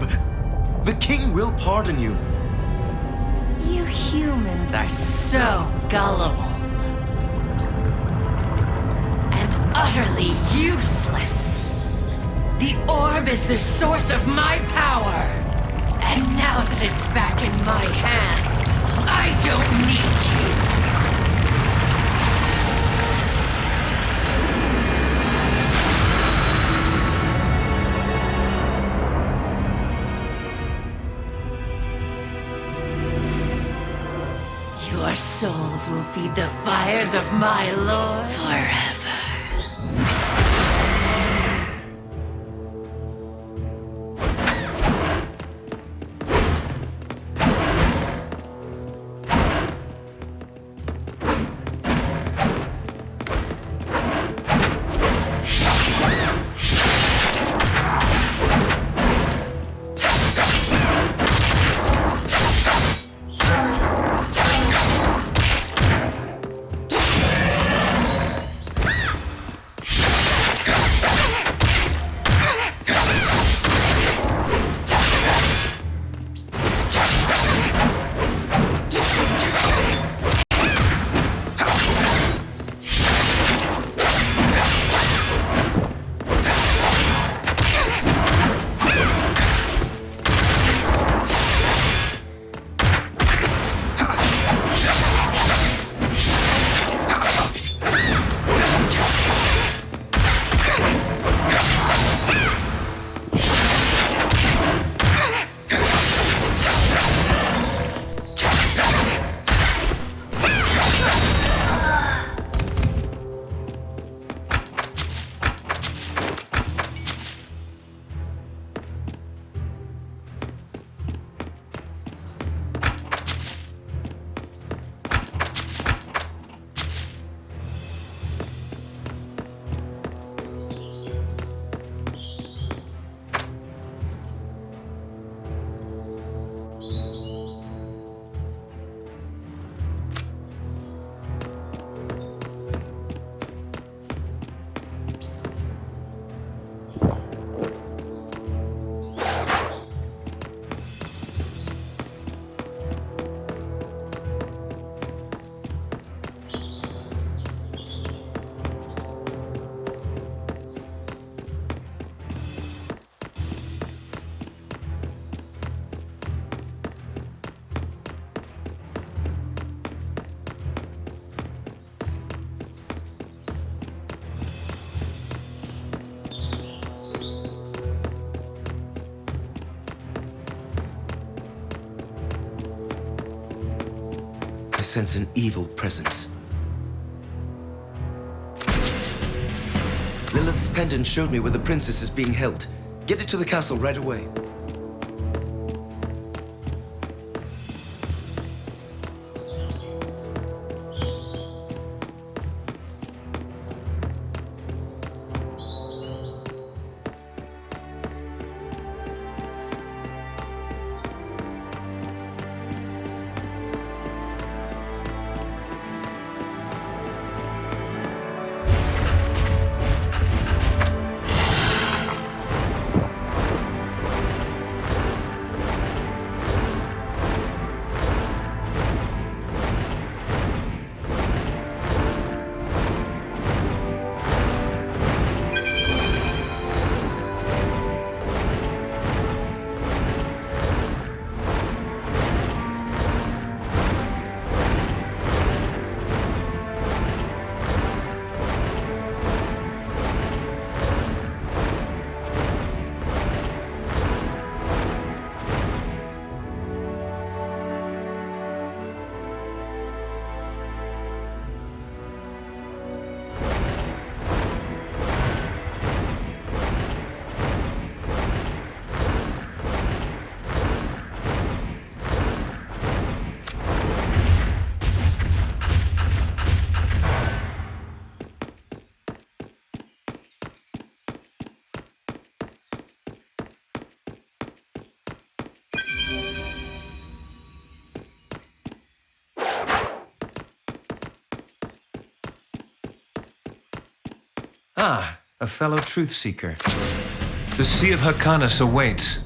The king will pardon you. You humans are so gullible. And utterly useless. The orb is the source of my power. And now that it's back in my hands, I don't need you. souls will feed the fires of my lord forever. I sense an evil presence. Lilith's pendant showed me where the princess is being held. Get it to the castle right away. Ah, a fellow truth seeker. The Sea of Hyrcanus awaits.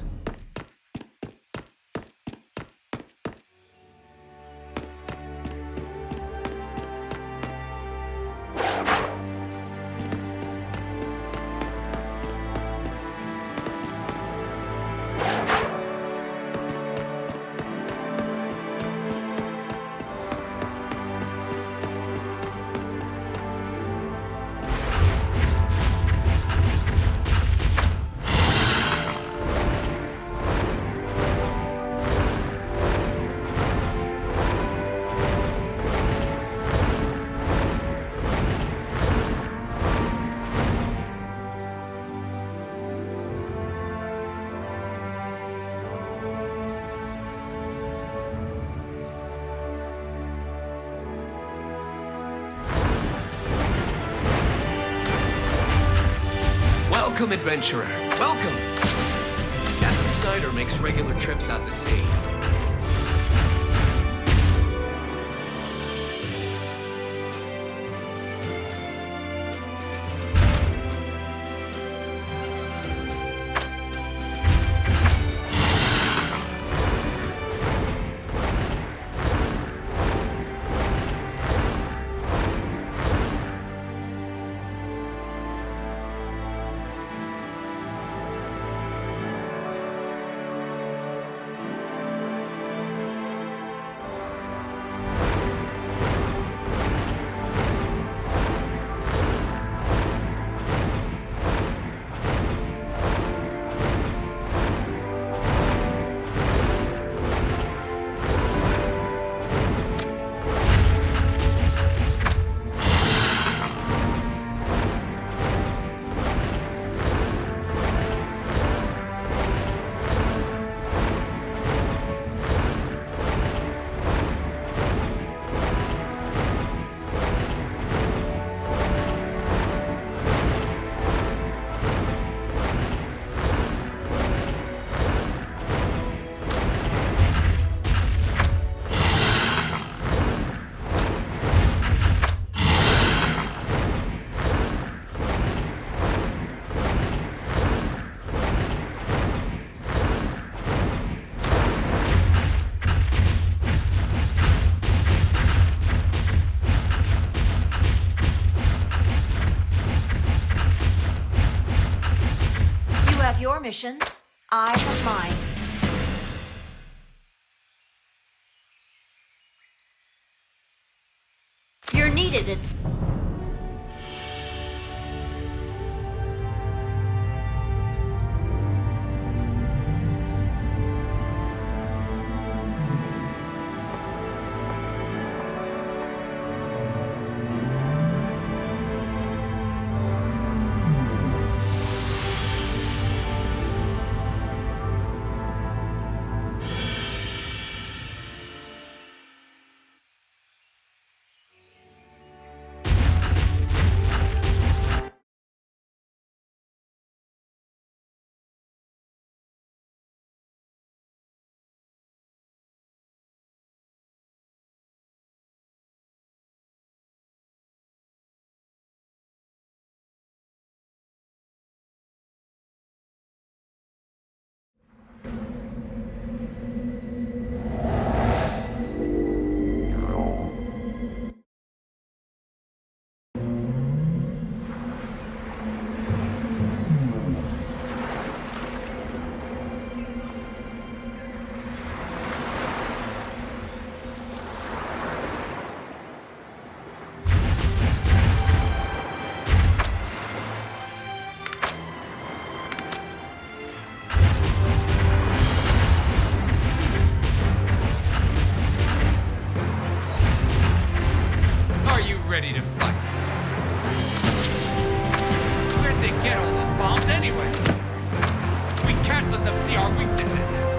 Welcome, adventurer. Welcome. Captain Snyder makes regular trips out to sea. Your mission, I have mine. You're needed, it's... Ready to fight. Where'd they get all those bombs anyway? We can't let them see our weaknesses.